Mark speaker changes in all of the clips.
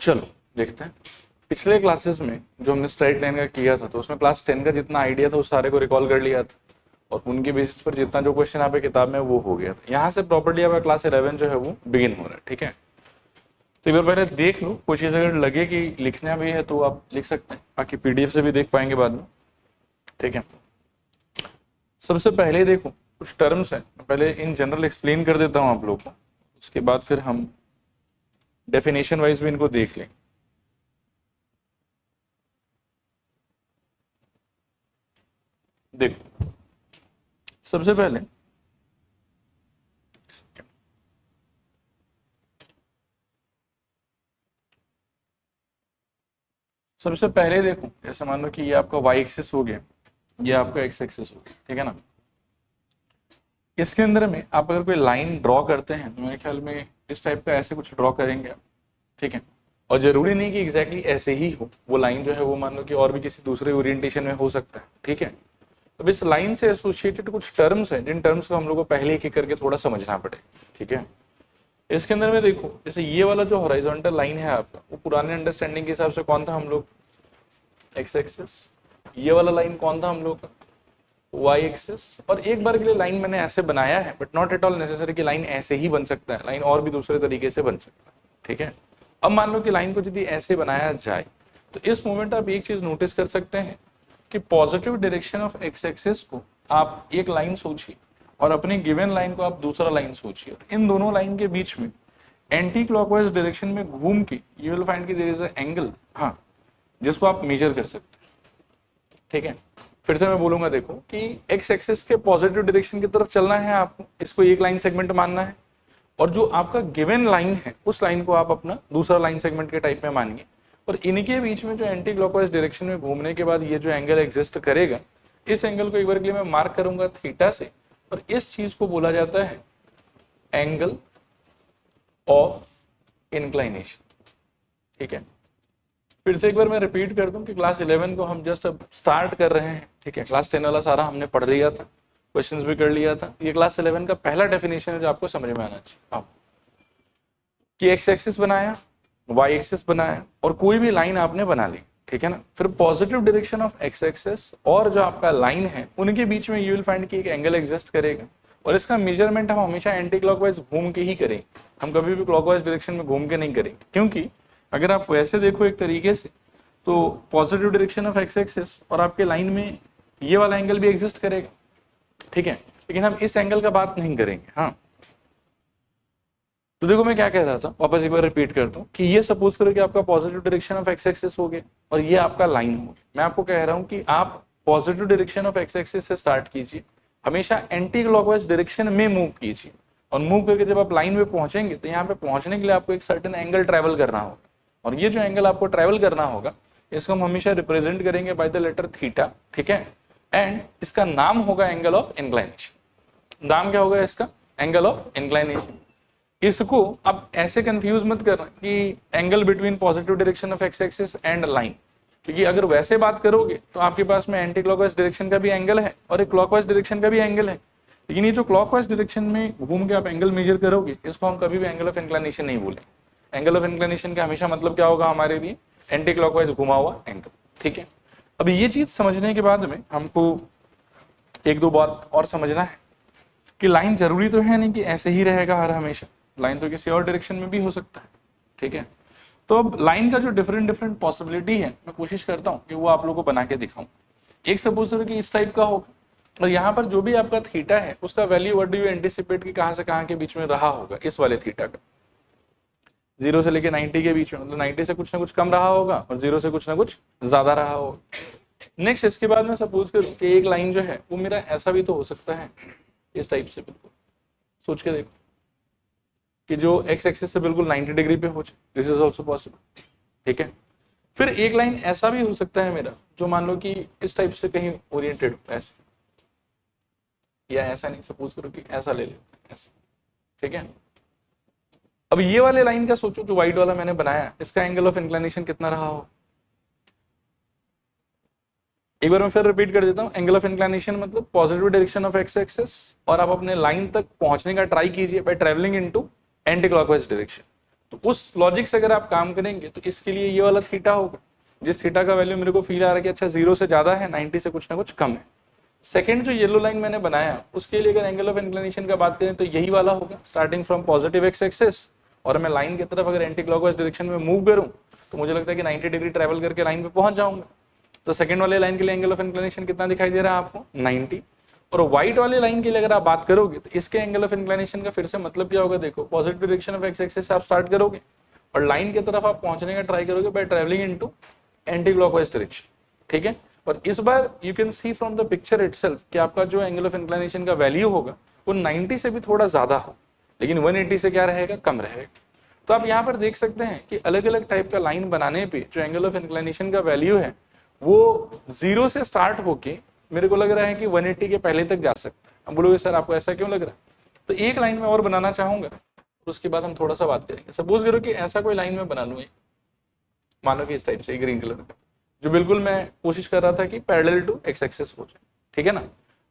Speaker 1: चलो देखते हैं। पिछले क्लासेस में जो हमने स्ट्रेट लाइन का किया था तो उसमें क्लास 10 का जितना आइडिया था उस सारे को रिकॉल कर लिया था और उनकी बेसिस पर जितना जो क्वेश्चन यहाँ पे किताब में वो हो गया था। यहाँ से प्रॉपर्ली आपका क्लास 11 जो है वो बिगिन हो रहा है। ठीक है, तो एक बार पहले देख लो, कोई चीज़ अगर लगे कि लिखना भी है तो आप लिख सकते हैं, बाकी पीडीएफ से भी देख पाएंगे बाद में। ठीक है, सबसे पहले देखो कुछ टर्म्स हैं, पहले इन जनरल एक्सप्लेन कर देता हूँ आप लोग को, उसके बाद फिर हम डेफिनेशन वाइज भी इनको देख लें। देखो सबसे पहले देखो, जैसे मान लो कि ये आपका y एक्सिस हो गया, ये आपका x एक्सिस हो गया। ठीक है ना, इसके अंदर में आप अगर कोई लाइन ड्रॉ करते हैं तो मेरे ख्याल में इस टाइप का ऐसे कुछ ड्रॉ करेंगे आप। ठीक है, और जरूरी नहीं कि एग्जैक्टली ऐसे ही हो, वो लाइन जो है वो मान लो कि और भी किसी दूसरे ओरिएंटेशन में हो सकता है। ठीक है, अब इस लाइन से एसोसिएटेड कुछ टर्म्स हैं जिन टर्म्स को हम लोग को पहले एक एक करके थोड़ा समझना पड़ेगा। ठीक है, इसके अंदर में देखो जैसे ये वाला जो हॉरिजॉन्टल लाइन है आपका, वो पुराने अंडरस्टैंडिंग के हिसाब से कौन था हम लोग, एक्स एक्सिस। ये वाला लाइन कौन था हम लोग का, वाई एक्सिस। और एक बार के लिए लाइन मैंने ऐसे बनाया है, but not at all necessary कि लाइन ऐसे ही बन सकता है, लाइन और भी दूसरे तरीके से बन सकता है। ठीक है, अब मान लो कि लाइन को यदि ऐसे बनाया जाए तो इस मोमेंट आप एक चीज नोटिस कर सकते हैं कि positive direction of x axis को आप एक लाइन सोचिए और अपनी गिवन लाइन को आप दूसरा लाइन सोचिए, इन दोनों लाइन के बीच में एंटी क्लॉकवाइज डायरेक्शन में घूम के यू विल फाइंड कि देयर इज अ एंगल, हाँ, जिसको आप मेजर कर सकते हैं। ठीक है, फिर से मैं बोलूंगा, देखो कि एक्स एक्सिस के पॉजिटिव डायरेक्शन की तरफ चलना है आपको, इसको एक लाइन सेगमेंट मानना है, और जो आपका गिवन लाइन है उस लाइन को आप अपना दूसरा लाइन सेगमेंट के टाइप में मानिए, और इनके बीच में जो एंटी क्लॉकवाइज डायरेक्शन में घूमने के बाद ये जो एंगल एग्जिस्ट करेगा, इस एंगल को एक बार के लिए मैं मार्क करूंगा थीटा से, और इस चीज को बोला जाता है एंगल ऑफ इंक्लाइनेशन। ठीक है, फिर से एक बार मैं रिपीट कर दूं कि क्लास 11 को हम जस्ट अब स्टार्ट कर रहे हैं। ठीक है, क्लास 10 वाला सारा हमने पढ़ लिया था, क्वेश्चंस भी कर लिया था। ये क्लास 11 का पहला डेफिनेशन है जो आपको समझ में आना चाहिए। आओ कि एक्स एक्सिस बनाया, वाई एक्सिस बनाया, और कोई भी लाइन आपने बना ली। ठीक है ना, फिर positive direction of x axis और जो आपका लाइन है उनके बीच में यू विल फाइंड कि एक एंगल एग्जिस्ट करेगा, और इसका मेजरमेंट हम हमेशा एंटी क्लॉकवाइज घूम के ही करेंगे, हम कभी भी क्लॉकवाइज डायरेक्शन में घूम के नहीं करेंगे, क्योंकि अगर आप वैसे देखो एक तरीके से तो positive direction of x axis और आपके लाइन में ये वाला एंगल भी एग्जिस्ट करेगा। ठीक है, लेकिन हम इस एंगल का बात नहीं करेंगे। हाँ, तो देखो मैं क्या कह रहा था, वापस एक बार रिपीट करता हूँ कि ये सपोज करो कि आपका positive direction of x axis हो गया और ये आपका लाइन हो गया। मैं आपको कह रहा हूँ कि आप positive direction of x axis से स्टार्ट कीजिए, हमेशा एंटी क्लॉकवाइज डायरेक्शन में मूव कीजिए, और मूव करके जब आप लाइन पे पहुंचेंगे तो यहाँ पे पहुंचने के लिए आपको एक सर्टेन एंगल ट्रेवल करना होगा, और ये जो एंगल आपको ट्रेवल करना होगा इसको हम हमेशा रिप्रेजेंट करेंगे बाय द लेटर थीटा। ठीक है, एंड इसका नाम होगा एंगल ऑफ इंक्लाइनेशन। नाम क्या होगा इसका, एंगल ऑफ इंक्लाइनेशन। इसको आप ऐसे कंफ्यूज मत करना कि angle between positive direction of x axis and line, क्योंकि अगर वैसे बात करोगे तो आपके पास में एंटी क्लॉकवाइज डायरेक्शन का भी एंगल है और एक क्लॉकवाइज डायरेक्शन का भी एंगल है, लेकिन ये जो क्लॉकवाइज डायरेक्शन में घूम के आप एंगल मेजर करोगे इसको हम कभी भी एंगल ऑफ इंक्लाइनेशन नहीं बोलेंगे। एंगल ऑफ इंक्लाइनेशन का हमेशा मतलब क्या होगा हमारे लिए, एंटी क्लॉकवाइज घुमा हुआ एंगल। ठीक है, अब ये चीज समझने के बाद में हमको एक दो बात और समझना है कि लाइन जरूरी तो है नहीं कि ऐसे ही रहेगा हर हमेशा, लाइन तो किसी और डायरेक्शन में भी हो सकता है। ठीक है, तो अब लाइन का जो डिफरेंट डिफरेंट पॉसिबिलिटी है मैं कोशिश करता हूँ कि वो आप लोगों को बना के दिखाऊं। एक सपोज करो कि इस टाइप का होगा, और यहाँ पर जो भी आपका थीटा है उसका value what do you anticipate कि कहाँ से कहाँ के बीच में रहा होगा, इस वाले थीटा का 0 से लेके 90 के बीच में, मतलब 90 से कुछ ना कुछ कम रहा होगा और 0 से कुछ ना कुछ ज्यादा रहा होगा। नेक्स्ट इसके बाद में सपोज करूँ कि एक लाइन जो है वो मेरा ऐसा भी तो हो सकता है, इस टाइप से, बिल्कुल सोच के देखो कि जो एक्स एक्सिस से बिल्कुल 90 डिग्री पे हो जाए, दिस इज ऑल्सो पॉसिबल। ठीक है, फिर एक लाइन ऐसा भी हो सकता है मेरा जो मान लो कि इस टाइप से कहीं ओरिएंटेड हो, ऐसे, या ऐसा नहीं, सपोज करो कि ऐसा ले लेते ऐसा। ठीक है, अब ये वाले लाइन का सोचो जो व्हाइट वाला मैंने बनाया, इसका एंगल ऑफ इंक्लाइनेशन कितना रहा हो। एक बार मैं फिर रिपीट कर देता हूँ, एंगल ऑफ इंक्लाइनेशन मतलब positive direction of x axis, और आप अपने लाइन तक पहुंचने का ट्राई कीजिए by travelling into anti clockwise direction, तो उस लॉजिक से अगर आप काम करेंगे तो इसके लिए ये वाला थीटा होगा, जिस थीटा का वैल्यू मेरे को फील आ रहा है कि अच्छा 0 से ज्यादा है, 90 से कुछ ना कुछ कम है। सेकंड जो येलो लाइन मैंने बनाया उसके लिए अगर एंगल ऑफ इंक्लिनेशन का बात करें तो यही वाला होगा, starting from positive x axis, और मैं लाइन की तरफ अगर एंटी क्लॉकवाइज डायरेक्शन में मूव करूं तो मुझे लगता है कि 90 डिग्री ट्रेवल करके लाइन पे पहुंच जाऊंगा। तो सेकंड वाले लाइन के लिए एंगल ऑफ इंक्लिनेशन कितना दिखाई दे रहा है आपको, 90। और व्हाइट वाले लाइन के लिए अगर आप बात करोगे तो इसके एंगल ऑफ इंक्लिनेशन का फिर से मतलब क्या होगा, देखो positive direction of x axis से आप स्टार्ट करोगे और लाइन की तरफ आप पहुंचने का ट्राई करोगे by travelling into anti clockwise direction, ठीक है। और इस बार you can see from the picture itself कि आपका जो एंगल ऑफ इंक्लिनेशन का वैल्यू होगा वो 90 से भी थोड़ा ज्यादा हो, लेकिन 180 से क्या रहेगा, कम रहेगा। तो आप यहाँ पर देख सकते हैं कि अलग अलग टाइप का लाइन बनाने पे जो एंगल ऑफ इंक्लिनेशन का वैल्यू है वो 0 से स्टार्ट होके मेरे को लग रहा है कि 180 के पहले तक जा सकता है। अब बोलोगे सर आपको ऐसा क्यों लग रहा है, तो एक लाइन में और बनाना चाहूंगा, उसके बाद हम थोड़ा सा बात करेंगे। सपोज करो कि ऐसा कोई लाइन में बना लूँ, मानो कि इस टाइप से ग्रीन कलर का, जो बिल्कुल मैं कोशिश कर रहा था कि पैरेलल टू एक्स एक्सिस हो जाए, ठीक है ना।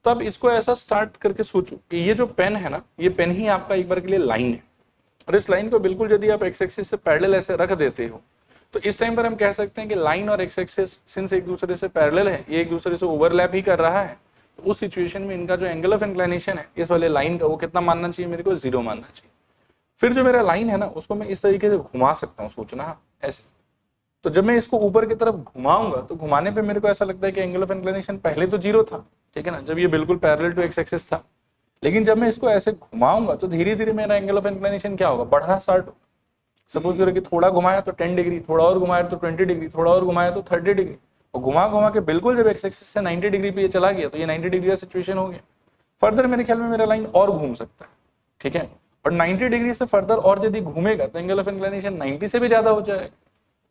Speaker 1: तो अब इसको ऐसा स्टार्ट करके सोचो कि ये जो पेन है ना, ये पेन ही आपका एक बार के लिए लाइन है, और इस लाइन को बिल्कुल यदि आप एक्स एक्सिस से पैरेलल ऐसे रख देते हो तो इस टाइम पर हम कह सकते हैं कि लाइन और एक्स एक्सिस सिंस एक दूसरे से पैरेलल है, ये एक दूसरे से ओवरलैप ही कर रहा है, तो उस सिचुएशन में इनका जो एंगल ऑफ इंक्लिनेशन है इस वाले लाइन का वो कितना मानना चाहिए, मेरे को 0 मानना चाहिए। फिर जो मेरा लाइन है ना उसको मैं इस तरीके से घुमा सकता हूँ, सोचना ऐसे। तो जब मैं इसको ऊपर की तरफ घुमाऊंगा तो घुमाने पे मेरे को ऐसा लगता है कि एंगल ऑफ इंक्लिनेशन पहले तो 0 था, ठीक है ना, जब ये बिल्कुल पैरेलल टू एक्स एक्सिस था, लेकिन जब मैं इसको ऐसे घुमाऊंगा तो धीरे धीरे मेरा एंगल ऑफ इंक्लिनेशन क्या होगा, बढ़ना स्टार्ट हो। सपोज करो कि थोड़ा घुमाया तो 10 डिग्री, थोड़ा और घुमाया तो 20 डिग्री, थोड़ा और घुमाया तो 30 डिग्री, और घुमा घुमा के बिल्कुल जब एक्स एक्सिस से 90 डिग्री पे ये चला गया तो ये 90 डिग्री का सिचुएशन हो गया। फर्दर मेरे ख्याल में मेरा लाइन और घूम सकता है, ठीक है, और 90 डिग्री से फर्दर और यदि घूमेगा तो एंगल ऑफ इंक्लिनेशन 90 से भी ज्यादा हो जाएगा।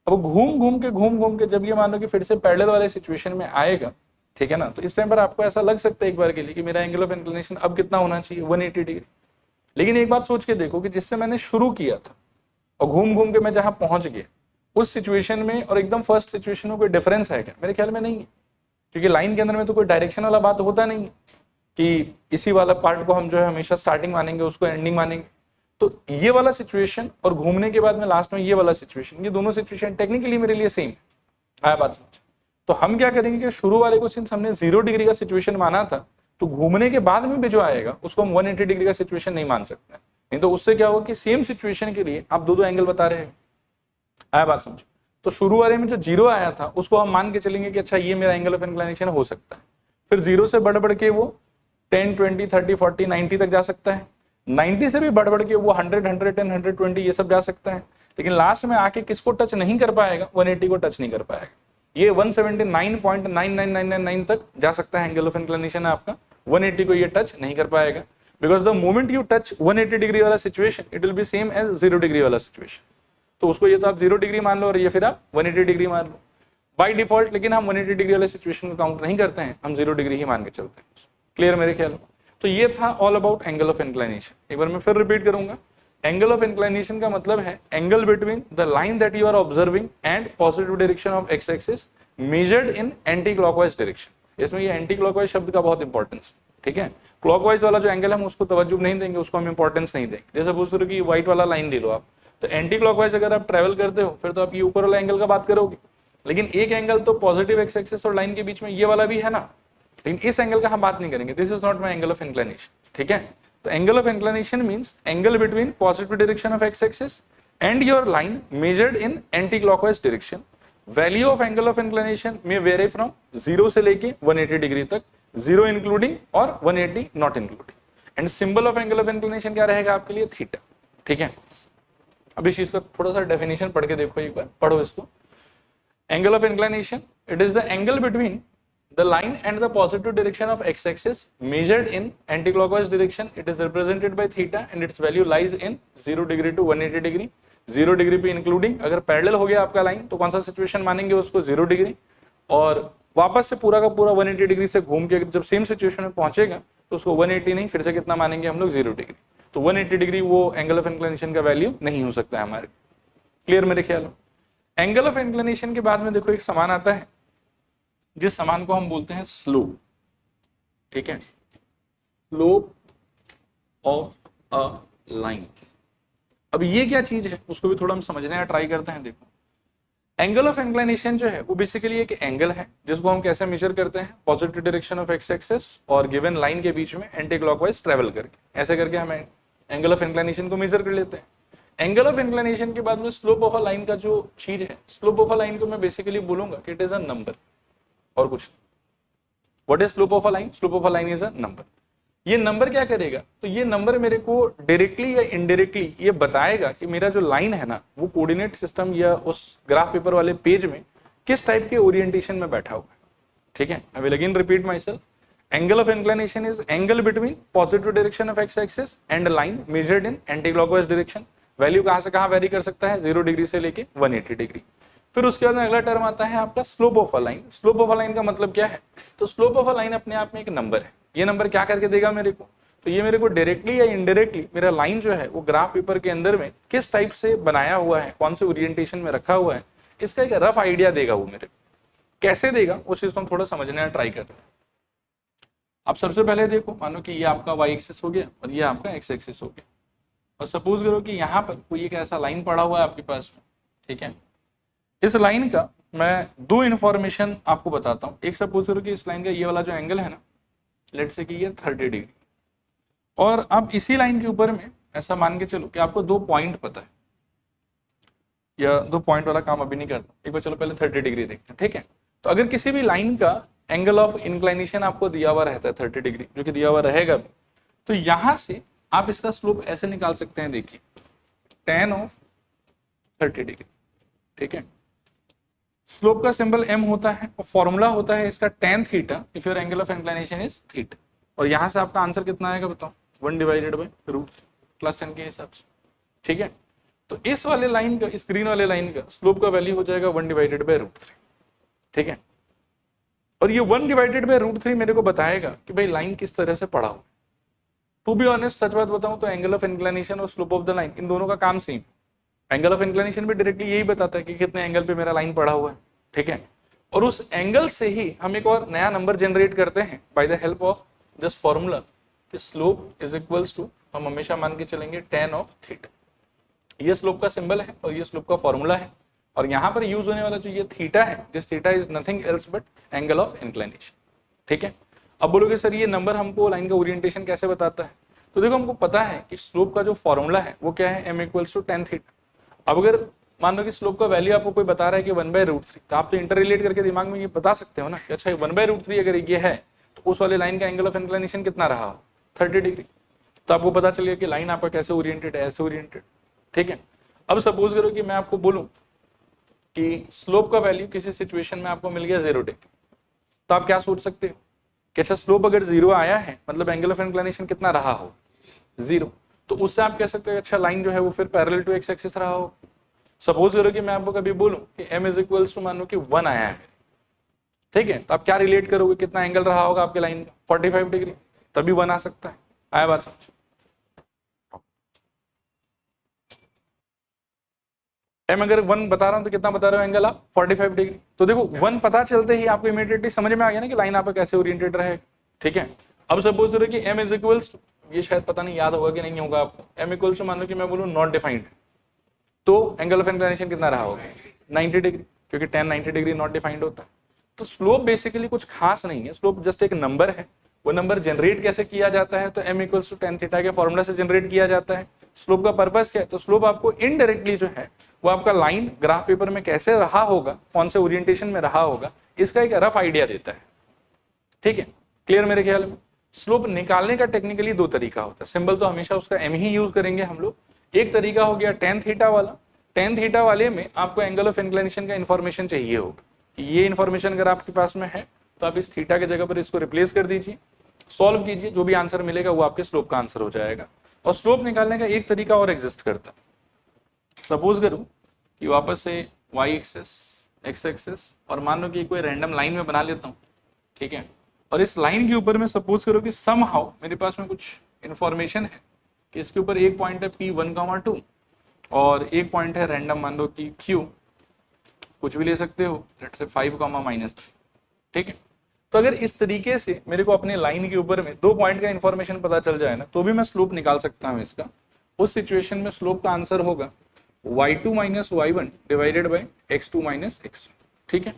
Speaker 1: अब घूम घूम के जब ये मान लो कि फिर से पैरेलल वाले सिचुएशन में आएगा, ठीक है ना, तो इस टाइम पर आपको ऐसा लग सकता है एक बार के लिए कि मेरा एंगल ऑफ इंक्लिनेशन अब कितना होना चाहिए, 180 डिग्री। लेकिन एक बात सोच के देखो कि जिससे मैंने शुरू किया था और घूम घूम के मैं जहां पहुंच गया उस सिचुएशन में और एकदम फर्स्ट सिचुएशन में कोई डिफरेंस है क्या, मेरे ख्याल में नहीं है, क्योंकि लाइन के अंदर में तो कोई डायरेक्शन वाला बात होता नहीं है कि इसी वाला पार्ट को हम जो है हमेशा स्टार्टिंग मानेंगे, उसको एंडिंग मानेंगे। तो ये वाला सिचुएशन और घूमने के बाद में लास्ट में ये वाला सिचुएशन, ये दोनों सिचुएशन टेक्निकली मेरे लिए सेम है, बात समझ। तो हम क्या करेंगे कि शुरू वाले को सिंस हमने 0 डिग्री का सिचुएशन माना था, तो घूमने के बाद में भी जो आएगा उसको हम 180 डिग्री का सिचुएशन नहीं मान सकते, नहीं तो उससे क्या होगा कि सेम सिचुएशन के लिए आप दो एंगल बता रहे हैं, आया बात समझ। तो शुरू वाले में जो 0 आया था उसको हम मान के चलेंगे कि अच्छा ये मेरा एंगल ऑफ इंक्लिनेशन हो सकता है। फिर 0 से बढ़ के वो 10, 20, 30, 40, 90 तक जा सकता है, 90 से भी बढ़ के वो 100, 110, 120 ये सब जा सकता है, लेकिन लास्ट में आके किसको टच नहीं कर पाएगा, 180 को टच नहीं कर पाएगा। ये 179.99999 तक जा सकता है एंगल ऑफ इंक्लिनेशन है आपका, 180 को ये टच नहीं कर पाएगा, because the moment you touch 180 degree वाला situation it will be same as 0 degree वाला सिचुएशन। तो उसको ये तो आप 0 डिग्री मान लो और ये फिर आप 180 डिग्री मान लो बाय डिफॉल्ट, लेकिन हम 180 डिग्री वाले सिचुएशन को काउंट नहीं करते हैं, हम 0 डिग्री ही मान के चलते हैं। क्लियर मेरे ख्याल में। तो ये था all about angle of inclination. एक बार मैं फिर रिपीट करूंगा, एंगल ऑफ इंक्लिनेशन का मतलब है angle between the line that you are observing and positive direction of x axis measured in anti clockwise direction. इसमें ये एंटी क्लॉकवाइज शब्द का बहुत इंपॉर्टेंस, ठीक है। क्लॉकवाइज वाला जो एंगल हम उसको तवज्जो नहीं देंगे, उसको हम इंपॉर्टेंस नहीं देंगे। जैसे बोल रहे कि व्हाइट वाला लाइन ले लो आप, तो एंटी क्लॉकवाइज अगर आप ट्रेवल करते हो फिर तो आप ये ऊपर वाला एंगल का बात करोगे, लेकिन एक एंगल तो पॉजिटिव एक्स एक्सिस और लाइन के बीच में ये वाला भी है ना, लेकिन इस एंगल का हम बात नहीं करेंगे। This is not my angle of inclination, ठीक है। तो angle of inclination means angle between positive direction of x axis and your line measured in anti clockwise direction. Value of angle of inclination में very from 0 से लेके 180 degree तक, 0 including और 180 not including. And symbol of angle of inclination क्या रहेगा आपके लिए, theta, ठीक है। अब इस चीज का थोड़ा सा डेफिनेशन पढ़ के देखो, एक बार पढ़ो इसको। Angle of inclination, it is the angle between the line and the positive direction of x-axis measured in anti-clockwise direction. It is represented by theta and its value lies in 0 degree to 180 degree. 0 degree पे including, अगर parallel हो गया आपका line तो कौन सा situation मानेंगे उसको, 0 डिग्री, और वापस से पूरा का पूरा 180 डिग्री से घूम के जब सेम सिचुएशन में पहुंचेगा तो उसको 180 नहीं, फिर से कितना मानेंगे हम लोग, 0 डिग्री। तो 180 डिग्री वो एंगल ऑफ इंक्लिनेशन का वैल्यू नहीं हो सकता है हमारे। क्लियर मेरे ख्याल में। एंगल ऑफ इंक्लिनेशन के बाद में देखो एक समान आता है जिस समान को हम बोलते हैं स्लोप, ठीक है, स्लोप ऑफ अ लाइन। अब ये क्या चीज है उसको भी थोड़ा हम समझने का ट्राई करते हैं। देखो, एंगल ऑफ इंक्लिनेशन जो है वो बेसिकली एक एंगल है जिसको हम कैसे मेजर करते हैं, positive direction of x axis और गिवन लाइन के बीच में एंटी क्लॉकवाइज ट्रेवल करके, ऐसे करके हम एंगल ऑफ इंक्लिनेशन को मेजर कर लेते हैं। एंगल ऑफ इंक्लिनेशन के बाद में स्लोप ऑफ अ लाइन का जो चीज है, स्लोप ऑफ अ लाइन को मैं बेसिकली बोलूंगा कि इट इज अ नंबर और कुछ। What is slope of a line? Slope of a line is a number. ये नंबर क्या करेगा, तो ये नंबर मेरे को डायरेक्टली या इनडायरेक्टली ये बताएगा कि मेरा जो लाइन है ना वो कोऑर्डिनेट सिस्टम या उस ग्राफ पेपर वाले पेज में किस टाइप के ओरिएंटेशन में बैठा हुआ है। ठीक है, I will again repeat my self. Angle of inclination is angle between positive direction of x axis and line measured in anti clockwise direction. Value कहां से कहां वेरी कर सकता है, 0 डिग्री से लेके 180 डिग्री। फिर उसके बाद अगला टर्म आता है आपका slope of a line. Slope of a line का मतलब क्या है, तो स्लोप ऑफ अ लाइन अपने आप में एक नंबर है। ये नंबर क्या करके देगा मेरे को, तो ये मेरे को डायरेक्टली या इनडायरेक्टली मेरा लाइन जो है वो ग्राफ पेपर के अंदर में किस टाइप से बनाया हुआ है, कौन से ओरिएंटेशन में रखा हुआ है, इसका एक रफ आइडिया देगा वो मेरे को। कैसे देगा उस चीज को हम थोड़ा समझने का ट्राई करते हैं। अब सबसे पहले देखो, मानो कि ये आपका वाई एक्सिस हो गया और ये आपका एक्स एक्सिस हो गया, और सपोज करो कि यहाँ पर कोई एक ऐसा लाइन पड़ा हुआ है आपके पास में। ठीक है, इस लाइन का मैं दो इन्फॉर्मेशन आपको बताता हूँ। एक, सपोज करो कि इस लाइन का ये वाला जो एंगल है ना, लेट से कि ये 30 डिग्री, और अब इसी लाइन के ऊपर में ऐसा मान के चलो कि आपको 2 पॉइंट पता है, या 2 पॉइंट वाला काम अभी नहीं करता, एक बार चलो पहले 30 डिग्री देखते हैं। ठीक है, तो अगर किसी भी लाइन का एंगल ऑफ इंक्लाइनेशन आपको दिया हुआ रहता है 30 डिग्री, जो कि दिया हुआ रहेगा, तो यहां से आप इसका स्लोप ऐसे निकाल सकते हैं। देखिए, tan ऑफ 30 डिग्री। ठीक है, स्लोप का सिंबल m होता है और फॉर्मूला होता है इसका tan theta if your angle of inclination is theta. और यहां से आपका आंसर कितना आएगा बताओ, 1 डिवाइडेड बाई √3 प्लस 10 के हिसाब से। ठीक है, तो इस वाले लाइन का, इस ग्रीन वाले लाइन का स्लोप का वैल्यू हो जाएगा 1 डिवाइडेड बाई √3। ठीक है, और ये 1 डिवाइडेड बाई √3 मेरे को बताएगा कि भाई लाइन किस तरह से पड़ा हुआ। टू बी ऑनेस्ट, सच बात बताऊं तो एंगल ऑफ इंक्लिनेशन और स्लोप ऑफ द लाइन, इन दोनों का काम सेम। एंगल ऑफ इंक्लिनेशन भी डायरेक्टली यही बताता है कि कितने एंगल पे मेरा लाइन पड़ा हुआ है। ठीक है, और उस एंगल से ही हम एक और नया नंबर जनरेट करते हैं by the help of this formula कि स्लोप इज इक्वल्स टू, हम हमेशा मान के चलेंगे tan ऑफ थीटा। ये स्लोप का सिंबल है और ये स्लोप का फॉर्मूला है, और यहाँ पर यूज होने वाला जो ये थीटा है, this theta is nothing else but angle of inclination. ठीक है, अब बोलोगे सर ये नंबर हमको लाइन का ओरिएंटेशन कैसे बताता है, तो देखो हमको पता है कि स्लोप का जो फॉर्मूला है वो क्या है, m equals to tan theta. अब अगर मान लो कि स्लोप का वैल्यू आपको कोई बता रहा है कि 1/√3, तो आप तो इंटर रिलेट करके दिमाग में ये बता सकते हो ना कि अच्छा 1/√3 अगर ये है तो उस वाले लाइन का एंगल ऑफ इंक्लिनेशन कितना रहा, 30 डिग्री। तो आपको पता चल गया कि लाइन आपका कैसे ओरिएंटेड है, ऐसे ओरिएंटेड। ठीक है, अब सपोज करो कि मैं आपको बोलूं कि स्लोप का वैल्यू किसी सिचुएशन में आपको मिल गया 0 डिग्री, तो आप क्या सोच सकते हो कि अच्छा स्लोप अगर 0 आया है मतलब एंगल ऑफ इंक्लिनेशन कितना रहा हो, 0। तो उससे आप कह सकते हो अच्छा लाइन जो है वो फिर पैरेलल टू एक्स एक्सिस रहा हो। सपोज करो कि मैं आपको कभी बोलूं कि m इज इक्वल्स टू, मान लो कि 1 आया है, ठीक है, तो आप क्या रिलेट करोगे, कितना एंगल रहा होगा आपके लाइन का, 45 डिग्री, तभी 1 आ सकता है। आया बात समझ? m अगर 1 बता रहा हूं तो कितना बता रहे हो एंगल आप, 45 डिग्री। तो देखो 1 पता चलते ही आपको इमीडिएटली समझ में आ गया ना कि लाइन आपका कैसे ओरिएंटेड रहेगा। ठीक है, अब सपोज करो कि m इज इक्वल्स, ये शायद पता नहीं याद होगा कि नहीं होगा आपको, m इक्वल्स टू मान लो कि मैं बोलूं नॉट डिफाइंड, तो एंगल ऑफ इंक्लिनेशन कितना रहा होगा, 90 डिग्री, क्योंकि tan 90 डिग्री नॉट डिफाइंड होता है। तो स्लोप बेसिकली कुछ खास नहीं है, स्लोप जस्ट एक नंबर है। वो नंबर जनरेट कैसे किया जाता है, तो m equals to tan theta के फॉर्मूला से जनरेट किया जाता है। स्लोप का पर्पस क्या है, तो स्लोप आपको इनडायरेक्टली जो है वो आपका लाइन ग्राफ पेपर में कैसे रहा होगा, कौन से ओरिएंटेशन में रहा होगा, इसका एक रफ आइडिया देता है। ठीक है, क्लियर मेरे ख्याल में। स्लोप निकालने का टेक्निकली 2 तरीका होता है, सिंबल तो हमेशा उसका m ही यूज करेंगे हम लोग। एक तरीका हो गया tan थीटा वाला, tan थीटा वाले में आपको एंगल ऑफ इंक्लिनेशन का इन्फॉर्मेशन चाहिए होगा। ये इन्फॉर्मेशन अगर आपके पास में है तो आप इस थीटा के जगह पर इसको रिप्लेस कर दीजिए, सॉल्व कीजिए, जो भी आंसर मिलेगा वो आपके स्लोप का आंसर हो जाएगा। और स्लोप निकालने का एक तरीका और एग्जिस्ट करता है। सपोज करूं कि वापस से y एक्सिस, x एक्सिस, और मान लो कि कोई रैंडम लाइन में बना लेता हूं, ठीक है, और इस लाइन के ऊपर में सपोज करो कि समहाउ मेरे पास में कुछ इन्फॉर्मेशन है कि इसके ऊपर एक पॉइंट है P1,2 और एक पॉइंट है रैंडम, मान लो कि Q, कुछ भी ले सकते हो, लेट्स से 5,-3। ठीक है, तो अगर इस तरीके से मेरे को अपने लाइन के ऊपर में 2 पॉइंट का इन्फॉर्मेशन पता चल जाए ना, तो भी मैं स्लोप निकाल सकता हूं इसका। उस सिचुएशन में स्लोप का आंसर होगा y2 minus y1 divided by x2 minus x1। ठीक है,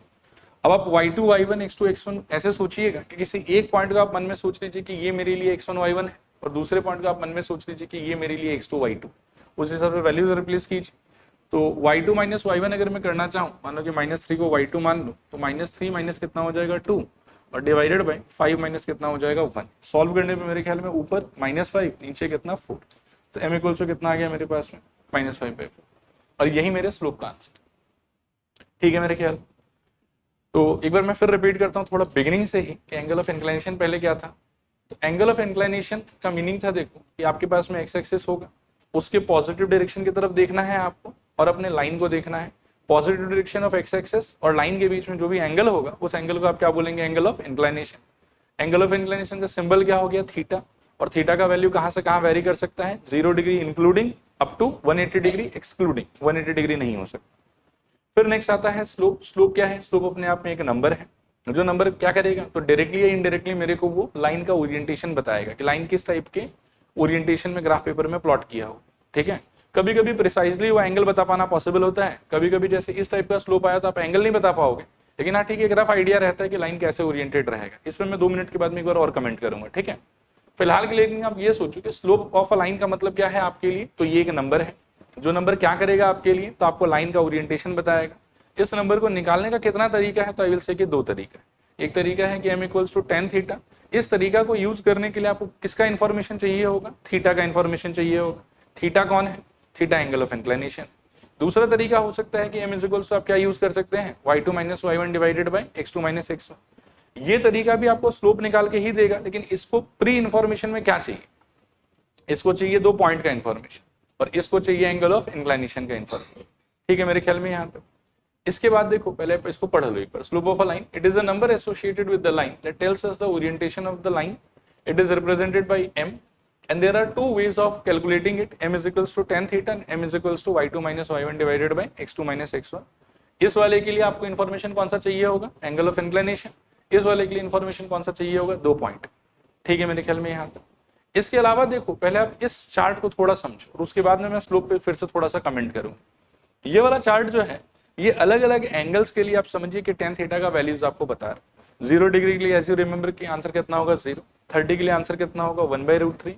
Speaker 1: अब आप y2 y1 x2 x1 ऐसे सोचिएगा कि किसी एक पॉइंट का आप मन में सोच लीजिए कि ये मेरे लिए x1 y1 है, और दूसरे पॉइंट का आप मन में सोच लीजिए कि ये मेरे लिए x2 y2। उस हिसाब से वैल्यूज रिप्लेस कीजिए। तो y2 माइनस y1 अगर मैं करना चाहूँ, मान लो कि -3 को y2 मान लो, तो -3 माइनस कितना हो जाएगा 2, और डिवाइडेड बाई 5 माइनस कितना हो जाएगा 1। सॉल्व करने पे मेरे ख्याल में ऊपर -5 नीचे कितना 4, तो m इक्वल टू कितना आ गया मेरे पास में -5/4, और यही मेरे स्लोप का आंसर। ठीक है मेरे ख्याल। तो एक बार मैं फिर रिपीट करता हूँ थोड़ा बिगिनिंग से ही कि एंगल ऑफ इंक्लाइनेशन पहले क्या था। तो एंगल ऑफ इंक्लाइनेशन का मीनिंग था, देखो कि आपके पास में एक्स एक्सिस होगा, उसके पॉजिटिव डायरेक्शन की तरफ देखना है आपको, और अपने लाइन को देखना है। Positive direction of x axis और लाइन के बीच में जो भी एंगल होगा, उस एंगल को आप क्या बोलेंगे, angle of inclination. Angle of inclination का सिंबल क्या हो गया, थीटा, और थीटा का वैल्यू कहां से कहां वेरी कर सकता है, 0 degree including up to 180 degree excluding 180 degree नहीं हो सकता। फिर नेक्स्ट आता है स्लोप। स्लोप क्या है, स्लोप अपने आप में एक नंबर है, जो नंबर क्या करेगा, तो डायरेक्टली या इनडायरेक्टली मेरे को वो लाइन का ओरिएंटेशन बताएगा कि लाइन किस टाइप के ओरिएंटेशन में ग्राफ पेपर में प्लॉट किया हो। ठीक है, कभी कभी प्रिसाइजली वो एंगल बता पाना पॉसिबल होता है, कभी कभी जैसे इस टाइप का स्लोप आया तो आप एंगल नहीं बता पाओगे, लेकिन हाँ ठीक है, रफ आइडिया रहता है कि लाइन कैसे ओरिएंटेड रहेगा। इसमें मैं 2 मिनट के बाद में एक बार और कमेंट करूंगा। ठीक है, फिलहाल के लिए आप ये सोचो कि स्लोप ऑफ अ लाइन का मतलब क्या है आपके लिए, तो ये एक नंबर है, जो नंबर क्या करेगा आपके लिए, तो आपको लाइन का ओरिएंटेशन बताएगा। इस नंबर को निकालने का कितना तरीका है, तो आई विल से कि 2 तरीका है। एक तरीका है कि m equals to tan theta. इस तरीका को यूज करने के लिए आपको किसका इंफॉर्मेशन चाहिए होगा, थीटा का इंफॉर्मेशन चाहिए होगा। थीटा कौन है, थीटा एंगल ऑफ इंक्लिनेशन। दूसरा तरीका हो सकता है कि m इक्वल्स टू आप क्या यूज कर सकते हैं, y2 minus y1 divided by x2 minus x1। ये तरीका भी आपको स्लोप निकाल के ही देगा, लेकिन इसको प्री इंफॉर्मेशन में क्या चाहिए, इसको चाहिए 2 पॉइंट का इंफॉर्मेशन, और इसको चाहिए एंगल ऑफ इंक्लिनेशन का इंफॉर्मेशन। ठीक है मेरे ख्याल में यहाँ तक। इसके बाद देखो, पहले इसको पढ़ लो एक बार। Slope of a line, it is a number associated with the line that tells us the orientation of the line. It is represented by m, and there are 2 ways of calculating it. m is equals to tan theta and m is equals to y2 minus y1 divided by x2 minus x1। इस वाले के लिए आपको information कौन सा चाहिए होगा, angle of inclination. इस वाले के लिए इंफॉर्मेशन कौन सा चाहिए होगा, 2 पॉइंट। ठीक है मेरे ख्याल में यहाँ तक। इसके अलावा देखो, पहले आप इस चार्ट को थोड़ा समझो, और उसके बाद में मैं स्लोप पे फिर से थोड़ा सा कमेंट करूंगा। ये वाला चार्ट जो है, ये अलग अलग एंगल्स के लिए आप समझिए कि tan थीटा का वैल्यूज आपको बता रहा है। 0 डिग्री के लिए ऐसे रिमेंबर कि आंसर कितना होगा 0, 30 के लिए आंसर कितना होगा 1/√3,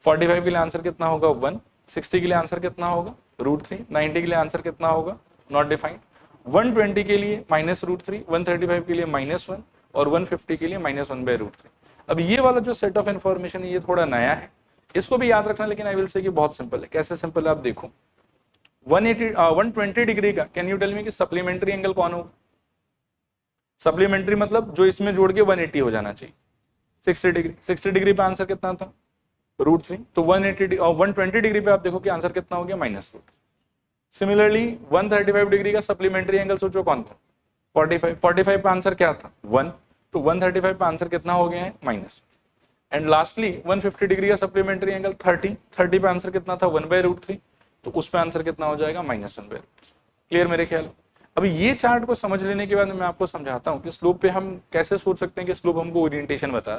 Speaker 1: 45 के लिए आंसर कितना होगा 1, 60 के लिए आंसर कितना होगा √3, 90 के लिए आंसर कितना होगा नॉट डिफाइंड, 120 के लिए -√3, 135 के लिए -1, और 150 के लिए -1/√3। अब ये वाला जो सेट ऑफ इंफॉर्मेशन है, ये थोड़ा नया है, इसको भी याद रखना, लेकिन आई विल से कि बहुत सिंपल है। कैसे सिंपल है आप देखो, 120 डिग्री का, कैन यू टेल मी कि सप्लीमेंट्री एंगल कौन होगा। सप्लीमेंट्री मतलब जो इसमें जोड़ के 180 हो जाना चाहिए। 60 डिग्री, 60 डिग्री पे आंसर कितना था √3, तो 120 डिग्री पे आप देखो कि आंसर कितना हो गया -√3। सिमिलरली 135 डिग्री का सप्लीमेंट्री एंगल सोचो कौन था, 45 पे आंसर क्या था 1, तो 135 पे आंसर कितना हो गया है -। एंड लास्टली 150 डिग्री का सप्लीमेंट्री एंगल 30 पे आंसर कितना था 1/√3, तो उस पे आंसर कितना हो जाएगा -1/√3। क्लियर मेरे ख्याल। अभी ये चार्ट को समझ लेने के बाद मैं आपको समझाता हूँ कि स्लोप पे हम कैसे सोच सकते हैं कि स्लोप हमको ओरिएंटेशन बता।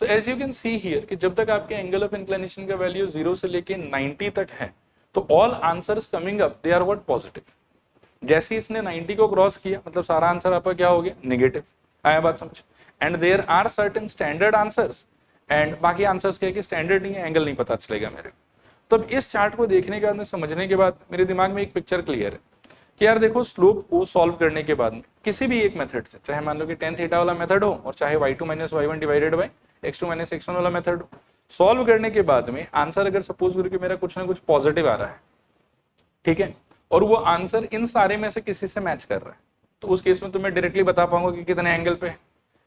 Speaker 1: तो as you can see here कि जब तक आपके एंगल ऑफ इंक्लिनेशन का वैल्यू 0 से लेके 90 तक है, तो all answers coming up they are what positive. जैसे इसने 90 को क्रॉस किया, मतलब सारा आंसर आपका क्या हो गया नेगेटिव। आया बात समझ। And there are certain standard answers, and बाकी आंसर्स क्या है कि स्टैंडर्ड नहीं है, एंगल नहीं पता चलेगा मेरे को। तो अब इस चार्ट को देखने के बाद, समझने के बाद मेरे दिमाग में एक पिक्चर क्लियर है कि यार देखो, स्लोप को सॉल्व करने के बाद किसी भी एक मेथड से, चाहे मान लो कि tan थीटा वाला मेथड हो, और चाहे y2 minus y1 divided by x2 minus x1 वाला मेथड हो, सॉल्व करने के बाद में आंसर अगर सपोज करके मेरा कुछ ना कुछ पॉजिटिव आ रहा है, ठीक है, और वो आंसर इन सारे में से किसी से मैच कर रहा है, तो उस केस में तो मैं डायरेक्टली बता पाऊंगा कि कितने एंगल पे है।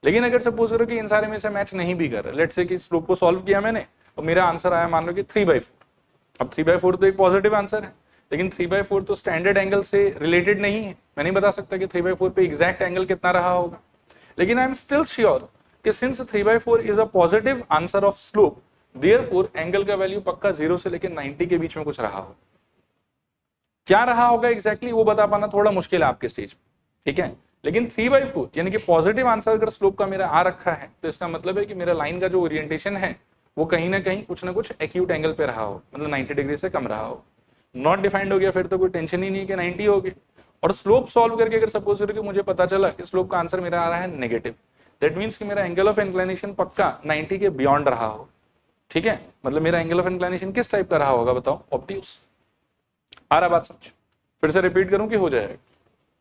Speaker 1: लेकिन अगर सपोज करो कि इन सारे में से मैच नहीं भी कर रहा, लेट्स से कि स्लोप को सॉल्व किया मैंने और मेरा आंसर आया मान लो कि 3/4। अब 3/4 तो एक पॉजिटिव आंसर है, लेकिन 3/4 तो स्टैंडर्ड एंगल से रिलेटेड नहीं है। मैं नहीं बता सकता कि 3/4 पे एग्जैक्ट एंगल कितना रहा होगा, लेकिन आई एम स्टिल श्योर कि since 3/4 is a positive answer of slope, therefore angle का वैल्यू पक्का 0 से लेकर 90 के बीच में कुछ रहा होगा। क्या रहा होगा एग्जैक्टली वो बता पाना थोड़ा मुश्किल है आपके स्टेज में, ठीक है। लेकिन 3/4 यानी कि पॉजिटिव आंसर अगर स्लोप का मेरा आ रखा है, तो इसका मतलब है कि मेरा लाइन का जो ओरिएंटेशन है वो कहीं ना कहीं कुछ ना कुछ एक्यूट एंगल पे रहा हो, मतलब 90 डिग्री से कम रहा हो। नॉट डिफाइंड हो गया फिर तो कोई टेंशन ही नहीं कि 90 हो गई। और स्लोप सॉल्व करके अगर सपोज करो कि मुझे पता चला कि स्लोप का आंसर मेरा आ रहा है नेगेटिव, दैट मीन्स कि मेरा एंगल ऑफ इंक्लिनेशन पक्का 90 के बियॉन्ड रहा हो। ठीक है, मतलब मेरा एंगल ऑफ इंक्लिनेशन किस टाइप का रहा होगा बताओ, ऑब्ट्यूस। आ रहा बात समझ? फिर से रिपीट करूं कि हो जाएगा?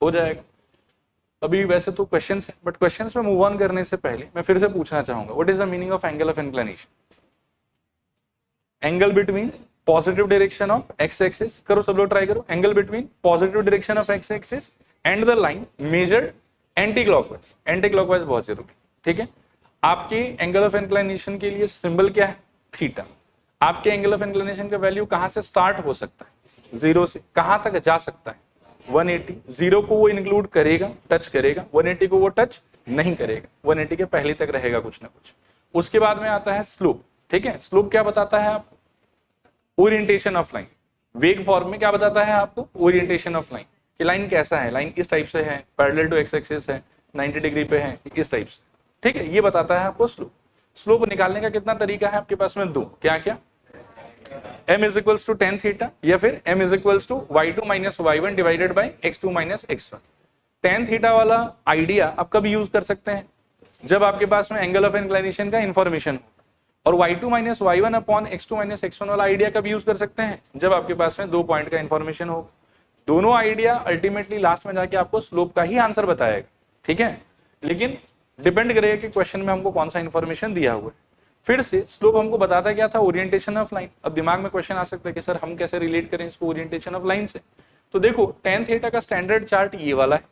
Speaker 1: हो जाएगा। अभी वैसे तो क्वेश्चंस है, बट क्वेश्चंस में मूव ऑन करने से पहले मैं फिर से पूछना चाहूंगा, what is the meaning of angle of inclination? Angle between positive direction of x axis, करो सब लोग ट्राई करो, angle between positive direction of x axis and the line measured anti clockwise. Anti clockwise बहुत जरूरी, ठीक है। आपके angle of inclination के लिए सिंबल क्या है? थीटा। आपके एंगल ऑफ इंक्लिनेशन का वैल्यू कहां से स्टार्ट हो सकता है? 0 से कहां तक जा सकता है? 180। 0 को वो इंक्लूड करेगा, टच करेगा, 180 को वो टच नहीं करेगा, 180 के पहले तक रहेगा कुछ ना कुछ। उसके बाद में आता है स्लोप, ठीक है। स्लोप क्या बताता है आपको? Orientation of line. वेग फॉर्म में क्या बताता है आपको? ओरिएंटेशन ऑफ लाइन, कि लाइन कैसा है, लाइन इस टाइप से है, पैरेलल टू एक्स एक्सिस है, 90 डिग्री पे है, इस टाइप से, ठीक है। ये बताता है आपको स्लोप। स्लोप निकालने का कितना तरीका है आपके पास में? दो। क्या क्या? m is equals to tan theta, या फिर m is equals to y2 minus y1 divided by x2 minus x1। tan theta वाला आइडिया आप कब यूज कर सकते हैं? जब आपके पास में एंगल ऑफ इंक्लिनेशन का इंफॉर्मेशन हो। और y2 minus y1 upon x2 minus x1 वाला आइडिया कब यूज कर सकते हैं? जब आपके पास में 2 पॉइंट का इंफॉर्मेशन हो। दोनों आइडिया अल्टीमेटली लास्ट में जाके आपको स्लोप का ही आंसर बताएगा, ठीक है। लेकिन डिपेंड करेगा कि क्वेश्चन में हमको कौन सा इंफॉर्मेशन दिया हुआ है। फिर से स्लोप हमको बताता क्या था? Orientation of line. अब दिमाग में क्वेश्चन आ सकता है कि सर हम कैसे रिलेट करें इसको ओरिएंटेशन ऑफ लाइन से? तो देखो tan थीटा का स्टैंडर्ड चार्ट ये वाला है,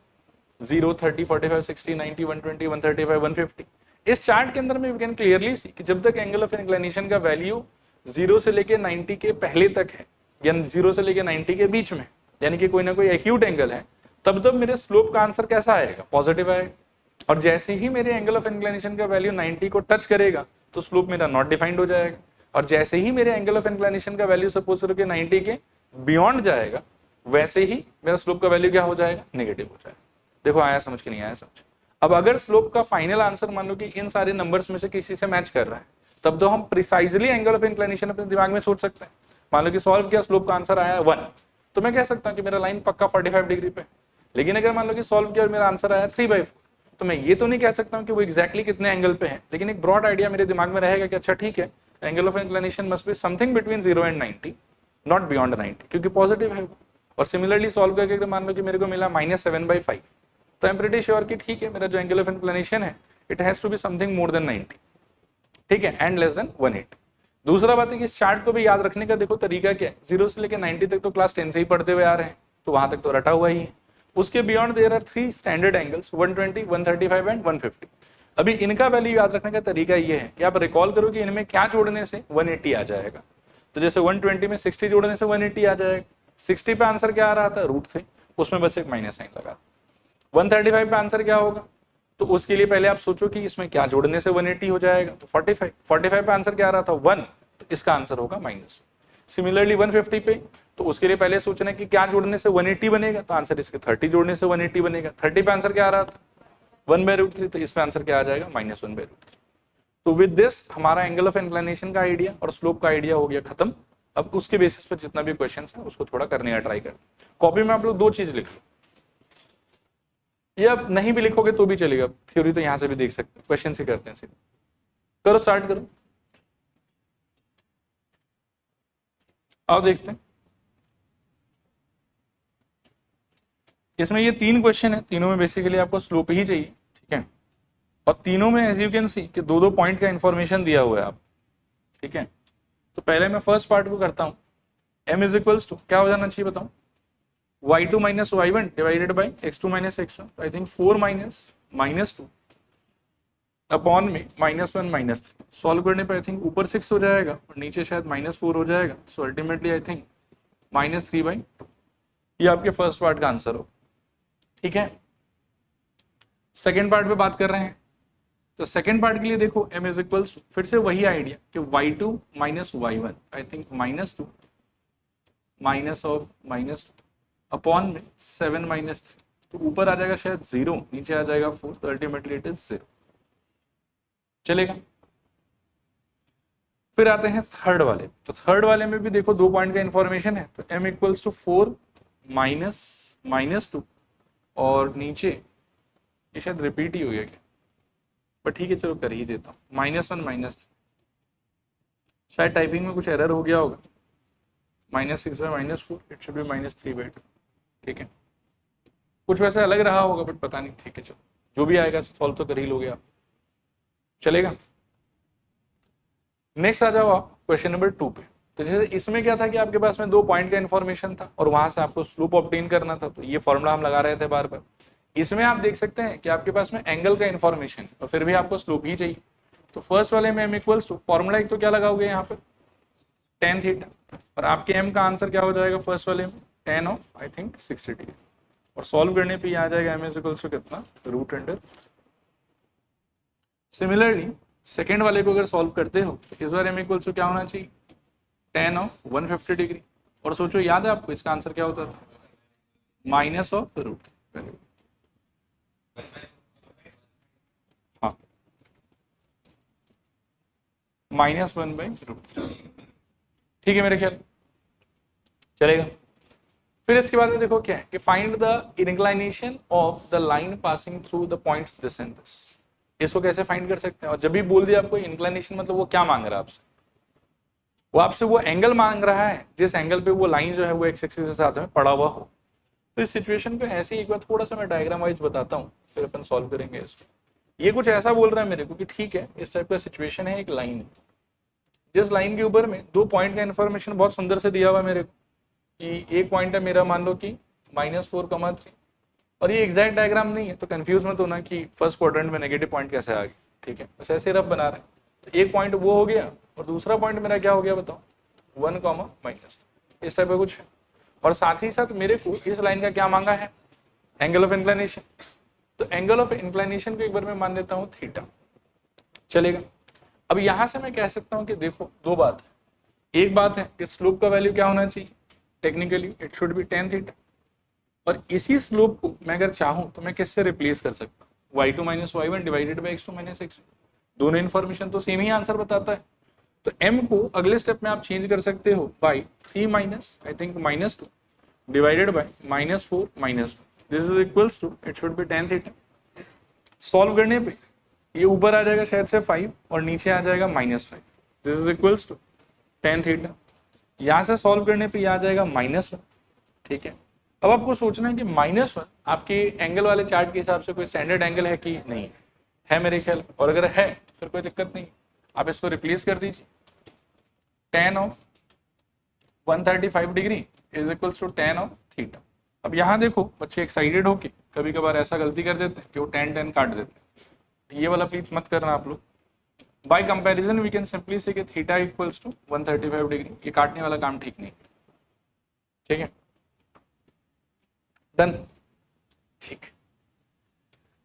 Speaker 1: 0, 30, 45, 60, 90, 120, 135, 150। इस चार्ट के अंदर में वी कैन क्लियरली सी कि जब तक एंगल ऑफ इंक्लिनेशन का वैल्यू 0 से लेके 90 के पहले तक है, या 0 से लेके 90 के बीच में, यानी कि कोई ना कोई एक्यूट एंगल है, तब तब मेरे स्लोप का आंसर कैसा आएगा? पॉजिटिव आएगा। और जैसे ही मेरे एंगल ऑफ इंक्लिनेशन का वैल्यू 90 को टच करेगा तो स्लोप मेरा नॉट डिफाइंड हो जाएगा। और जैसे ही मेरे एंगल ऑफ इंक्लिनेशन का वैल्यू सपोज करो कि 90 के बियॉन्ड जाएगा, वैसे ही मेरा स्लोप का वैल्यू क्या हो जाएगा? नेगेटिव हो जाएगा। देखो आया समझ के नहीं आया समझ? अब अगर स्लोप का फाइनल आंसर मान लो कि इन सारे नंबर्स में से किसी से मैच कर रहा है, तब तो हम प्रिसाइजली एंगल ऑफ इंक्लिनेशन अपने दिमाग में सोच सकते हैं। मान लो कि सॉल्व किया, स्लोप का आंसर आया 1, तो मैं कह सकता हूं कि मेरा लाइन पक्का 45 डिग्री पे। लेकिन अगर मान लो कि सॉल्व किया और मेरा आंसर आया 3/4, तो मैं ये तो नहीं कह सकता हूं कि वो एग्जैक्टली कितने एंगल पे है, लेकिन एक ब्रॉड आइडिया मेरे दिमाग में रहेगा कि अच्छा ठीक है, angle of inclination must be something between 0 and 90, not beyond 90, क्योंकि पॉजिटिव है वो। और सिमिलरली सॉल्व करके अगर मान लो कि मेरे को मिला -7/5, तो आई एम प्रीटी श्योर कि ठीक है, मेरा जो एंगल ऑफ इंक्लिनेशन है it has to be something more than 90, ठीक है, एंड लेस देन 180। दूसरा बात है कि इस चार्ट को भी याद रखने का देखो तरीका क्या है। 0 से लेकर 90 तक तो क्लास 10 से ही पढ़ते हुए आ रहे हैं, तो वहां तक तो रटा हुआ ही है। उसके beyond there are 3 standard angles, 120, 135 and 150। अभी इनका वैल्यू याद रखने का तरीका ये है कि आप रिकॉल करो कि इनमें क्या जोड़ने से 180 आ जाएगा। तो जैसे 120 में 60 जोड़ने से 180 आ जाएगा। 60 पे आंसर क्या आ रहा था? रूट थे, उसमें बस एक माइनस साइन लगा। 135 पे आंसर क्या होगा? तो उसके लिए पहले आप सोचो कि इसमें क्या जोड़ने से 180 हो जाएगा, तो 45। 45 पे आंसर क्या आ रहा था? 1, तो इसका आंसर होगा -1। सिमिलरली 150 पे, तो उसके लिए पहले सोचना कि क्या जोड़ने से 180 बनेगा, तो आंसर इसके 30 जोड़ने से 180 बनेगा। 30 पे आंसर क्या आ रहा था? 1/√3, तो इस पे आंसर क्या आ जाएगा? -1/√3। तो विद दिस हमारा एंगल ऑफ इंक्लिनेशन का आइडिया और स्लोप का आइडिया हो गया खत्म। अब उसके बेसिस पर जितना भी क्वेश्चन है उसको थोड़ा करने का ट्राई कर। कॉपी में आप लोग 2 चीज लिख लो, ये अब नहीं भी लिखोगे तो भी चलेगा, थ्योरी तो यहां से भी देख सकते हैं, क्वेश्चन से करते हैं सीधे। करो, स्टार्ट करो, आओ देखते हैं। इसमें ये 3 क्वेश्चन है, तीनों में बेसिकली आपको स्लोप ही चाहिए, ठीक है। और तीनों में एज यू कैन सी कि 2-2 पॉइंट का इंफॉर्मेशन दिया हुआ है आप, ठीक है। तो पहले मैं फर्स्ट पार्ट को करता हूं। m इज इक्वल्स टू क्या हो जाना चाहिए बताऊं? y2 minus y1 divided by x2 minus x1। I think 4 minus 2 upon में -1 -3। सॉल्व करने पर आई थिंक ऊपर 6 हो जाएगा और नीचे शायद -4 हो जाएगा। So ultimately I think -3/2। ये आपके फर्स्ट पार्ट का आंसर हो, ठीक है। सेकेंड पार्ट पे बात कर रहे हैं, तो सेकेंड पार्ट के लिए देखो m इज इक्वल्स टू फिर से वही आइडिया कि y2 minus y1, I think -2 minus of -2 upon में 7 -3। तो ऊपर आ जाएगा शायद 0, नीचे आ जाएगा 4, तो अल्टीमेटली इट इज 0। चलेगा। फिर आते हैं थर्ड वाले, तो थर्ड वाले में भी देखो 2 पॉइंट का इंफॉर्मेशन है, तो m इक्वल्स टू 4 -2 और नीचे ये शायद रिपीट ही हो गया क्या, पर ठीक है चलो कर ही देता हूँ, -1 -3, शायद टाइपिंग में कुछ एरर हो गया होगा, -6/-4 इट शुड बी -3/2, ठीक है, कुछ वैसे अलग रहा होगा बट पता नहीं, ठीक है चलो जो भी आएगा सॉल्व तो कर ही लोगे आप, चलेगा। नेक्स्ट आ जाओ आप क्वेश्चन नंबर 2 पे। तो जैसे इसमें क्या था कि आपके पास में 2 पॉइंट का इन्फॉर्मेशन था और वहां से आपको स्लोप ऑब्टेन करना था, तो ये फॉर्मूला हम लगा रहे थे बार बार। इसमें आप देख सकते हैं कि आपके पास में एंगल का इन्फॉर्मेशन और फिर भी आपको स्लोप ही चाहिए, तो फर्स्ट वाले में m इक्वल्स टू फॉर्मूला एक तो क्या लगाओगे यहाँ पर tan थीटा, और आपके m का आंसर क्या हो जाएगा फर्स्ट वाले में tan of I think 60 degree, और सॉल्व करने पे आ जाएगा m इक्वल्स टू कितना √अंडर। सिमिलरली सेकेंड वाले को अगर सॉल्व करते हो तो इस बार m इक्वल्स टू क्या होना चाहिए tan ऑफ 150 डिग्री, और सोचो याद है आपको इसका आंसर क्या होता था माइनस ऑफ रूट, हाँ -1/√, ठीक है मेरे ख्याल चलेगा। फिर इसके बाद में देखो क्या है कि find the inclination of the line passing through the points this and this, इसको कैसे फाइंड कर सकते हैं, और जब भी बोल दिया आपको इंक्लाइनेशन मतलब वो क्या मांग रहा है आपसे, वो आपसे वो एंगल मांग रहा है जिस एंगल पे वो लाइन जो है वो एक्स एक्सिस के साथ में पड़ा हुआ हो। तो इस सिचुएशन को ऐसे ही एक बार थोड़ा सा मैं डायग्राम वाइज बताता हूँ, फिर अपन सॉल्व करेंगे इसको। ये कुछ ऐसा बोल रहा है मेरे को कि ठीक है इस टाइप का सिचुएशन है, एक लाइन जिस लाइन के ऊपर में 2 पॉइंट का इन्फॉर्मेशन बहुत सुंदर से दिया हुआ मेरे को, कि एक पॉइंट है मेरा मान लो कि -4,3, और ये एग्जैक्ट डायग्राम नहीं है तो कंफ्यूज मत होना कि फर्स्ट क्वाड्रेंट में नेगेटिव पॉइंट कैसे आ गया, ठीक है बस ऐसे रफ बना रहे हैं। तो एक पॉइंट वो हो गया और दूसरा पॉइंट मेरा क्या हो गया बताओ 1, इस टाइप का कुछ है, और साथ ही साथ मेरे को इस लाइन का क्या मांगा है एंगल ऑफ इंक्लिनेशन, तो एंगल ऑफ इंक्लिनेशन को एक बार मैं मान लेता हूँ थीटा, चलेगा। अब यहां से मैं कह सकता हूं कि देखो 2 बात है, एक बात है कि स्लोप का वैल्यू क्या होना चाहिए technically it should be tan theta, और इसी स्लोप को मैं अगर चाहूं तो मैं किससे रिप्लेस कर सकता हूं y2 - y1 divided by x2 - x1, दोनों इन्फॉर्मेशन तो सेम ही आंसर बताता है, तो m को अगले स्टेप में आप चेंज कर सकते हो by 3 I think -2 divided by -4 -2, this is equals to it should be tan theta. Solve करने पे ये ऊपर आ जाएगा शायद से 5 और नीचे आ जाएगा -5, this is equals to tan theta. यहां से सॉल्व करने पे ये आ जाएगा -1, ठीक है। अब आपको सोचना है कि -1 आपके एंगल वाले चार्ट के हिसाब से कोई स्टैंडर्ड एंगल है कि नहीं है मेरे ख्याल, और अगर है तो फिर कोई दिक्कत नहीं, आप इसको रिप्लेस कर दीजिए, tan of 135 degree is equals to tan of theta. अब यहाँ देखो बच्चे एक्साइटेड होके कभी कभार ऐसा गलती कर देते हैं कि वो tan काट देते हैं, ये वाला प्लीज मत करना आप लोग। By comparison we can simply say कि थीटा इक्वल्स टू 135 डिग्री, ये काटने वाला काम ठीक नहीं, ठीक है डन, ठीक।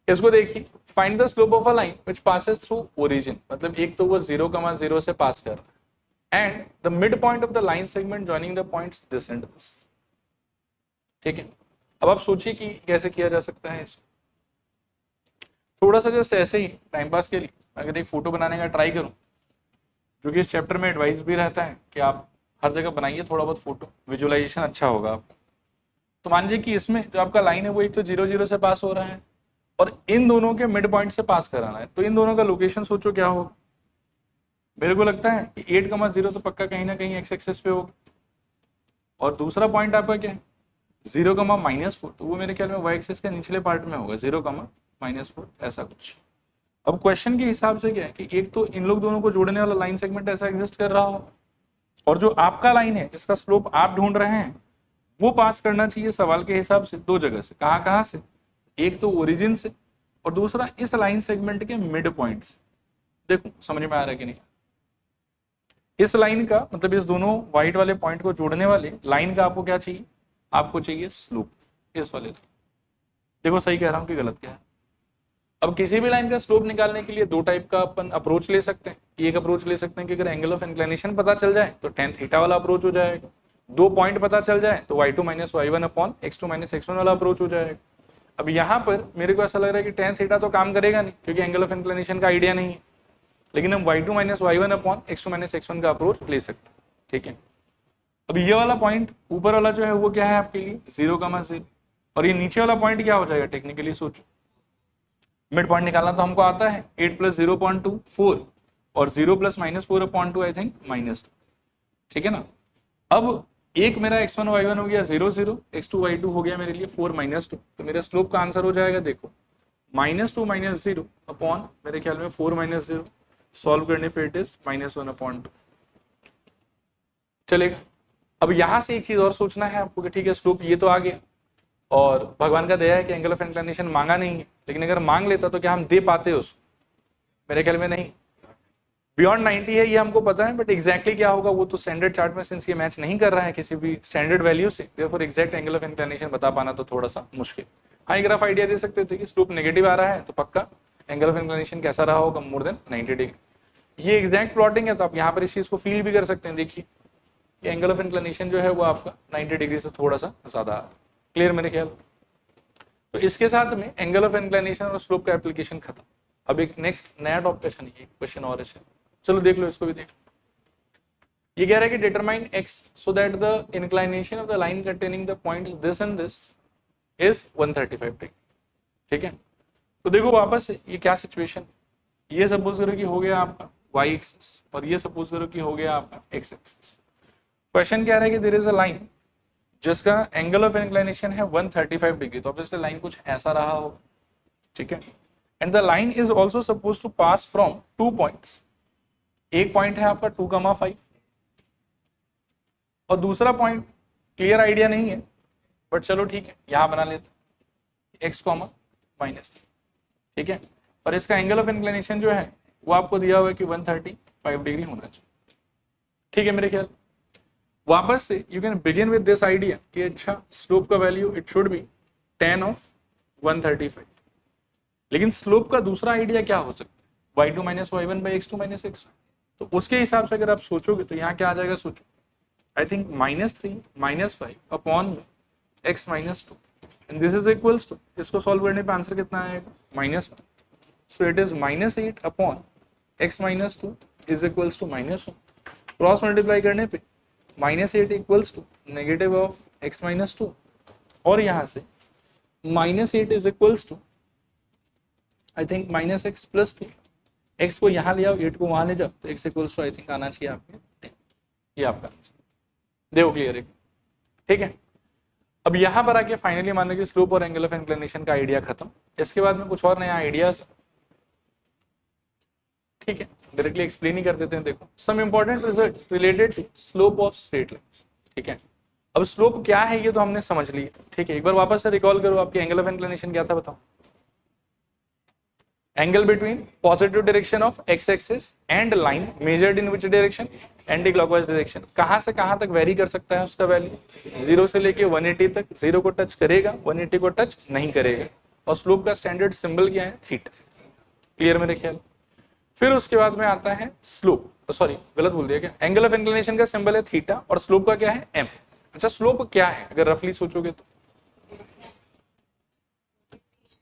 Speaker 1: इसको देखिए find the slope of a line which passes through origin, मतलब एक तो वो 0,0 से पास कर रहा है, and the mid point of the line segment joining the points this and this, ठीक है। अब आप सोचिए कि कैसे किया जा सकता है इसको, थोड़ा सा जस्ट ऐसे ही टाइम पास के लिए अगर एक फोटो बनाने का ट्राई करूं, जो कि इस चैप्टर में एडवाइस भी रहता है कि आप हर जगह बनाइए थोड़ा बहुत फोटो, विजुअलाइजेशन अच्छा होगा आपका। तो मान लीजिए कि इसमें जो आपका लाइन है वो एक तो 0,0 से पास हो रहा है और इन दोनों के मिड पॉइंट से पास कराना है, तो इन दोनों का लोकेशन सोचो क्या होगा। मेरे को लगता है कि 8,0 तो पक्का कहीं ना कहीं एक्स एक्सिस पे होगा, और दूसरा पॉइंट आपका क्या है 0,-4, तो वो मेरे ख्याल में वाई एक्सिस के निचले पार्ट में होगा 0,-4 ऐसा कुछ। अब क्वेश्चन के हिसाब से क्या है कि एक तो इन लोग दोनों को जोड़ने वाला लाइन सेगमेंट ऐसा एग्जिस्ट कर रहा हो, और जो आपका लाइन है जिसका स्लोप आप ढूंढ रहे हैं वो पास करना चाहिए सवाल के हिसाब से 2 जगह से, कहां से, एक तो ओरिजिन से और दूसरा इस लाइन सेगमेंट के मिड पॉइंट से। देखो समझ में आ रहा है कि नहीं, इस लाइन का मतलब इस दोनों व्हाइट वाले पॉइंट को जोड़ने वाले लाइन का आपको क्या चाहिए, आपको चाहिए स्लोप, इस वाले लाइन। देखो सही कह रहा हूं कि गलत क्या है। अब किसी भी लाइन का स्लोप निकालने के लिए 2 टाइप का अपन अप्रोच ले सकते हैं। एक अप्रोच ले सकते हैं कि अगर एंगल ऑफ इंक्लिनेशन पता चल जाए तो tan थीटा वाला अप्रोच हो जाएगा, 2 पॉइंट पता चल जाए तो y2 - y1 upon x2 - x1 वाला अप्रोच हो जाएगा। अब यहाँ पर मेरे को ऐसा लग रहा है कि tan थीटा तो काम करेगा नहीं क्योंकि एंगल ऑफ इंक्लिनेशन का आइडिया नहीं है, लेकिन हम y2 minus y1 upon x2 minus x1 का अप्रोच ले सकते हैं, ठीक है। अब ये वाला पॉइंट ऊपर वाला जो है वो क्या है आपके लिए 0,0, और ये नीचे वाला पॉइंट क्या हो जाएगा, टेक्निकली सोचो, मिड पॉइंट निकालना तो हमको आता है, 8 प्लस 0.2 4 और 0 प्लस माइनस 4/2 आई थिंक -2, ठीक है ना। अब एक मेरा x1 y1 हो गया 0 0, x2 y2 हो गया मेरे लिए 4 -2, तो मेरा स्लोप का आंसर हो जाएगा देखो -2 - 0 अपॉन मेरे ख्याल में 4 - 0, सॉल्व करने पे इट इज -1/2 चलेगा। अब यहां से एक चीज और सोचना है आपको कि ठीक है स्लोप ये तो आ गया, और भगवान का दया है कि एंगल ऑफ इंक्लिनेशन मांगा नहीं है, लेकिन अगर मांग लेता तो क्या हम दे पाते उसको, मेरे ख्याल में नहीं। बियॉन्ड 90 है ये हमको पता है, बट एग्जैक्टली क्या होगा वो तो स्टैंडर्ड चार्ट में सिंस ये मैच नहीं कर रहा है किसी भी स्टैंडर्ड वैल्यू से, therefore exact angle of inclination बता पाना तो थोड़ा सा मुश्किल। हाँ, एक रफ आइडिया दे सकते थे कि स्लोप नेगेटिव आ रहा है तो पक्का एंगल ऑफ इंक्लिनेशन कैसा रहा होगा, मोर देन 90 डिग्री। ये एग्जैक्ट प्लॉटिंग है तो आप यहाँ पर इस चीज को फील भी कर सकते हैं। देखिए एंगल ऑफ इंक्लिनेशन जो है वो आपका 90 डिग्री से थोड़ा सा ज्यादा आ रहा है, क्लियर मेरे ख्याल। तो इसके साथ में एंगल ऑफ इंक्लिनेशन और स्लोप का एप्लीकेशन खत्म। अब एक नेक्स्ट नया टॉपिक क्वेश्चन और है, चलो देख लो, इसको भी देख। ये कह रहा है कि determine x so that the inclination of the line containing the points this and this is 135 degree, ठीक है। तो देखो वापस से ये क्या सिचुएशन, ये सपोज करो कि हो गया आपका y एक्सिस और ये सपोज करो कि हो गया आपका x एक्सिस। क्वेश्चन क्या है कि देयर इज अ लाइन जिसका एंगल ऑफ इंक्लिनेशन है 135 डिग्री, तो ऑब्वियसली लाइन कुछ ऐसा रहा होगा, ठीक है। And the line is also suppose to pass from 2 points, एक पॉइंट है आपका 2,5 और दूसरा पॉइंट क्लियर आइडिया नहीं है, बट चलो ठीक है यहां बना लेते x, -3, ठीक है। और इसका एंगल ऑफ इंक्लिनेशन जो है वो आपको दिया हुआ है कि 135 डिग्री होना चाहिए, ठीक है मेरे ख्याल। वापस से you can begin with this idea कि अच्छा स्लोप का value it should be tan of 135, लेकिन स्लोप का दूसरा आइडिया क्या हो सकता है y2 - y1 by x2 - x1, तो उसके हिसाब से अगर आप सोचोगे तो यहाँ क्या आ जाएगा, सोचो I think -3 - 5 upon x -2 and this is equals to, इसको सॉल्व करने पे आंसर कितना आएगा -1, so it is -8 upon x -2 is equals to -1, cross multiply करने पे -8 equals to negative of x -2, और यहाँ से -8 is equals to I think -x + 2, x को यहाँ ले आओ 8 को वहां ले जाओ तो x equals to I think आना चाहिए आपके 10, ये आपका आंसर, देखो क्लियर है, ठीक है। अब यहाँ पर आके फाइनली मान लो कि स्लोप और एंगल ऑफ इंक्लिनेशन का आइडिया खत्म, इसके बाद में कुछ और नया आइडियाज, ठीक है, डायरेक्टली एक्सप्लेन ही कर देते हैं। देखो some important result related to slope of straight lines, ठीक है। अब स्लोप क्या है ये तो हमने समझ लिया, ठीक है। एक बार वापस से रिकॉल करो, आपके एंगल ऑफ इंक्लिनेशन क्या था बताओ, angle between positive direction of x axis and line measured in which direction, anti clockwise direction, कहां से कहां तक वेरी कर सकता है उसका वैल्यू, 0 से लेके 180 तक, 0 को टच करेगा 180 को टच नहीं करेगा, और स्लोप का स्टैंडर्ड सिंबल क्या है, थीटा, क्लियर मेरे ख्याल। फिर उसके बाद में आता है स्लोप, सॉरी गलत बोल दिया क्या, एंगल ऑफ इंक्लिनेशन का सिंबल है थीटा और स्लोप का क्या है m। अच्छा स्लोप क्या है अगर रफली सोचोगे तो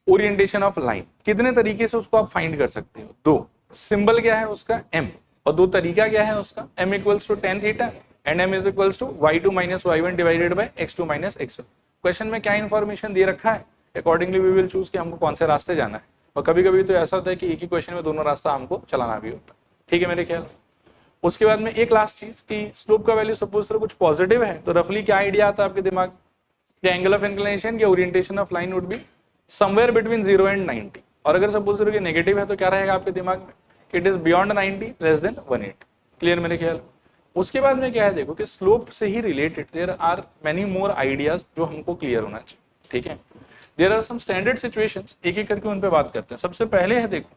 Speaker 1: ओरिएंटेशन ऑफ लाइन, कितने तरीके से उसको आप फाइंड कर सकते हो, दो, सिंबल क्या है उसका m और दो तरीका क्या है उसका, m equals to tan theta and m is equals to y2 - y1 divided by x2 - x1। Question में क्या इंफॉर्मेशन दे रखा है, अकॉर्डिंगली वी विल चूज कि हमको कौन से रास्ते जाना है, और कभी कभी तो ऐसा होता है कि एक ही क्वेश्चन में दोनों रास्ता हमको चलाना भी होता है, ठीक है मेरे ख्याल। उसके बाद में एक लास्ट चीज कि स्लोप का वैल्यू सपोज करो कुछ पॉजिटिव है तो रफली क्या आइडिया आता है आपके दिमाग, एंगल ऑफ इंक्लिनेशन या orientation of line would be somewhere between 0 and 90, और अगर सपोज करो कि नेगेटिव है तो क्या रहेगा आपके दिमाग में, it is beyond 90 less than 180, clear मेरे ख्याल। उसके बाद में क्या है देखो कि स्लोप से ही related there are many more ideas जो हमको क्लियर होना चाहिए, ठीक है। There are some standard situations, एक एक करके उन पे बात करते हैं। सबसे पहले है देखो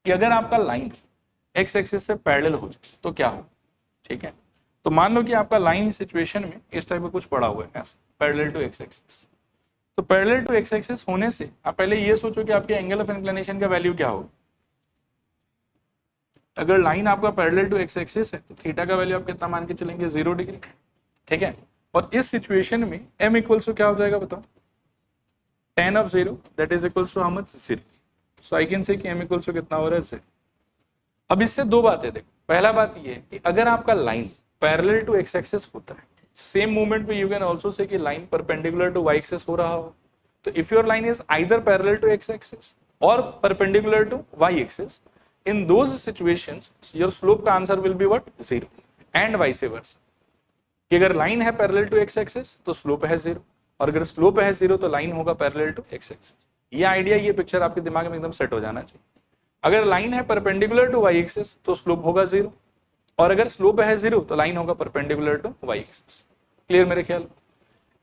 Speaker 1: कि अगर आपका लाइन x एक्सिस से पैरेलल हो जाए तो क्या हो, ठीक है। तो मान लो कि आपका लाइन इस सिचुएशन में इस टाइप का कुछ पड़ा हुआ है ऐसा पैरेलल टू x एक्सिस, तो पैरेलल टू x एक्सिस होने से आप पहले ये सोचो कि आपके एंगल ऑफ इंक्लिनेशन का वैल्यू क्या होगा। अगर लाइन आपका पैरेलल टू x एक्सिस है तो थीटा का वैल्यू आप कितना मान के चलेंगे, 0 डिग्री, ठीक है। और इस सिचुएशन में m इक्वल्स टू क्या हो जाएगा बताओ, tan of 0 that is equals to how much, 0, so I can say कि m इक्वल्स टू कितना हो रहा है 0, अब इससे दो बातें देखो, पहला बात ये है कि अगर आपका line parallel to x axis होता है, सेम मूवमेंट पे यू कैन ऑल्सो से कि line perpendicular to Y axis हो रहा हो, तो if your line is either parallel to x axis और perpendicular to Y axis, in those situations your slope का answer will be what, 0 and vice versa, कि अगर line है parallel to x axis तो स्लोप है 0, और अगर slope है 0 तो लाइन होगा पैरेलल टू एक्स एक्सिस। ये आइडिया, ये पिक्चर आपके दिमाग में एकदम सेट हो जाना चाहिए। अगर लाइन है परपेंडिकुलर टू वाई एक्सिस तो स्लोप होगा 0, और अगर स्लोप है 0 तो लाइन होगा perpendicular to Y axis. Clear मेरे ख्याल।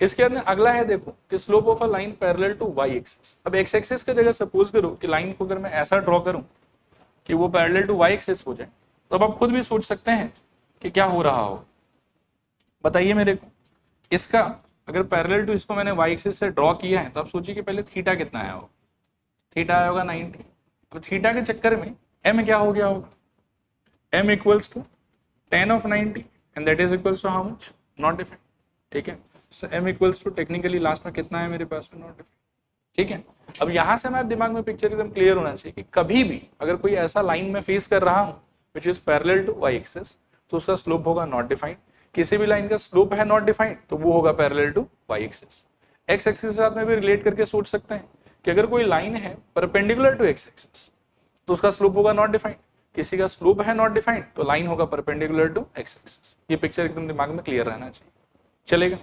Speaker 1: इसके अंदर अगला है देखो कि slope of a line parallel to Y axis. अब एक्स एक्सिस की जगह सपोज करो कि लाइन को अगर मैं ऐसा ड्रॉ करूं कि वो पैरेलल टू वाई एक्सिस हो जाए, तो अब आप खुद भी सोच सकते हैं कि क्या हो रहा हो। बताइए मेरे को, इसका अगर पैरेलल टू इसको मैंने वाई एक्सिस से ड्रॉ किया है, तो आप सोचिए कि पहले थीटा कितना आया होगा, थीटा आया होगा 90। अब थीटा के चक्कर में एम क्या हो गया होगा, M equals to tan of 90 and that is equals to how much, not defined. ठीक है, so M equals to technically last में कितना है मेरे पास में, नॉट डिफाइंड। ठीक है, अब यहां से हमारे दिमाग में पिक्चर एकदम क्लियर होना चाहिए कि कभी भी अगर कोई ऐसा लाइन में फेस कर रहा हूं which is parallel to Y axis, तो उसका स्लोप होगा नॉट डिफाइंड। किसी भी लाइन का स्लोप है नॉट डिफाइंड तो वो होगा parallel to Y axis. X axis के साथ में भी रिलेट करके सोच सकते हैं कि अगर कोई लाइन है परपेंडिकुलर टू एक्स एक्सिस तो उसका स्लोप होगा नॉट डिफाइंड, किसी का स्लोप है नॉट डिफाइंड तो लाइन होगा परपेंडिकुलर टू एक्स एक्सिस। ये पिक्चर एकदम दिमाग में क्लियर रहना चाहिए, चलेगा।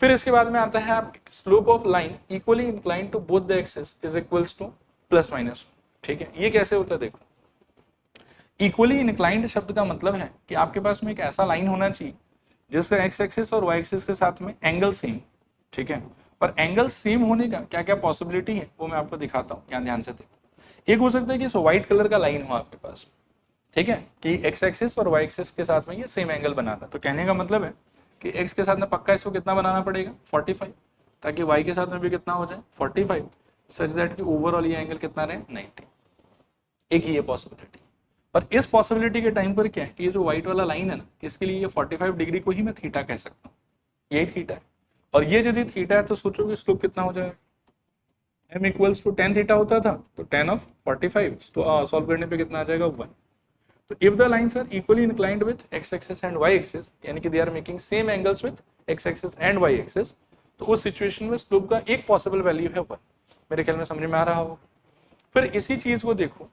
Speaker 1: फिर इसके बाद में आता है आप slope of line equally inclined to both the axis is equals to plus minus. ठीक है, ये कैसे होता है देखो, इक्वली इंक्लाइंड शब्द का मतलब है कि आपके पास में एक ऐसा लाइन होना चाहिए जिसका एक्स एक्सिस और वाई एक्सिस के साथ में एंगल सेम। ठीक है, और एंगल सेम होने का क्या क्या पॉसिबिलिटी है वो मैं आपको दिखाता हूँ, यहाँ ध्यान से देखो। एक हो सकता है कि इस व्हाइट कलर का लाइन हो आपके पास, ठीक है, कि एक्स एक्सिस और वाई एक्सिस के साथ में ये सेम एंगल बनाता है। तो कहने का मतलब है कि एक्स के साथ में पक्का इसको कितना बनाना पड़ेगा, 45, ताकि वाई के साथ में भी कितना हो जाए 45, सच दैट कि ओवरऑल ये एंगल कितना रहे 90। एक ही ये पॉसिबिलिटी। और इस पॉसिबिलिटी के टाइम पर क्या है कि ये जो व्हाइट वाला लाइन है ना, इसके लिए ये 45 डिग्री को ही मैं थीटा कह सकता हूँ, यही थीटा है। और ये यदि थीटा है तो सोचो कि स्लोप कितना हो जाएगा, m equals to tan theta होता था तो tan ऑफ 45, तो सॉल्व करने पे कितना आ जाएगा 1। तो if the lines are equally inclined with x axis and y axis, यानी कि they are making same angles with x axis and y axis, तो उस सिचुएशन में स्लोप का एक पॉसिबल वैल्यू है 1। मेरे ख्याल में समझ में आ रहा होगा। फिर इसी चीज को देखो,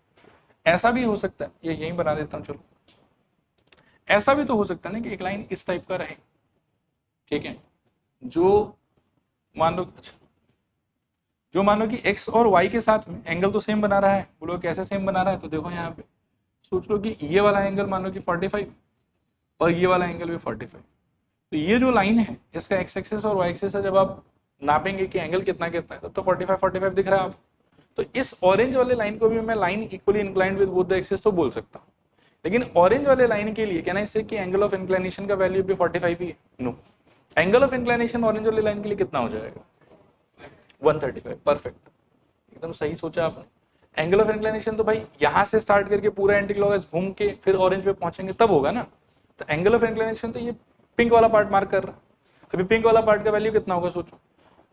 Speaker 1: ऐसा भी हो सकता है, ये यहीं बना देता हूँ, चलो ऐसा भी तो हो सकता है ना कि एक लाइन इस टाइप का रहे, ठीक है, जो मान लो कि x और y के साथ में एंगल तो सेम बना रहा है। बोलो कैसे सेम बना रहा है, तो देखो यहाँ पे सोच लो कि ये वाला एंगल मान लो कि 45 और ये वाला एंगल भी 45। तो ये जो लाइन है इसका x एक्सिस और y एक्सिस है, जब आप नापेंगे कि एंगल कितना कितना है तब तो 45 दिख रहा है आपको। तो इस ऑरेंज वाले लाइन को भी मैं line equally inclined with both the axis तो बोल सकता हूँ, लेकिन ऑरेंज वाले लाइन के लिए कहना इससे कि एंगल ऑफ इंक्लाइनेशन का वैल्यू भी 45 ही है। No, angle of inclination orange वाले लाइन के लिए कितना हो जाएगा, 135। परफेक्ट, एकदम सही सोचा आपने। एंगल ऑफ इंक्लिनेशन तो भाई यहां से स्टार्ट करके पूरा एंटी क्लॉकवाइज घूम के फिर ऑरेंज पे पहुंचेंगे तब होगा ना। तो एंगल ऑफ इंक्लिनेशन तो ये पिंक वाला पार्ट मार्क कर रहा है। अभी पिंक वाला पार्ट का वैल्यू कितना होगा सोचो,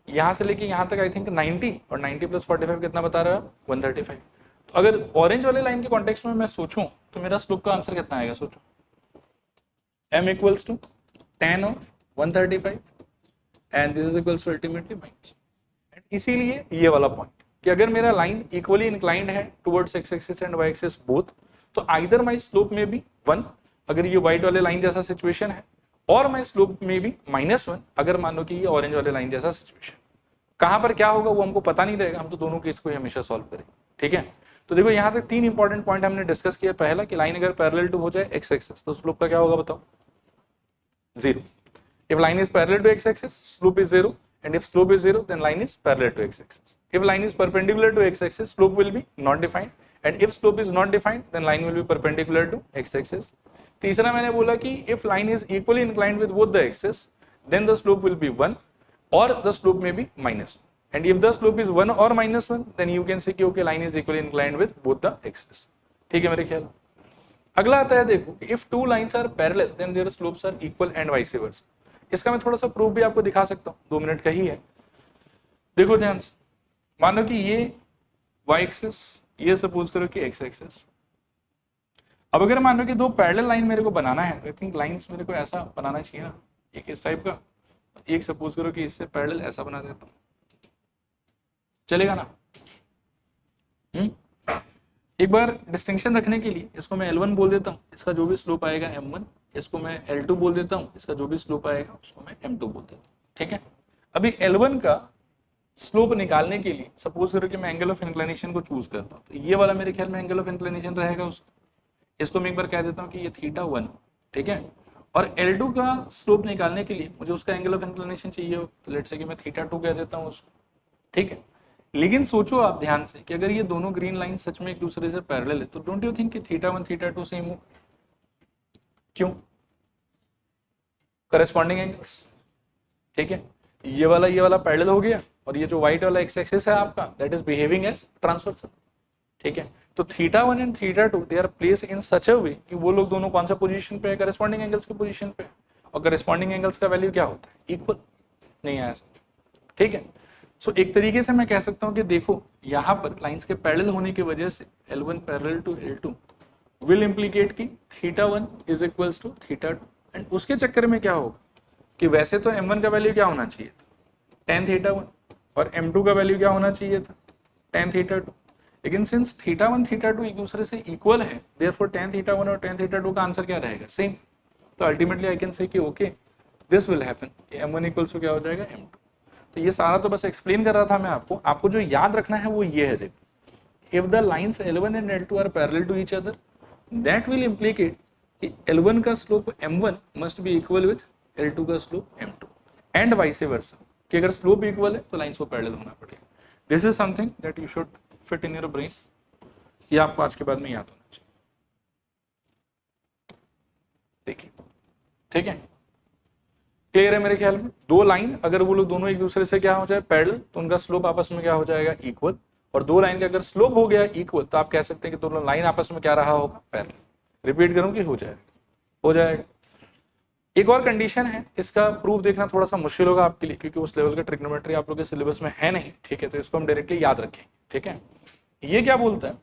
Speaker 1: यहां से लेके यहां तक आई थिंक 90, और 90 प्लस 45 कितना बता रहा है, 135। तो अगर ऑरेंज वाले लाइन के कॉन्टेक्स्ट में मैं सोचूं तो मेरा स्लोप का आंसर कितना आएगा सोचो, m equals to tan of 135 and this is equals to ultimately minus. इसीलिए ये वाला पॉइंट कि अगर मेरा लाइन इक्वली इंक्लाइंड है towards x axis and y axis both, तो आइदर माय स्लोप में भी 1 अगर ये व्हाइट वाले लाइन जैसा सिचुएशन है, और माय स्लोप में भी -1 अगर मान लो कि ये ऑरेंज वाले लाइन जैसा सिचुएशन। कहां पर क्या होगा वो हमको पता नहीं रहेगा, हम तो दोनों केस को ही हमेशा सॉल्व करेंगे। ठीक है, तो देखो यहाँ तक 3 इंपॉर्टेंट पॉइंट हमने डिस्कस किया। पहला कि लाइन अगर पैरेलल टू हो जाए x एक्सिस तो स्लोप का क्या होगा बताओ, 0। If line is parallel to x axis slope is 0, and if slope is 0 then line is parallel to x axis. If line is perpendicular to x axis slope will be not defined, and if slope is not defined then line will be perpendicular to x axis. तीसरा मैंने बोला कि if line is equally inclined with both the axis then the slope will be 1 or the slope may be -1, and if the slope is 1 or -1 then you can say कि okay line is equally inclined with both the axis. ठीक है मेरे ख्याल। अगला आता है देखो, if two lines are parallel then their slopes are equal and vice versa. इसका मैं थोड़ा सा प्रूफ भी आपको दिखा सकता हूँ, 2 मिनट का ही है। देखो ध्यान से, मानो कि ये y एक्सिस, ये सपोज करो कि x एक्सिस, अब अगर मान लो कि दो पैरेलल लाइन मेरे को बनाना है, तो आई थिंक लाइंस मेरे को ऐसा बनाना चाहिए ना, एक इस टाइप का, एक सपोज करो कि इससे पैरेलल ऐसा बना देता हूँ, चलेगा ना? एक बार डिस्टिंक्शन रखने के लिए इसको मैं L1 बोल देता हूँ, इसका जो भी स्लोप आएगा M1, इसको मैं L2 बोल देता हूँ, इसका जो भी स्लोप आएगा उसको मैं M2 बोल देता हूँ, ठीक है? अभी L1 का स्लोप निकालने के लिए सपोज करो कि मैं एंगल ऑफ इंक्लिनेशन को चूज करता हूँ, तो ये वाला मेरे ख्याल में एंगल ऑफ इंक्लिनेशन रहेगा उसका, इसको मैं एक बार कह देता हूँ कि ये θ1, ठीक है? और L2 का स्लोप निकालने के लिए मुझे उसका एंगल ऑफ इंक्लिनेशन चाहिए हो, तो लेट्स से कि मैं θ2 कह देता हूँ उसको, ठीक है? लेकिन सोचो आप ध्यान से कि अगर ये दोनों ग्रीन लाइन सच में एक दूसरे से पैरेलल है, तो डोंट यू थिंक कि θ1 θ2 सेम हो? क्यों? करेस्पॉन्डिंग एंगल्स, ठीक है? ये वाला पैरेलल हो गया, और ये जो व्हाइट वाला एक्स एक्सिस है आपका, that is behaving as transversal, ठीक है? तो θ1 and θ2 they are place in such a way कि वो लोग दोनों कौन सा पोजीशन पे है? करेस्पॉन्डिंग एंगल्स की पोजीशन पे। और करेस्पॉन्डिंग एंगल्स का वैल्यू क्या होता है? इक्वल, नहीं आया समझ, ठीक है? सो एक तरीके से मैं कह सकता हूं कि देखो यहां पर लाइंस के पैरेलल होने की वजह से L1 parallel to L2 will implicate की θ1 इज इक्वल्स टू θ2, एंड उसके चक्कर में क्या होगा कि वैसे तो M1 का वैल्यू क्या होना चाहिए था? tan θ1, और M2 का वैल्यू क्या होना चाहिए था? tan θ2, लेकिन सिंस θ1 θ2 एक दूसरे से इक्वल है, देयरफॉर tan θ1 और tan θ2 का आंसर क्या रहेगा? सेम। तो अल्टीमेटली आई कैन से कि okay this will happen, M1 equals to क्या हो जाएगा? M2। तो ये सारा तो बस एक्सप्लेन कर रहा था मैं आपको जो याद रखना है वो ये है, देखो if the lines L1 and L2 are parallel to each other, that will implicate कि L1 का slope M1 must be equal with L2 का slope M2, and vice versa, कि अगर स्लोप इक्वल है तो लाइंस को पैरेलल होना पड़ेगा। This is something that you should fit in your brain, ये आपको आज के बाद में याद होना चाहिए, देखिए, ठीक है? क्लियर है मेरे ख्याल में? दो लाइन अगर वो लोग दोनों एक दूसरे से क्या हो जाए? पैरेलल, तो उनका स्लोप आपस में क्या हो जाएगा? इक्वल। और दो लाइन का अगर स्लोप हो गया इक्वल, तो आप कह सकते हैं कि दोनों लाइन आपस में क्या रहा होगा? पैरेलल। रिपीट करूं कि हो जाएगा? हो जाएगा। एक और कंडीशन है, इसका प्रूफ देखना थोड़ा सा मुश्किल होगा आपके लिए, क्योंकि उस लेवल का ट्रिग्नोमेट्री आप लोग के सिलेबस में है नहीं, ठीक है? तो इसको हम डायरेक्टली याद रखें, ठीक है? ये क्या बोलता है?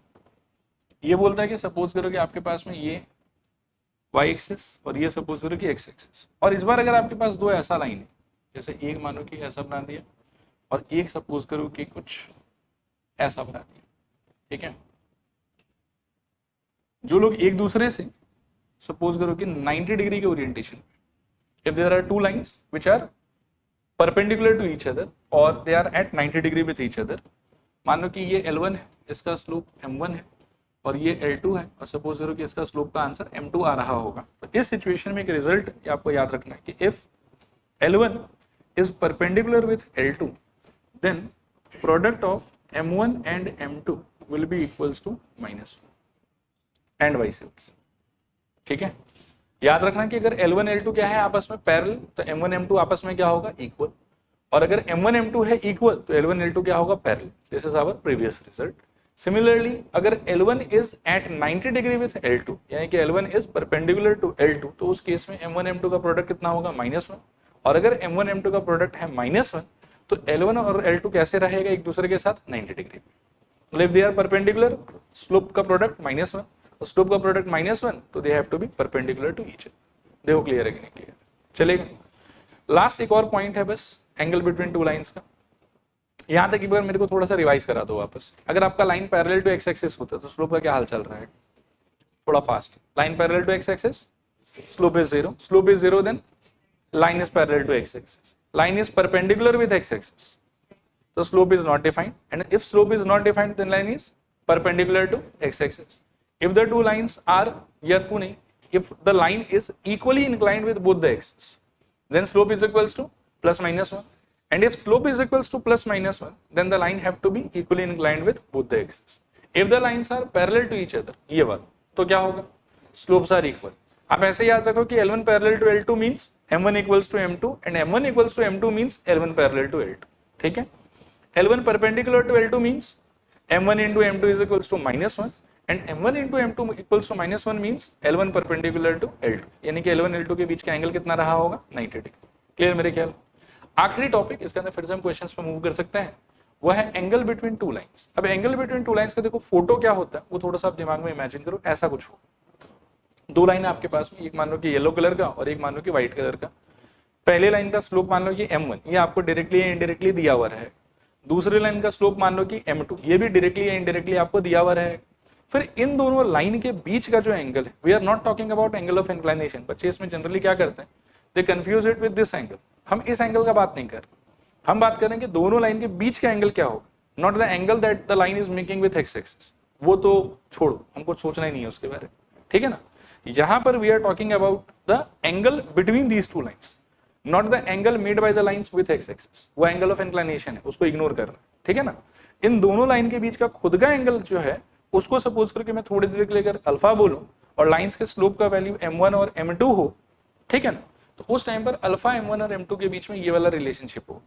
Speaker 1: ये बोलता है कि सपोज करो कि आपके पास में ये y एक्सिस और ये सपोज करो कि x एक्सिस, और इस बार अगर आपके पास दो ऐसा लाइन है, जैसे एक मानो कि ऐसा बना दिया और एक सपोज करो कि कुछ ऐसा बना दिया, ठीक है? जो लोग एक दूसरे से सपोज करो कि 90 डिग्री के orientation, if there are two lines which are perpendicular to each other और they are at 90 degree with each other, मान लो कि ये L1 है, इसका स्लोप M1 है, और ये L2 है, और सपोज करो कि इसका स्लोप का आंसर M2 आ रहा होगा। तो इस सिचुएशन में एक रिजल्ट आपको याद रखना है कि if L1 is perpendicular with L2, then product of M1 and M2 will be equals to -1 and vice versa, ठीक है? याद रखना कि अगर L1 L2 क्या है आपस में पैरेलल, तो M1 M2 आपस में क्या होगा? इक्वल। और अगर M1 M2 है इक्वल, तो L1 L2 क्या होगा? Parallel. This is our previous result. Similarly अगर L1 is at 90 degree with L2, यानी कि L1 is perpendicular to L2, तो उस केस में M1 M2 का प्रोडक्ट कितना होगा? -1। और अगर M1 M2 का प्रोडक्ट है -1, तो L1 और L2 कैसे रहेगा एक दूसरे के साथ? 90 डिग्री। मतलब if they are perpendicular, slope का प्रोडक्ट -1 और स्लोप का प्रोडक्ट -1, तो they have to be perpendicular to each other. देखो क्लियर है कि नहीं क्लियर? चलेगा। लास्ट एक और पॉइंट है बस एंगल बिटवीन टू लाइंस का। यहां तक एक बार मेरे को थोड़ा सा रिवाइज करा दो वापस। अगर आपका line parallel to x axis होता है तो स्लोप का क्या हाल चल रहा है? थोड़ा fast. Line parallel to x axis, slope is 0, slope is 0, then line is parallel to x axis, line is perpendicular with x axis, so slope is not defined, and if slope is not defined then line is perpendicular to x axis. If the two lines are if the line is equally inclined with both the axes, then slope is equals to +-1, and if slope is equals to +-1, then the line have to be equally inclined with both the axes. If the lines are parallel to each other, ये वाला, तो क्या होगा? slopes are equal. आप ऐसे याद रखो कि L1 parallel to L2 means M1 equals to M2, and M1 equals to M2 means L1 parallel to L2, ठीक है? L1 perpendicular to L2 means M1 into M2 is equals to -1, and M1 into M2 equals to -1 means L1 perpendicular to L2, यानी कि L1 L2 के बीच का angle कितना रहा होगा? 90 degree. Clear मेरे ख्याल? आखिरी टॉपिक, इसके अंदर फिर से हम क्वेश्चंस पे मूव कर सकते हैं, वो है एंगल बिटवीन टू लाइंस। अब एंगल बिटवीन टू लाइंस का देखो फोटो क्या होता है वो थोड़ा सा आप दिमाग में इमेजिन करो, ऐसा कुछ हो, दो लाइन है आपके पास में, एक मान लो कि येलो कलर का और एक मान लो कि व्हाइट कलर का। पहले लाइन का स्लोप मान लो कि m1, ये आपको डायरेक्टली या इनडायरेक्टली दिया हुआ है। दूसरे लाइन का स्लोप मान लो कि m2, ये भी डायरेक्टली या इनडायरेक्टली आपको दिया हुआ है। फिर इन दोनों लाइन के बीच का जो एंगल है, we are not talking about angle of inclination, बच्चे इसमें जनरली क्या करते हैं, they confuse it with this angle. हम इस एंगल का बात नहीं कर रहे, हम बात करें कि दोनों लाइन के बीच का एंगल क्या होगा, not the angle that the line is making with x axis, वो तो छोड़ो, हमको सोचना ही नहीं है उसके बारे में, ठीक है ना। यहां पर we are talking about the angle between these two lines, not the angle made by the lines with x axis, वो एंगल ऑफ इंक्लिनेशन है, उसको इग्नोर कर रहे हैं, ठीक है ना। इन दोनों लाइन के बीच का खुद का एंगल जो है, उसको सपोज करके मैं थोड़ी देर के लिए अगर अल्फा बोलूं और लाइंस के स्लोप का वैल्यू m1 और m2 हो, ठीक है ना, तो उस टाइम पर अल्फा m1 और m2 के बीच में ये वाला रिलेशनशिप हो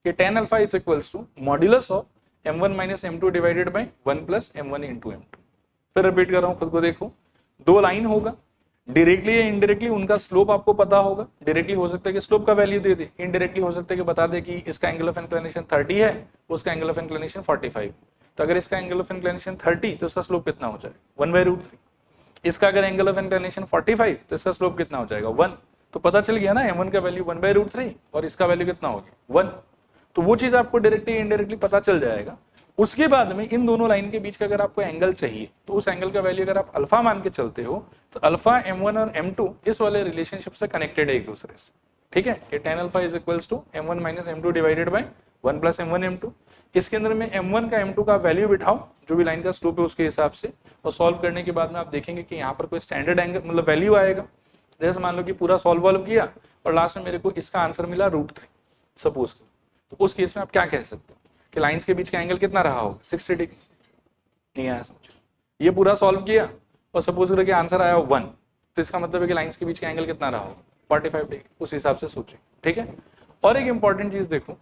Speaker 1: कि tan alpha is equals to modulus of m1 minus m2 divided by 1 plus m1 into m2। फिर रिपीट कर रहा हूं, खुद को देखो, दो लाइन होगा, डायरेक्टली या इनडायरेक्टली उनका स्लोप आपको पता होगा। डायरेक्टली हो सकता है कि स्लोप का वैल्यू दे दे, इनडायरेक्टली हो सकता है कि बता दे कि इसका एंगल ऑफ इंक्लिनेशन 30 है, उसका एंगल ऑफ इंक्लिनेशन 45। तो अगर इसका एंगल ऑफ इंक्लिनेशन 30 तो इसका स्लोप कितना हो जाएगा 1/√3। इसका अगर एंगल ऑफ इंक्लिनेशन 45 तो इसका स्लोप कितना हो जाएगा 1। तो पता चल गया ना, m1 का वैल्यू 1/√3 और इसका वैल्यू कितना हो गया 1। तो वो चीज आपको डायरेक्टली इनडायरेक्टली पता चल जाएगा। उसके बाद में इन दोनों लाइन के बीच का अगर आपको एंगल चाहिए तो उस एंगल का वैल्यू अगर आप अल्फा मान के चलते हो तो अल्फा m1 और m2 इस वाले रिलेशनशिप से कनेक्टेड है एक दूसरे से, ठीक है, कि tan alpha is equals to m1 minus m2 divided by 1 plus m1 m2। इसके अंदर में m1 का m2 का वैल्यू बिठाओ जो भी लाइन का स्लोप है उसके हिसाब से, और सॉल्व करने के बाद में आप देखेंगे कि यहाँ पर कोई स्टैंडर्ड एंगल मतलब वैल्यू आएगा। जैसे मान लो कि पूरा सॉल्व किया और लास्ट में मेरे को इसका आंसर मिला √3 सपोज, तो उस केस में आप क्या कह सकते हो कि लाइंस के बीच का एंगल कितना रहा होगा 60 डिग्री। नहीं आया समझ, ये पूरा सॉल्व किया और सपोज करके आंसर आया 1, तो इसका मतलब है कि लाइंस के बीच का एंगल कितना रहा होगा 45 डिग्री, उस हिसाब से सोचें, ठीक है। और एक इंपॉर्टेंट चीज देखो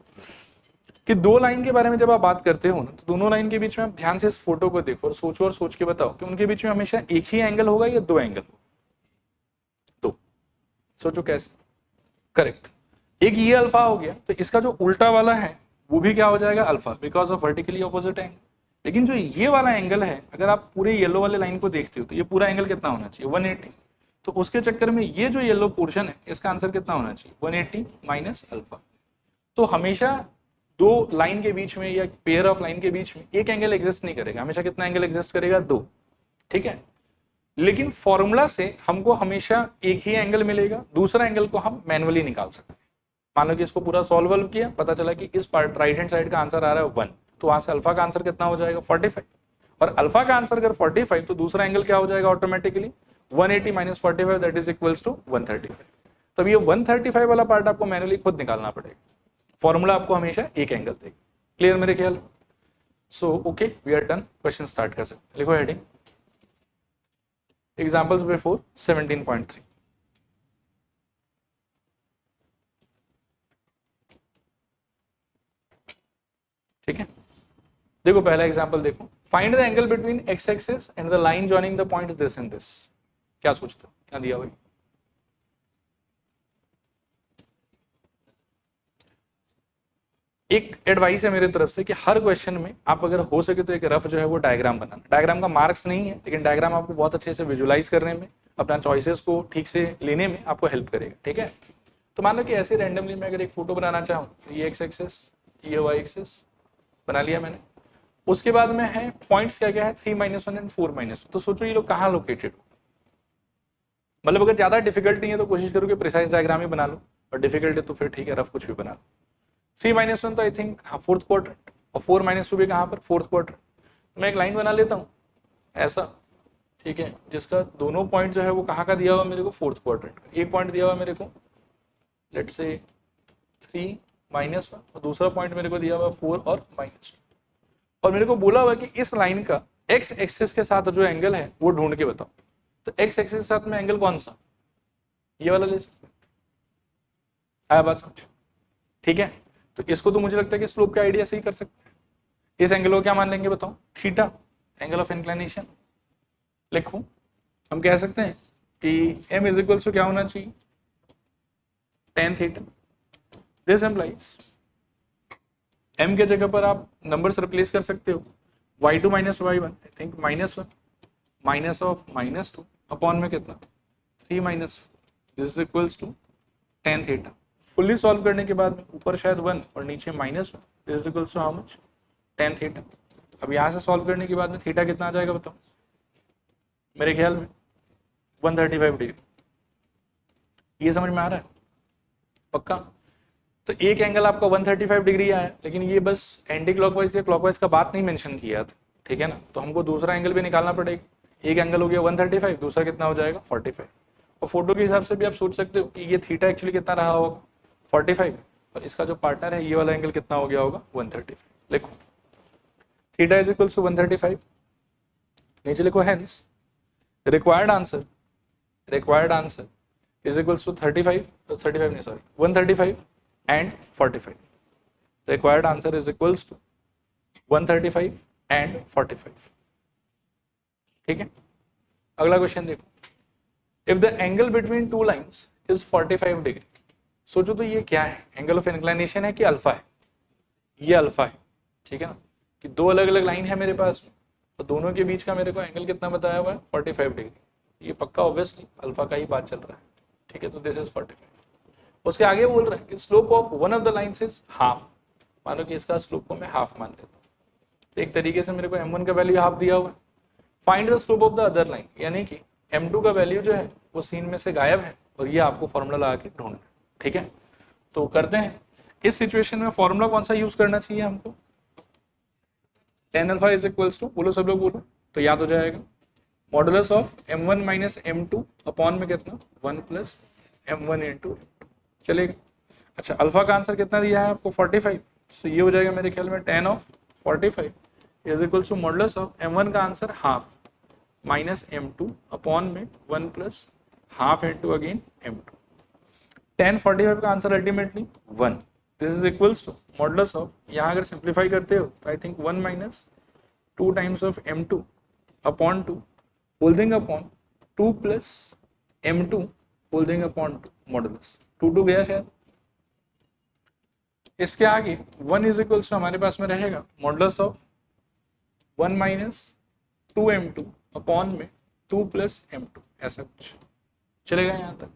Speaker 1: कि दो लाइन के बारे में जब आप बात करते हो ना, तो दोनों लाइन के बीच में आप ध्यान से इस फोटो को देखो और सोच के बताओ कि उनके बीच में हमेशा एक ही एंगल होगा या दो एंगल होगा। दो, सोचो कैसे, करेक्ट। एक ये अल्फा हो गया तो इसका जो उल्टा वाला है वो भी क्या हो जाएगा alpha, because of vertically opposite angle. लेकिन जो ये वाला एंगल है, अगर आप पूरे येलो वाले लाइन को देखते हो तो ये पूरा एंगल कितना होना चाहिए 180। तो उसके चक्कर में ये जो येलो पोर्शन है इसका आंसर कितना होना चाहिए 180 माइनस अल्फा। तो हमेशा दो लाइन के बीच में या पेयर ऑफ लाइन के बीच में एक एंगल एग्जिस्ट नहीं करेगा, हमेशा कितना एंगल एग्जिस्ट करेगा 2, ठीक है। लेकिन फॉर्मूला से हमको हमेशा एक ही एंगल मिलेगा, दूसरा एंगल को हम मैनुअली निकाल सकते हैं। मान लो कि इसको पूरा सॉल्व किया, पता चला कि इस पार्ट राइट हैंड साइड का आंसर आ रहा है 1, तो वहां से अल्फा का आंसर कितना हो जाएगा 45, और अल्फा का आंसर अगर 45 तो दूसरा एंगल क्या हो जाएगा automatically 180 minus 45 that is equals to 135। तब ये 135 वाला पार्ट आपको मैनुअली खुद निकालना पड़ेगा, फॉर्मूला आपको हमेशा एक एंगल देगा। क्लियर मेरे ख्याल। So okay we are done, question start कर सकते। लिखो हेडिंग एग्जांपल्स बिफोर 17.3। ठीक है, देखो पहला एग्जांपल देखो, find the angle between x axis and the line joining the points this and this. क्या सोचते हो, क्या दिया भाई? एक एडवाइस है मेरी तरफ से कि हर क्वेश्चन में आप अगर हो सके तो एक रफ जो है वो डायग्राम बनाना। डायग्राम का मार्क्स नहीं है, लेकिन डायग्राम आपको बहुत अच्छे से विजुलाइज करने में, अपना चॉइसेस को ठीक से लेने में आपको हेल्प करेगा। ठीक है, तो मान लो कि ऐसे रैंडमली मैं अगर एक फोटो बनाना चाहूँ तो ये एक्स एक्सिस, ये वाई एक्सिस बना लिया मैंने। उसके बाद में है पॉइंट्स क्या क्या है 3-1 एंड 4-2। तो सोचो ये लोग कहाँ लोकेटेड हो। मतलब अगर ज्यादा डिफिकल्ट नहीं है तो कोशिश करो कि प्रिसाइज डायग्राम ही बना लो, और डिफिकल्ट है तो फिर ठीक है रफ कुछ भी बना लो। 3-1 तो आई थिंक हाँ फोर्थ क्वाड्रेंट, और 4-2 भी कहाँ पर फोर्थ क्वाड्रेंट। मैं एक लाइन बना लेता हूँ ऐसा, ठीक है, जिसका दोनों पॉइंट जो है वो कहाँ का दिया हुआ मेरे को फोर्थ क्वाड्रेंट का। एक पॉइंट दिया हुआ मेरे को लेट्स से 3-1 और दूसरा पॉइंट मेरे को दिया हुआ 4 और -2, और मेरे को बोला हुआ कि इस लाइन का एक्स एक्सिस के साथ जो एंगल है वो ढूंढ के बताओ। तो एक्स एक्सिस के साथ में एंगल कौन सा, ये वाला ले सकते, आया बात समझ? ठीक है, तो इसको तो मुझे लगता है कि स्लोप का आइडिया से ही कर सकते हैं। इस एंगल को क्या मान लेंगे बताओ, थीटा, एंगल ऑफ इंक्लिनेशन। लिखो, हम कह सकते हैं कि m इज इक्वल टू क्या होना चाहिए tan theta. This implies m के जगह पर आप नंबर्स रिप्लेस कर सकते हो, y2 - y1 I think -1 minus of -2 upon में कितना 3 minus this is equals to tan theta. Fully solve करने के बाद में ऊपर शायद 1 और नीचे -1 this is equals to how much tan theta. अब यहाँ से सॉल्व करने के बाद में थीटा कितना आ जाएगा बताओ, मेरे ख्याल में 135 डिग्री। ये समझ में आ रहा है पक्का? तो एक एंगल आपका 135 डिग्री आया, लेकिन ये बस एंटी क्लॉकवाइज या क्लॉकवाइज का बात नहीं मेंशन किया था, ठीक है ना। तो हमको दूसरा एंगल भी निकालना पड़ेगा। एक एंगल हो गया 135, दूसरा कितना हो जाएगा 45। और फोटो के हिसाब से भी आप सोच सकते हो कि ये थीटा एक्चुअली कितना रहा होगा 45, और इसका जो पार्टनर है ये वाला एंगल कितना हो गया होगा 135। लिखो थीटा इज इक्वल्स टू 135, नीचे लिखो hence required answer is equals to 35 नहीं sorry 135 and 45। required answer is equals to 135 and 45। ठीक है, अगला क्वेश्चन देखो, if the angle between two lines is 45 degree. सोचो तो ये क्या है, एंगल ऑफ इंक्लिनेशन है कि अल्फा है? ये अल्फा है, ठीक है ना, कि दो अलग अलग लाइन है मेरे पास में, तो दोनों के बीच का मेरे को एंगल कितना बताया हुआ है 45 डिग्री। ये पक्का ऑब्वियसली अल्फा का ही बात चल रहा है, ठीक है। तो दिस इज 45। उसके आगे बोल रहे हैं कि slope of one of the lines is half. मानो कि इसका स्लोप को मैं हाफ मान लेता हूँ, तो एक तरीके से मेरे को m1 का वैल्यू हाफ दिया हुआ है। Find the slope of the other line, यानी कि m2 का वैल्यू जो है वो सीन में से गायब है, और ये आपको फॉर्मूला लगा के ढूंढना, ठीक है। तो करते हैं, इस सिचुएशन में फॉर्मूला कौन सा यूज करना चाहिए हमको, tan alpha is equals to, बोलो सब लोग बोलो, तो याद हो जाएगा modulus of m1 minus m2 upon में कितना 1 प्लस m1 इंटू। चलेगा। अच्छा, अल्फा का आंसर कितना दिया है आपको 45, तो ये हो जाएगा मेरे ख्याल में tan of 45 is equals to modulus of m1 का answer half minus m2 upon में 1 plus half into again m2। tan 45 का answer ultimately 1, this is equals to modulus of, यहाँ अगर सिंप्लीफाई करते हो तो I think 1 minus 2 times of m2 upon 2 holding upon 2 plus m2 holding upon 2 modulus 2 गया शायद। इसके आगे 1 इज इक्वल्स टू हमारे पास में रहेगा modulus of 1 minus 2m2 upon में 2 प्लस m2, ऐसा कुछ चलेगा यहाँ तक।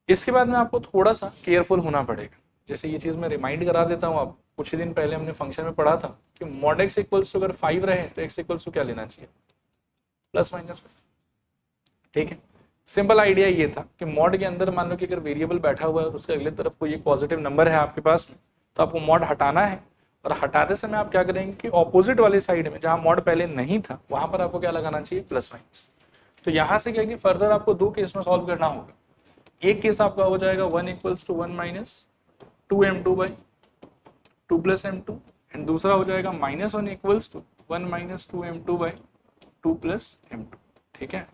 Speaker 1: इसके बाद में आपको थोड़ा सा केयरफुल होना पड़ेगा। जैसे ये चीज मैं रिमाइंड करा देता हूँ, आप कुछ ही दिन पहले हमने फंक्शन में पढ़ा था कि मॉड x इक्वल्स टू अगर 5 रहे तो x इक्वल्स टू क्या लेना चाहिए प्लस माइनस, ठीक है। सिंपल आइडिया ये था कि मॉड के अंदर मान लो कि अगर वेरिएबल बैठा हुआ है और उसके अगले तरफ कोई एक पॉजिटिव नंबर है आपके पास में, तो आपको मॉड हटाना है, और हटाते समय आप क्या करेंगे कि ऑपोजिट वाले साइड में जहां मॉड पहले नहीं था वहां पर आपको क्या लगाना चाहिए प्लस माइनस। तो यहां से क्या कि फर्दर आपको 2 केस में सॉल्व करना होगा। एक केस आपका हो जाएगा 1 equals to 1 minus 2m2 by 2 plus m2, and दूसरा हो जाएगा -1 equals to 1 minus 2m2 by 2 plus m2, ठीक है।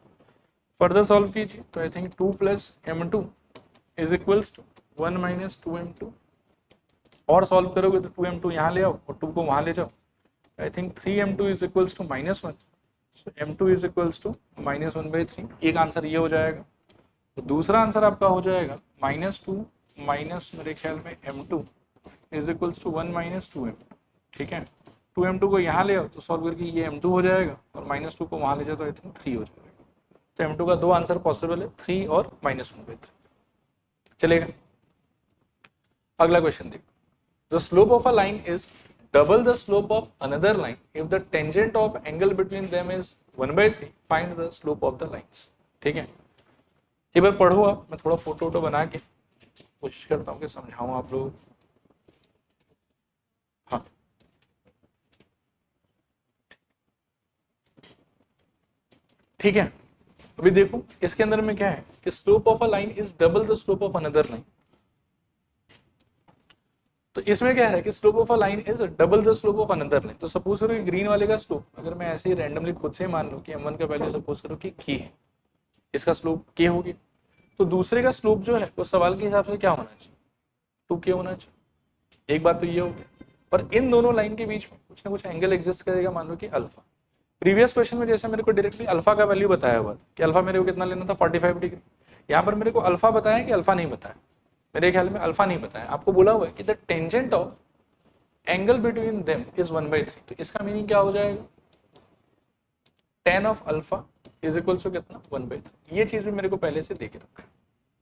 Speaker 1: फर्दर सॉल्व कीजिए तो I think 2 plus m2 is equals to 1 minus 2m2, और सॉल्व करोगे तो 2m2 यहाँ ले आओ और 2 को वहां ले जाओ, I think 3m2 is equals to -1, so m2 is equals to -1/3। एक आंसर ये हो जाएगा। तो दूसरा आंसर आपका हो जाएगा -2 माइनस मेरे ख्याल में m2 is equals to 1 minus 2m2, ठीक है। 2m2 को यहाँ ले आओ तो सॉल्व करके ये m2 हो जाएगा, और -2 को वहां ले जाओ तो आई थिंक 3 हो जाएगा। तो m2 का 2 आंसर पॉसिबल है, 3 और -1/3, चलेगा। अगला क्वेश्चन देखो, the slope of a line is double the slope of another line if the tangent of angle between them is 1/3, find the slope of the lines, ठीक है। एक बार पढ़ो आप, मैं थोड़ा फोटो बना के कोशिश करता हूँ कि समझाऊं आप लोग। हाँ, ठीक है। अभी देखो इसके अंदर में क्या है कि slope of a line is double the slope of another line. तो इसमें क्या है कि slope of a line is double the slope of another line. तो सपोज करो ग्रीन वाले का स्लोप अगर मैं ऐसे ही रैंडमली खुद से मान लूं कि m1 का वैल्यू सपोज करो कि k है, इसका स्लोप k हो गया, तो दूसरे का स्लोप जो है वो सवाल के हिसाब से क्या होना चाहिए 2k होना चाहिए। एक बात तो ये हो गई, पर इन दोनों लाइन के बीच में कुछ ना कुछ एंगल एग्जिस्ट करेगा, मान लो कि अल्फा। प्रीवियस क्वेश्चन में जैसे मेरे को डायरेक्टली अल्फा का वैल्यू बताया हुआ था कि अल्फा मेरे को कितना लेना था 45 डिग्री, यहाँ पर मेरे को अल्फा बताया कि अल्फा नहीं बताया, मेरे ख्याल में अल्फा नहीं बताया, आपको बोला हुआ है कि the tangent of angle between them is 1/3। तो इसका मीनिंग क्या हो जाएगा tan of alpha is equal to कितना 1/3। ये चीज भी मेरे को पहले से दे के रखा है,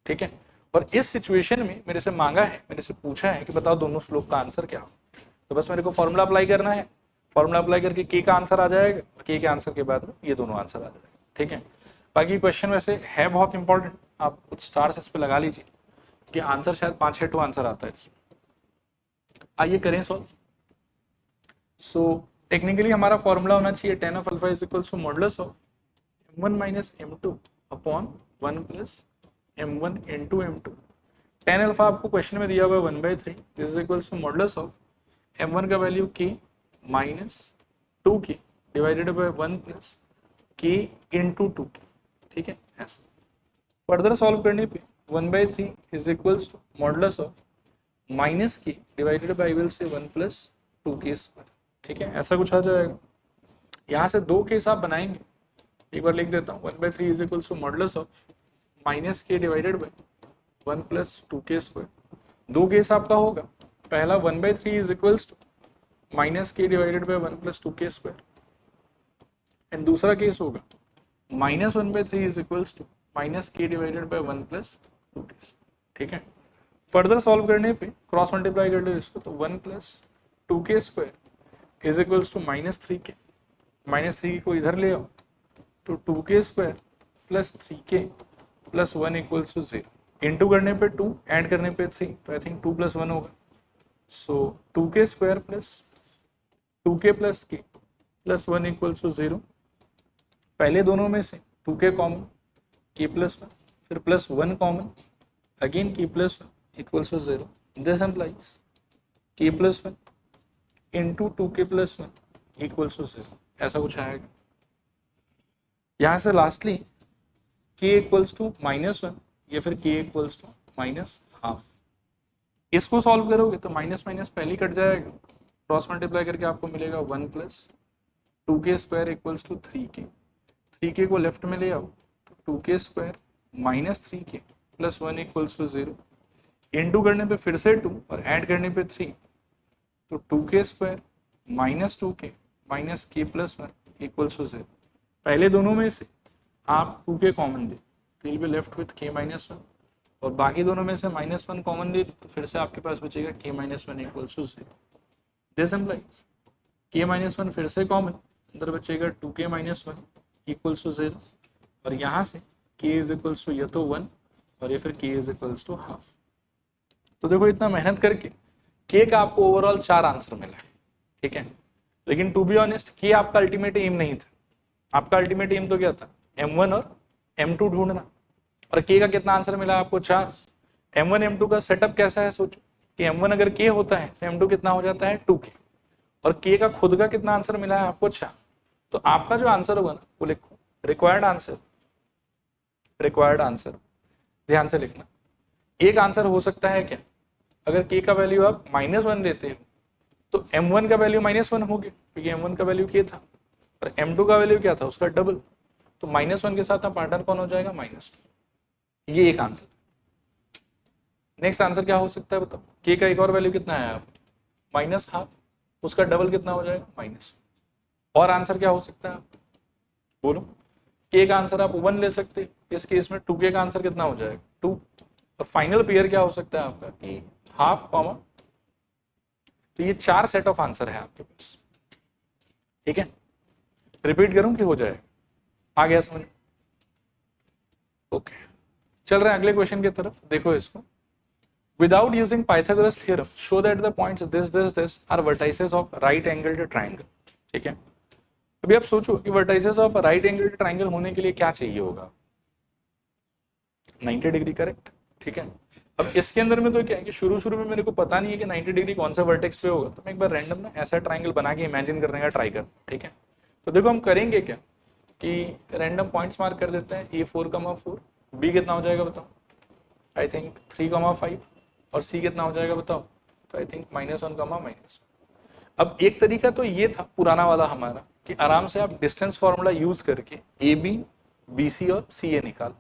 Speaker 1: ठीक है। और इस सिचुएशन में मेरे से मांगा है, मेरे से पूछा है कि बताओ दोनों स्लोप का आंसर क्या हो, तो बस मेरे को फॉर्मूला अप्लाई करना है। फॉर्मूला अप्लाई करके के का आंसर आ जाएगा, के के आंसर के बाद में ये दोनों आंसर आ जाएगा, ठीक है। बाकी क्वेश्चन वैसे है बहुत इंपॉर्टेंट, आप कुछ स्टार्स इस पे लगा लीजिए कि आंसर शायद 5-6 आंसर आता है इसमें। आइए करें सॉल्व। सो टेक्निकली हमारा फॉर्मूला होना चाहिए tan of alpha is equals to modulus of m1 minus m2 upon 1 plus m1 into m2। tan alpha आपको क्वेश्चन में दिया हुआ है 1/3, this is equals to modulus of m1 का value k minus 2k divided by 1 plus k into 2k, ठीक है। ऐसा further solve करने पे 1/3 is equals to modulus of minus k divided bye will say 1 plus 2k square, ठीक है। ऐसा कुछ आ जाएगा। यहाँ से दो केस आप बनाएंगे, एक बार लिख देता हूँ 1/3 is equals to modulus of minus k divided by 1 plus 2k square. दो केस आपका होगा, पहला 1/3 is equals to minus k divided by 1 plus 2k square, and दूसरा केस होगा minus 1/3 is equals to minus k divided by 1 plus 2k, ठीक है। Further solve करने पे क्रॉस मल्टीप्लाई कर लो इसको, तो 1 plus 2k square is equals to minus 3k, minus 3k को इधर ले आओ तो 2k square plus 3k plus 1 equals to 0। Into करने पे 2, ऐड करने पे 3, तो आई थिंक 2 प्लस 1 होगा। So 2k square plus 2k plus k plus 1 equals to 0। पहले दोनों में से 2k कॉमन, k प्लस 1, फिर plus 1 common, again k plus 1 equals to 0। This implies k plus 1 into 2k plus 1 equals to 0, ऐसा कुछ आएगा। यहाँ से लास्टली k इक्वल्स टू -1 या फिर k इक्वल्स टू -हाफ। इसको सॉल्व करोगे तो माइनस माइनस पहले ही कट जाएगा, क्रॉस मल्टीप्लाई करके आपको मिलेगा 1 plus 2k square equals to 3k को लेफ्ट में ले आओ तो 2k square minus 3k plus 1 equals to 0। Into करने पे फिर से 2 और ऐड करने पे 3, तो 2k square minus 2k minus k plus 1 equals to 0। पहले दोनों में से आप 2k कॉमन ले तो will be left with k minus 1, और बाकी दोनों में से -1 कॉमन ले तो फिर से आपके पास बचेगा k minus 1 equals to 0। This implies k minus 1 फिर से कॉमन, अंदर बचेगा 2k माइनस 1 इक्वल्स टू 0, और यहाँ से k इज इक्वल्स टू या तो 1 और या फिर k is equals to half. तो देखो इतना मेहनत करके k का आपको ओवरऑल 4 आंसर मिला है, ठीक है। लेकिन टू बी ऑनेस्ट k आपका अल्टीमेट एम नहीं था, आपका अल्टीमेट एम तो क्या था m1 और m2 ढूंढना, और k का कितना आंसर मिला आपको 4। m1 m2 का सेटअप कैसा है सोचो कि m1 अगर k होता है तो m2 कितना हो जाता है 2k, और k का खुद का कितना आंसर मिला है आपको 4। तो आपका जो आंसर होगा ना वो लिखो रिक्वायर्ड आंसर, ध्यान से लिखना। एक आंसर हो सकता है क्या, अगर k का वैल्यू आप -1 लेते हो तो m1 का वैल्यू -1 हो गया क्योंकि m1 का वैल्यू k था, और m2 का वैल्यू क्या था उसका डबल, तो -1 के साथ पार्टनर कौन हो जाएगा -2। ये एक आंसर। नेक्स्ट आंसर क्या हो सकता है बताओ, k का एक और वैल्यू कितना है आप -हाफ, उसका डबल कितना हो जाएगा -1। और आंसर क्या हो सकता है आप बोलो, k का आंसर आप 1 ले सकते हैं, इस केस में 2k का आंसर कितना हो जाएगा 2, और फाइनल पेयर क्या हो सकता है आपका कि हाफ कॉमा। तो ये 4 सेट ऑफ आंसर है आपके पास, ठीक है। रिपीट करूं कि हो जाए, आ गया समझ? ओके, चल रहे हैं अगले क्वेश्चन की तरफ। देखो इसको, without using Pythagoras theorem show that the points this are vertices of right angled triangle, ठीक है। अभी आप सोचो कि vertices of right angled triangle होने के लिए क्या चाहिए होगा, 90 डिग्री, करेक्ट, ठीक है। अब इसके अंदर में तो क्या है कि शुरू में मेरे को पता नहीं है कि 90 डिग्री कौन सा वर्टेक्स पे होगा, तो मैं एक बार रैंडम ना ऐसा ट्रायंगल बना के इमेजिन करने का ट्राई कर, ठीक है। तो देखो हम करेंगे क्या कि रैंडम पॉइंट्स मार्क कर देते हैं, A4,4, B कितना हो जाएगा बताओ, आई थिंक 3,5, और C कितना हो जाएगा बताओ, तो आई थिंक -1,-1। अब एक तरीका तो ये था पुराना वाला हमारा कि आराम से आप डिस्टेंस फॉर्मूला यूज करके AB, BC और CA निकाल,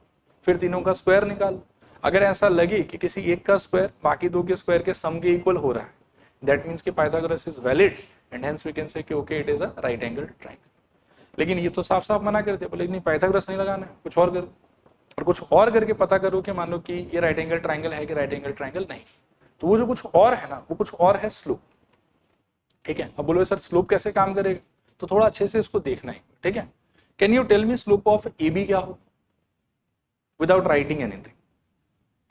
Speaker 1: फिर तीनों का स्क्वायर निकाल। अगर ऐसा लगे कि किसी एक का स्क्वायर बाकी दो के स्क्वायर के सम के इक्वल हो रहा है, दैट मींस कि Pythagoras is valid and hence we can say कि okay it is a right angle triangle. लेकिन ये तो साफ साफ मना करते, बोले नहीं पाइथागोरस नहीं लगाना है, कुछ और करो, और कुछ और करके पता करो कि मान लो कि ये राइट एंगल ट्राइंगल है कि राइट एंगल ट्राइंगल नहीं। तो वो जो कुछ और है ना, वो कुछ और है स्लोप। ठीक है, अब बोलो सर स्लोप कैसे काम करेगा, तो थोड़ा अच्छे से इसको देखना है। ठीक है, can you tell me slope of A B क्या हो विदाउट राइटिंग एनीथिंग।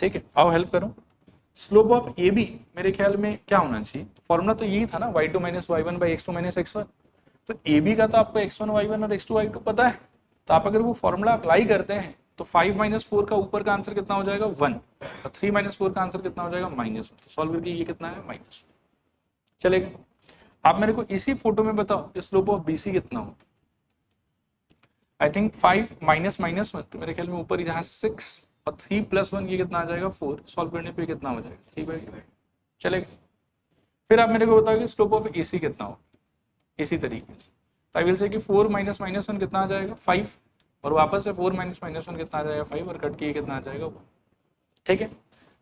Speaker 1: ठीक है, आओ हेल्प करो। स्लोप ऑफ ए बी मेरे ख्याल में क्या होना चाहिए, फॉर्मूला तो यही था ना, y2 minus y1 by x2 minus x1। तो ए बी का तो आपको x1 y1 और x2 y2 पता है, तो आप अगर वो फॉर्मूला अप्लाई करते हैं तो 5 माइनस 4 का ऊपर का आंसर कितना हो जाएगा 1, और 3 माइनस 4 का आंसर कितना हो जाएगा -1। सॉल्व करके ये कितना है -1। चलेगा, आप मेरे को इसी फोटो में बताओ कि स्लोप ऑफ बी सी कितना हो। आई थिंक 5 माइनस -1, तो मेरे ख्याल में ऊपर यहाँ से 6 और 3 प्लस 1 ये कितना आ जाएगा 4। सॉल्व करने पे कितना हो जाएगा 3/8। चलेगा, फिर आप मेरे को बताओ कि स्लोप ऑफ ए सी कितना हो इसी तरीके से। तो आई विल से कि 4 माइनस -1 कितना आ जाएगा 5, और वापस से 4 माइनस -1 कितना आ जाएगा 5, और कट के कितना आ जाएगा 1। ठीक है,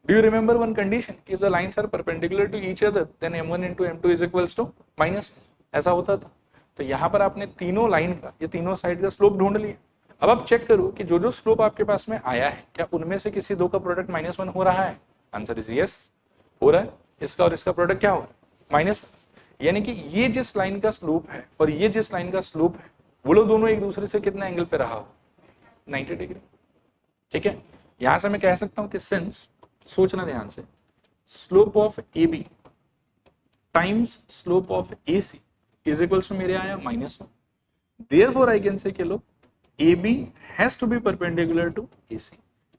Speaker 1: do you remember one condition, if the lines are perpendicular to each other then m1 into m2 is equals to -1, ऐसा होता था। तो यहाँ पर आपने तीनों लाइन का, ये तीनों साइड का स्लोप ढूंढ लिया। अब आप चेक करो कि जो जो स्लोप आपके पास में आया है, क्या उनमें से किसी दो का प्रोडक्ट -1 हो रहा है। आंसर इज यस, हो रहा है। इसका और इसका प्रोडक्ट क्या हो रहा है -1, यानी कि ये जिस लाइन का स्लोप है और ये जिस लाइन का स्लोप है, वो लोग दोनों एक दूसरे से कितने एंगल पे रहा हो 90 डिग्री। ठीक है, यहां से मैं कह सकता हूं कि सिंस, सोचना ध्यान से, slope of A B times slope of A C is equals to मेरे आया -1। देयरफॉर आई कैन से कि लो A B has to be perpendicular to A C,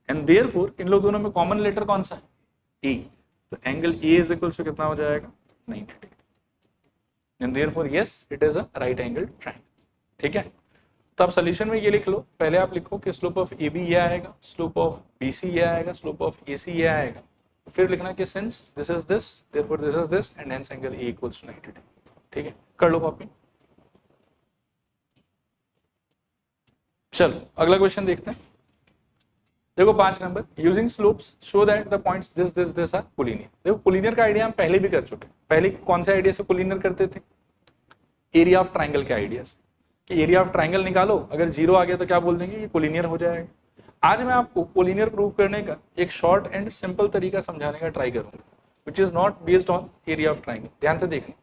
Speaker 1: and therefore इन लोग दोनों में कॉमन लेटर कौन सा है ए, तो angle A is equals to कितना हो जाएगा 90 degree, and therefore yes it is a right angle triangle. ठीक है, तो आप सोल्यूशन में ये लिख लो, पहले आप लिखो कि स्लोप ऑफ ए बी ये आएगा, स्लोप ऑफ बी सी ये आएगा, स्लोप ऑफ ए सी ये आएगा, फिर लिखना कि since this is this therefore this is this and hence angle A equals to 90 degree. ठीक है, कर लो कॉपी। चलो अगला क्वेश्चन देखते हैं। देखो 5 number, using slopes show that the points this this this are collinear. देखो कोलिनियर का आइडिया हम पहले भी कर चुके हैं। पहले कौन से आइडिया से कोलिनियर करते थे, एरिया ऑफ ट्राइंगल के आइडिया से, कि एरिया ऑफ ट्राइंगल निकालो, अगर 0 आ गया तो क्या बोल देंगे ये कोलिनियर हो जाएगा। आज मैं आपको कोलिनियर प्रूव करने का एक शॉर्ट एंड सिंपल तरीका समझाने का ट्राई करूंगा, which is not based on area of triangle. ध्यान से देखना,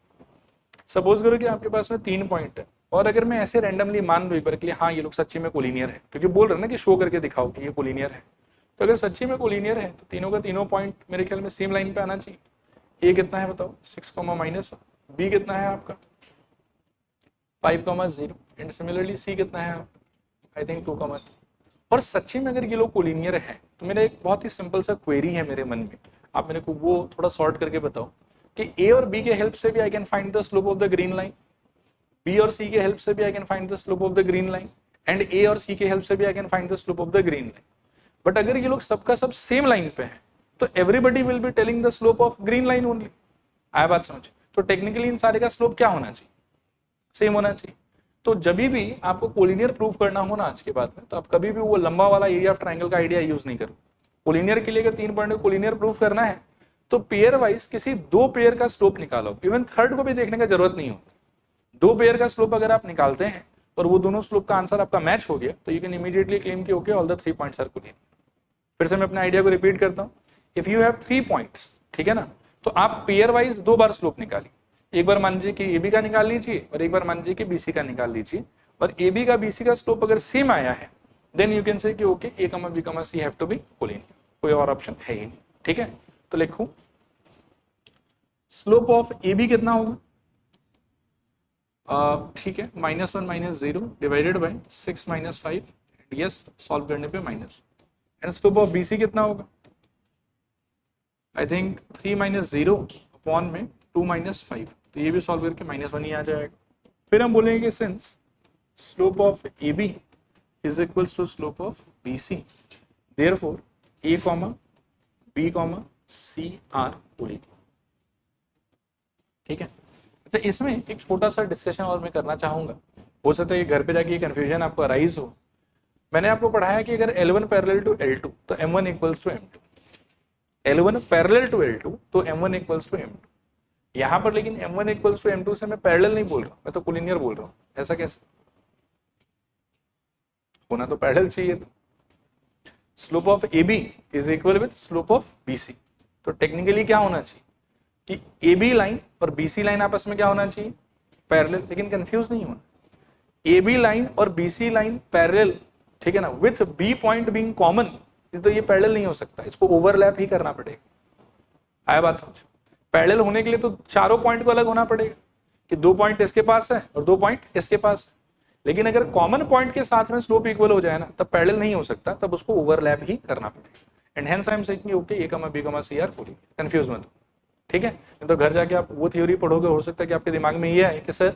Speaker 1: सपोज करो कि आपके पास में 3 पॉइंट है, और अगर मैं ऐसे रैंडमली मान लूं एक बार के लिए हाँ ये लोग सच्ची में कोलिनियर है, क्योंकि बोल रहे हैं ना कि शो करके दिखाओ कि ये कोलिनियर है, तो अगर सच्ची में कोलिनियर है तो तीनों का तीनों पॉइंट मेरे ख्याल में सेम लाइन पे आना चाहिए। ए कितना है बताओ 6, बी कितना है आपका 5, एंड सिमिलरली सी कितना है आई थिंक 2, और सच्ची में अगर ये लोग कोलिनियर है तो मेरा एक बहुत ही सिंपल सा क्वेरी है मेरे मन में, आप मेरे को वो थोड़ा सॉर्ट करके बताओ कि ए और बी के हेल्प से भी I can find the slope of the green line, B और सी के हेल्प से भी I can find the slope of the green line, and A और सी के हेल्प से भी I can find the slope of the green line. But अगर ये लोग सबका सब सेम लाइन पे है तो everybody will be telling the slope of green line only. आया बात समझ, तो टेक्निकली इन सारे का स्लोप क्या होना चाहिए, सेम होना चाहिए। तो जब भी आपको कोलिनियर प्रूफ करना हो ना आज के बाद में, तो आप कभी भी वो लंबा वाला एरिया ऑफ ट्राइंगल का आइडिया यूज नहीं करो। कोलिनियर के लिए अगर 3 पॉइंट कोलिनियर प्रूफ करना है तो पेयर वाइज किसी 2 पेयर का स्लोप निकालो, इवन थर्ड को भी देखने का जरूरत नहीं होती। 2 पेयर का स्लोप अगर आप निकालते हैं और वो दोनों स्लोप का आंसर आपका मैच हो गया तो यू कैन इमीडिएटली क्लेम कि okay all the 3 points are collinear. फिर से मैं अपने आइडिया को रिपीट करता हूँ, इफ यू हैव 3 पॉइंट्स, ठीक है ना, तो आप पेयर वाइज 2 बार स्लोप निकालिए। एक बार मान लीजिए कि ए बी का निकाल लीजिए और एक बार मान लीजिए कि बी सी का निकाल लीजिए, और ए बी का बी सी का स्लोप अगर सेम आया है देन यू कैन से कि okay A comma B comma C have to be collinear, कोई और ऑप्शन है ही नहीं। ठीक है, तो लिखूं स्लोप ऑफ ए बी कितना होगा, ठीक है -1 -0 डिवाइडेड बाय 6 -5, यस सॉल्व करने पे minus, and slope of B C कितना होगा आई थिंक 3 -0 अपॉन में 2 -5, तो ये भी सॉल्व करके -1 ही आ जाएगा। फिर हम बोलेंगे कि since slope of A B is equals to slope of B C, therefore A comma B comma C are collinear. ठीक है, तो इसमें एक छोटा सा डिस्कशन और मैं करना चाहूंगा, हो सकता है कि घर पे जाके ये कंफ्यूजन आपको अराइज हो। मैंने आपको पढ़ाया कि अगर L1 पैरेलल टू L2 तो M1 equals to M2, L1 parallel to L2 तो M1 इक्वल्स टू M2। यहाँ पर लेकिन M1 इक्वल्स टू M2 से मैं पैरेलल नहीं बोल रहा हूँ, मैं तो कोलिनियर बोल रहा हूँ। ऐसा कैसे, होना तो पैरेलल चाहिए था। Slope of A B is equal with slope of B C. तो टेक्निकली क्या होना चाहिए कि ए बी लाइन और बी सी लाइन आपस में क्या होना चाहिए, पैरेलल। लेकिन कंफ्यूज नहीं होना, ए बी लाइन और बी सी लाइन पैरेलल, ठीक है ना, with B point being common, तो ये पैरेलल नहीं हो सकता, इसको ओवरलैप ही करना पड़ेगा। आया बात समझ? पैरेलल होने के लिए तो चारों पॉइंट को अलग होना पड़ेगा कि 2 पॉइंट इसके पास है और 2 पॉइंट इसके पास है। लेकिन अगर कॉमन पॉइंट के साथ में स्लोप इक्वल हो जाए ना, तब पैरेलल नहीं हो सकता, तब उसको ओवरलैप ही करना पड़ेगा। And hence I am saying okay A comma B comma C are collinear, confuse मत हो, ठीक है। तो घर जाके आप वो थ्योरी पढ़ोगे, हो सकता है कि आपके दिमाग में ये है कि sir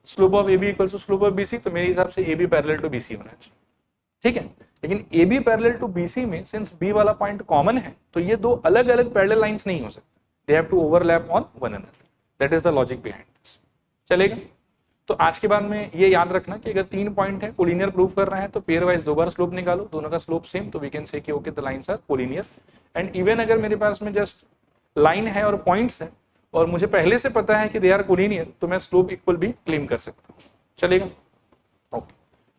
Speaker 1: slope of A B equals to slope of B C, तो मेरे हिसाब से A B parallel to B C होना चाहिए, ठीक है। लेकिन A B parallel to B C में सिंस बी वाला पॉइंट कॉमन है, तो ये दो अलग अलग पैरेलल लाइंस नहीं हो सकते, they have to overlap on one another, that is the logic behind this. चलेगा? तो आज के बाद में ये याद रखना कि अगर 3 पॉइंट है, कोलिनियर प्रूफ कर रहे हैं, तो पेयर वाइज 2 बार स्लोप निकालो, दोनों का स्लोप सेम, तो वी कैन से कि okay the lines are collinear. And even अगर मेरे पास में जस्ट लाइन है और पॉइंट्स है और मुझे पहले से पता है कि दे आर कोलिनियर, तो मैं स्लोप इक्वल भी क्लेम कर सकता हूँ। चलेगा? ओके,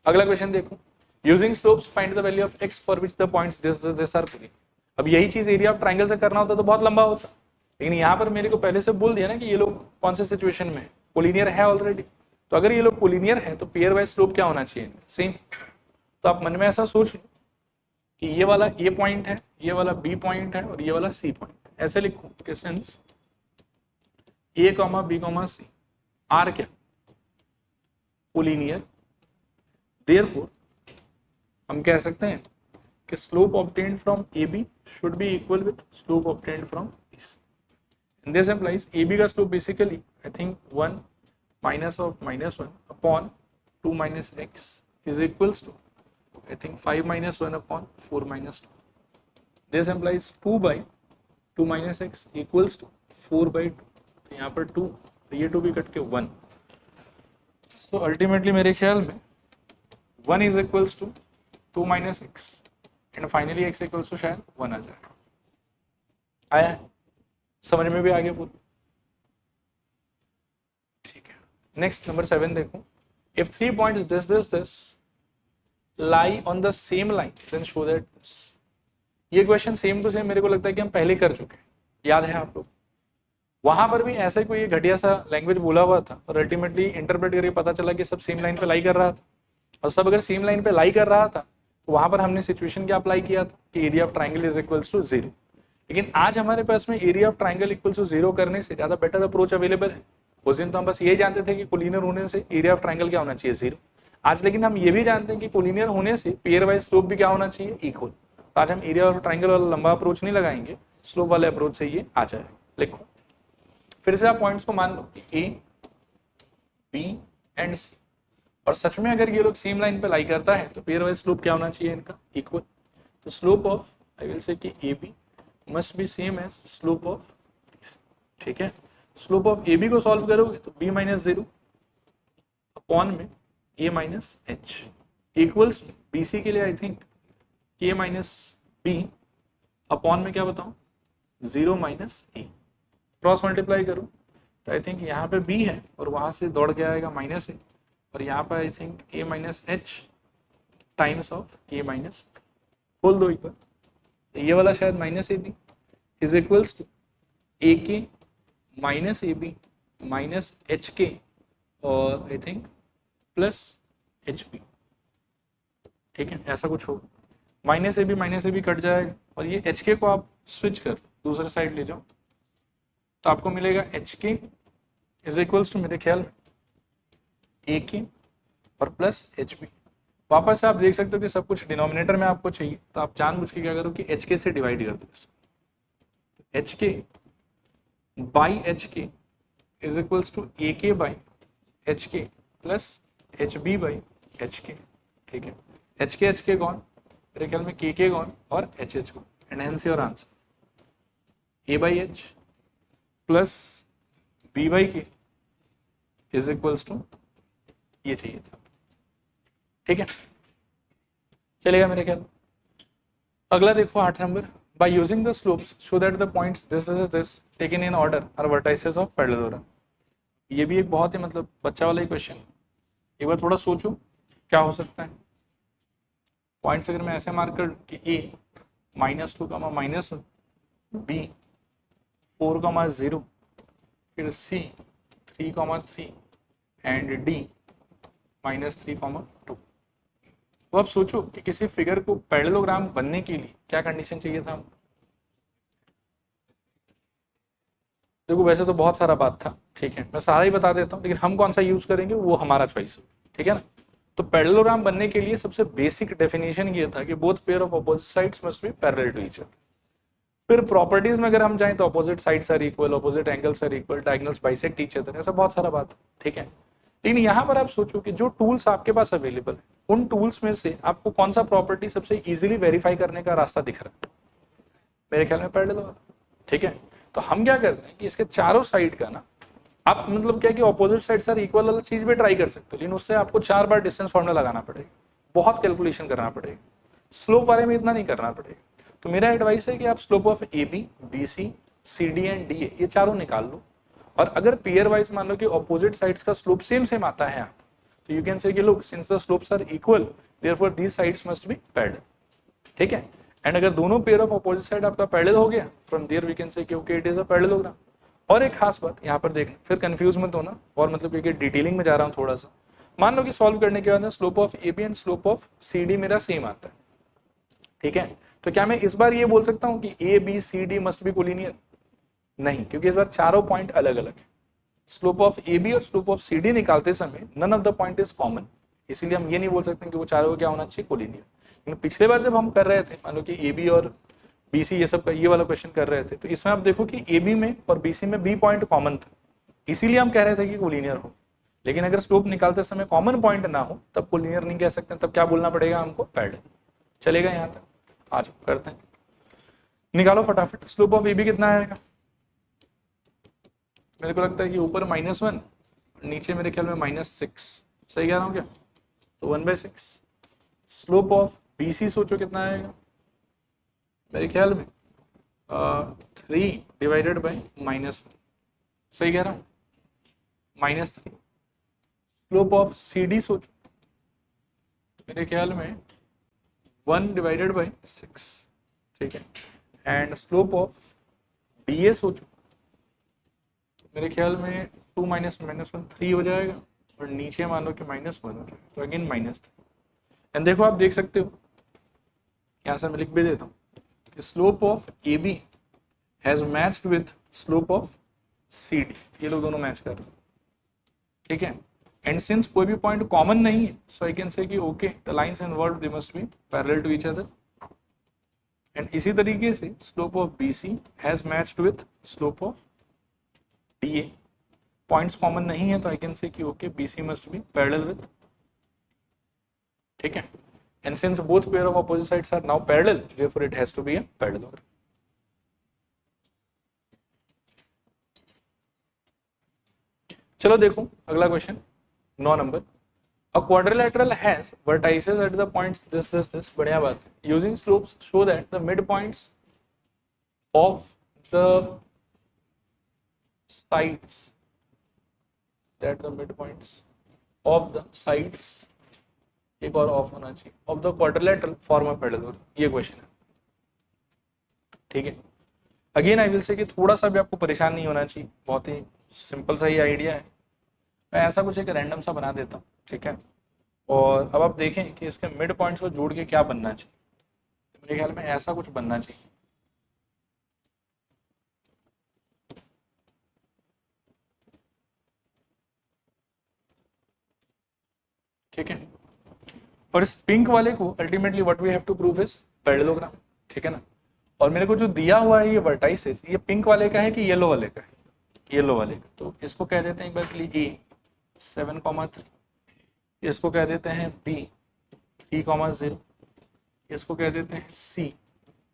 Speaker 1: अगला क्वेश्चन देखो। Using slopes find the value of x for which the points this are collinear. अब यही चीज एरिया ऑफ ट्रायंगल से करना होता तो बहुत लंबा होता, लेकिन यहाँ पर मेरे को पहले से बोल दिया ना कि ये लोग कौन से सिचुएशन में कोलिनियर है ऑलरेडी। तो अगर ये लोग कोलिनियर है तो पेयर वाइज स्लोप क्या होना चाहिए, सेम। तो आप मन में ऐसा सोच लो कि ये वाला ए पॉइंट है, ये वाला बी पॉइंट है और ये वाला सी पॉइंट है। ऐसे लिखो कि since A comma B comma C are क्या कोलिनियर, देयरफॉर हम कह सकते हैं कि slope obtained from A B should be equal with slope obtained from B C. And this implies A B का slope basically I think 1 minus of minus 1 upon 2 minus x is equals to I think 5 minus 1 upon 4 minus 2. This implies 2 by 2 minus x equals to 4 by 2. तो यहाँ पर 2, ये 2 भी cut के 1. So ultimately मेरे ख्याल में 1 is equals to 2 minus x and finally x equals to शायद 1 आ जाएगा। आया है? समझ में भी आ गया पूरा? नेक्स्ट नंबर 7 देखो। If 3 points this lie on the same line then show that this. ये क्वेश्चन सेम टू सेम मेरे को लगता है कि हम पहले कर चुके हैं, याद है आप लोग? वहां पर भी ऐसा कोई घटिया सा लैंग्वेज बोला हुआ था और अल्टीमेटली इंटरप्रेट करके पता चला कि सब सेम लाइन पे लाई कर रहा था। और सब अगर सेम लाइन पे लाई कर रहा था तो वहां पर हमने सिचुएशन क्या अप्लाई किया था कि area of triangle is equals to 0। लेकिन आज हमारे पास में area of triangle equals to 0 करने से ज्यादा बेटर अप्रोच अवेलेबल है। उस दिन तो हम बस ये जानते थे कि कोलिनियर होने से एरिया ऑफ ट्राइंगल क्या होना चाहिए 0। आज लेकिन हम ये भी जानते हैं कि कोलिनियर होने से पेयर वाइज स्लोप भी क्या होना चाहिए, इक्वल। तो आज हम एरिया ऑफ ट्राइंगल वाला लंबा अप्रोच नहीं लगाएंगे, स्लोप वाले अप्रोच से ये आ जाएगा। लिखो फिर से आप पॉइंट्स को मान लो कि ए बी एंड सी, और सच में अगर ये लोग सेम लाइन पे लाई करता है तो पेयर वाइज स्लोप क्या होना चाहिए इनका, इक्वल। तो slope of I will say कि A B must be same as slope of B C, ठीक है। स्लोप ऑफ ए बी को सॉल्व करोगे तो बी माइनस 0 अपॉन में A minus H equals B C के लिए I think K minus B upon में क्या बताऊं 0 माइनस ए। क्रॉस मल्टीप्लाई करो तो आई थिंक यहाँ पे बी है और वहां से दौड़ के आएगा माइनस ए, और यहाँ पर I think A minus H times of A minus, खोल दो एक बार, तो ये वाला शायद minus A B is equals to A K minus A B minus H K और I think plus H B, ठीक है। ऐसा कुछ होगा, माइनस ए बी कट जाएगा और ये एच के को आप स्विच कर दूसरे साइड ले जाओ तो आपको मिलेगा H K is equals to मेरे ख्याल ए के और प्लस एच बी। वापस से आप देख सकते हो कि सब कुछ डिनोमिनेटर में आपको चाहिए, तो आप जानबूझ के क्या करो कि एच के से डिवाइड कर दो। H K by H K is equals to A K by H K plus H B by H K, ठीक है। एच के गॉन, मेरे ख्याल में के गॉन और H gone, and hence your answer A by H plus B by K is equals to ये चाहिए था, ठीक है। चलेगा मेरे ख्याल। अगला देखो 8 number. By using the slopes, show that the points this taken in order are vertices of parallelogram. ये भी एक बहुत ही मतलब बच्चा वाला ही क्वेश्चन, एक बार थोड़ा सोचो क्या हो सकता है। पॉइंट्स अगर मैं ऐसे मार्क कर कि ए -2, -1, बी 4, 0, फिर सी 3, 3 एंड डी -3, 2। तो अब सोचो कि किसी फिगर को पैरेललोग्राम बनने के लिए क्या कंडीशन चाहिए था। देखो वैसे तो बहुत सारा बात था, ठीक है, मैं सारा ही बता देता हूँ, लेकिन हम कौन सा यूज करेंगे वो हमारा चॉइस है, ठीक है ना। तो पैरेललोग्राम बनने के लिए सबसे बेसिक डेफिनेशन ये था कि both pair of opposite sides must be parallel to each other. फिर प्रॉपर्टीज में अगर हम जाएं तो opposite sides are equal, opposite angles are equal, diagonals bisect each other, ऐसा बहुत सारा बात, ठीक है। लेकिन यहाँ पर आप सोचो कि जो टूल्स आपके पास अवेलेबल है, उन टूल्स में से आपको कौन सा प्रॉपर्टी सबसे इजीली वेरीफाई करने का रास्ता दिख रहा है। मेरे ख्याल में पैरेललोग्राम, ठीक है। तो हम क्या करते हैं कि इसके चारों साइड का ना, आप मतलब क्या कि ऑपोजिट साइड सर इक्वल वाला चीज भी ट्राई कर सकते हो, लेकिन उससे आपको 4 बार डिस्टेंस फॉर्मूला लगाना पड़ेगा, बहुत कैलकुलेशन करना पड़ेगा, स्लोप वाले में इतना नहीं करना पड़ेगा। तो मेरा एडवाइस है कि आप slope of A B, B C, C D and D A ये चारों निकाल लो, और अगर पेयर वाइज मान लो कि ऑपोजिट साइड्स का स्लोप सेम सेम आता है आप, तो यू कैन से कि look since the slopes are equal therefore these sides must be parallel, ठीक है। एंड अगर दोनों पेयर ऑफ अपोजिट साइड आपका पैरेलल हो गया, from there we can say कि okay it is a parallelogram. और एक खास बात यहाँ पर देखना, फिर कंफ्यूज मत होना, और मतलब क्योंकि डिटेलिंग में जा रहा हूँ थोड़ा सा। मान लो कि सॉल्व करने के बाद slope of A B and slope of C D मेरा सेम आता है, ठीक है। तो क्या मैं इस बार ये बोल सकता हूँ कि A B C D must be collinear? नहीं, क्योंकि इस बार चारों पॉइंट अलग अलग है। स्लोप ऑफ ए बी और स्लोप ऑफ सी डी निकालते समय none of the point is common, इसीलिए हम ये नहीं बोल सकते कि वो चारों को क्या होना चाहिए, कोलिनियर। लेकिन पिछले बार जब हम कर रहे थे, मान लो कि ए बी और बीसी ये सब का ये वाला क्वेश्चन कर रहे थे, तो इसमें आप देखो कि ए बी में और बीसी में बी पॉइंट कॉमन था, इसीलिए हम कह रहे थे कि कोलिनियर हो। लेकिन अगर स्लोप निकालते समय कॉमन पॉइंट ना हो तब कोलिनियर नहीं कह सकते, तब क्या बोलना पड़ेगा हमको, पैरेलल। चलेगा यहाँ तक? आज करते हैं, निकालो फटाफट। स्लोप ऑफ ए बी कितना आएगा? मेरे को लगता है कि ऊपर -1, नीचे मेरे ख्याल में -6, सही कह रहा हूँ क्या? तो 1/6। स्लोप ऑफ बी सी सोचो कितना आएगा? मेरे ख्याल में 3 डिवाइडेड बाई -1, सही कह रहा हूँ, -3। स्लोप ऑफ सी डी सोचो, मेरे ख्याल में 1 डिवाइडेड बाई 6, ठीक है। एंड स्लोप ऑफ डी ए सोचो, मेरे ख्याल में 2 - -1 3 हो जाएगा, और नीचे मान लो कि -1 हो जाएगा, तो अगेन -3। एंड देखो आप देख सकते हो, यहाँ से मैं लिख भी देता हूँ, slope of A B has matched with slope of C D, ये लोग दोनों मैच कर रहे हैं, ठीक है। एंड सिंस कोई भी पॉइंट कॉमन नहीं है, सो आई कैन से कि okay the lines involved they must be parallel to each other. And इसी तरीके से slope of B C has matched with slope of D A, points common नहीं है, तो आई कैन से कि okay B C must be parallel with, ठीक है। And since both pair of opposite sides are now parallel, therefore it has to be a parallelogram. चलो देखो अगला question, 9 number. A quadrilateral has vertices at the points this, बढ़िया बात है। Using slopes show that the midpoints of the sides, एक और of होना चाहिए, of the quadrilateral form of parallelogram, ये क्वेश्चन है, ठीक है। अगेन आई विल से कि थोड़ा सा भी आपको परेशान नहीं होना चाहिए, बहुत ही सिंपल सा ही आइडिया है। मैं ऐसा कुछ एक रैंडम सा बना देता हूँ, ठीक है। और अब आप देखें कि इसके मिड पॉइंट्स को जोड़ के क्या बनना चाहिए, तो मेरे ख्याल में ऐसा कुछ बनना चाहिए, ठीक है। और इस पिंक वाले को ultimately what we have to prove is parallelogram, ठीक है ना। और मेरे को जो दिया हुआ है ये वर्टाइसेस, ये पिंक वाले का है कि येलो वाले का है? येलो वाले का। तो इसको कह देते हैं एक बार के लिए ए 7,3, इसको कह देते हैं बी 3,0, इसको कह देते हैं सी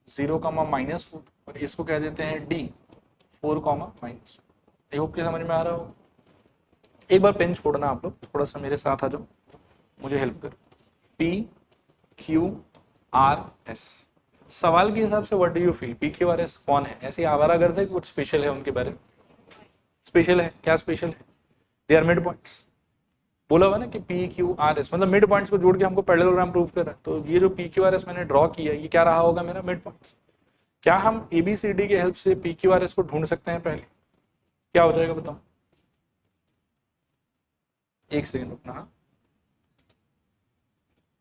Speaker 1: 0,-4, और इसको कह देते हैं डी 4,-1। आई होप कि समझ में आ रहा हो। एक बार पेन छोड़ना आप लोग, थोड़ा सा मेरे साथ आ जाओ, मुझे हेल्प करो। P Q R S, सवाल के हिसाब से what do you feel, P Q R S कौन है? ऐसे आवारागर्द है कि कुछ स्पेशल है उनके बारे में? स्पेशल है, क्या स्पेशल है? दे आर मिड पॉइंट्स, बोला हुआ ना कि पी क्यू आर एस, मतलब मिड पॉइंट्स को जोड़ के हमको पैरेललोग्राम प्रूव कर रहा है। तो ये जो पी क्यू आर एस मैंने ड्रॉ किया ये क्या रहा होगा मेरा मिड पॉइंट्स। क्या हम ए बी सी डी के हेल्प से पी क्यू आर एस को ढूंढ सकते हैं पहले? क्या हो जाएगा बताओ? एक सेकेंड रुकना। हाँ,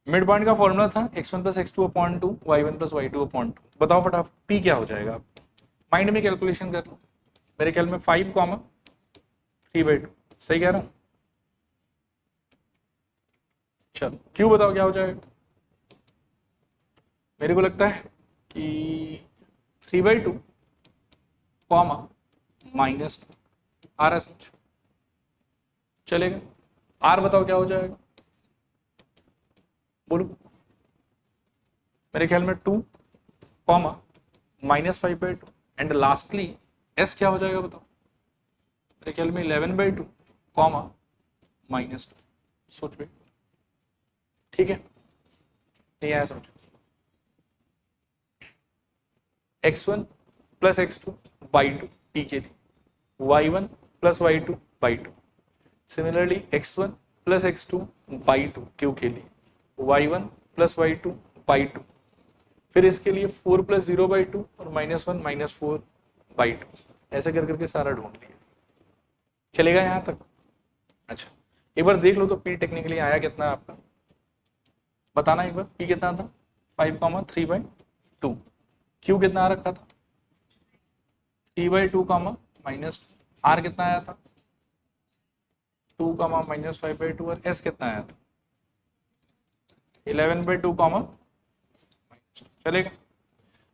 Speaker 1: मिड पॉइंट का फॉर्मूला था x1 plus x two upon two, y1 plus y two upon two. बताओ फटाफट p क्या हो जाएगा? आप माइंड में कैलकुलेशन कर लो। मेरे ख्याल में 5 कॉमा 3/2, सही कह रहा हूँ? चलो q बताओ क्या हो जाएगा? मेरे को लगता है कि 3/2 कॉमा -2 आ रहा है समझ? चलेगा। r बताओ क्या हो जाएगा? बोलो। मेरे ख्याल में 2 कॉमा -5/2 एंड लास्टली s क्या हो जाएगा बताओ? मेरे ख्याल में 11/2 कॉमा -2। सोच भाई, ठीक है? नहीं आया समझ? x1 plus x2 by 2 p के लिए, y1 plus y2 by 2। Similarly x1 plus x2 by 2 q के लिए, y1 प्लस y2 बाई 2। फिर इसके लिए 4 प्लस 0/2 और -1 -4/2। ऐसे कर करके सारा ढूंढ लिया। चलेगा यहाँ तक? अच्छा, एक बार देख लो तो p टेक्निकली आया कितना है आपका, बताना एक बार। p कितना था? 5,3/2। q कितना आ रखा था? 3/2 माइनस, r कितना आया था? 2 -5/2 और s कितना आया था? 11/2 चलेगा।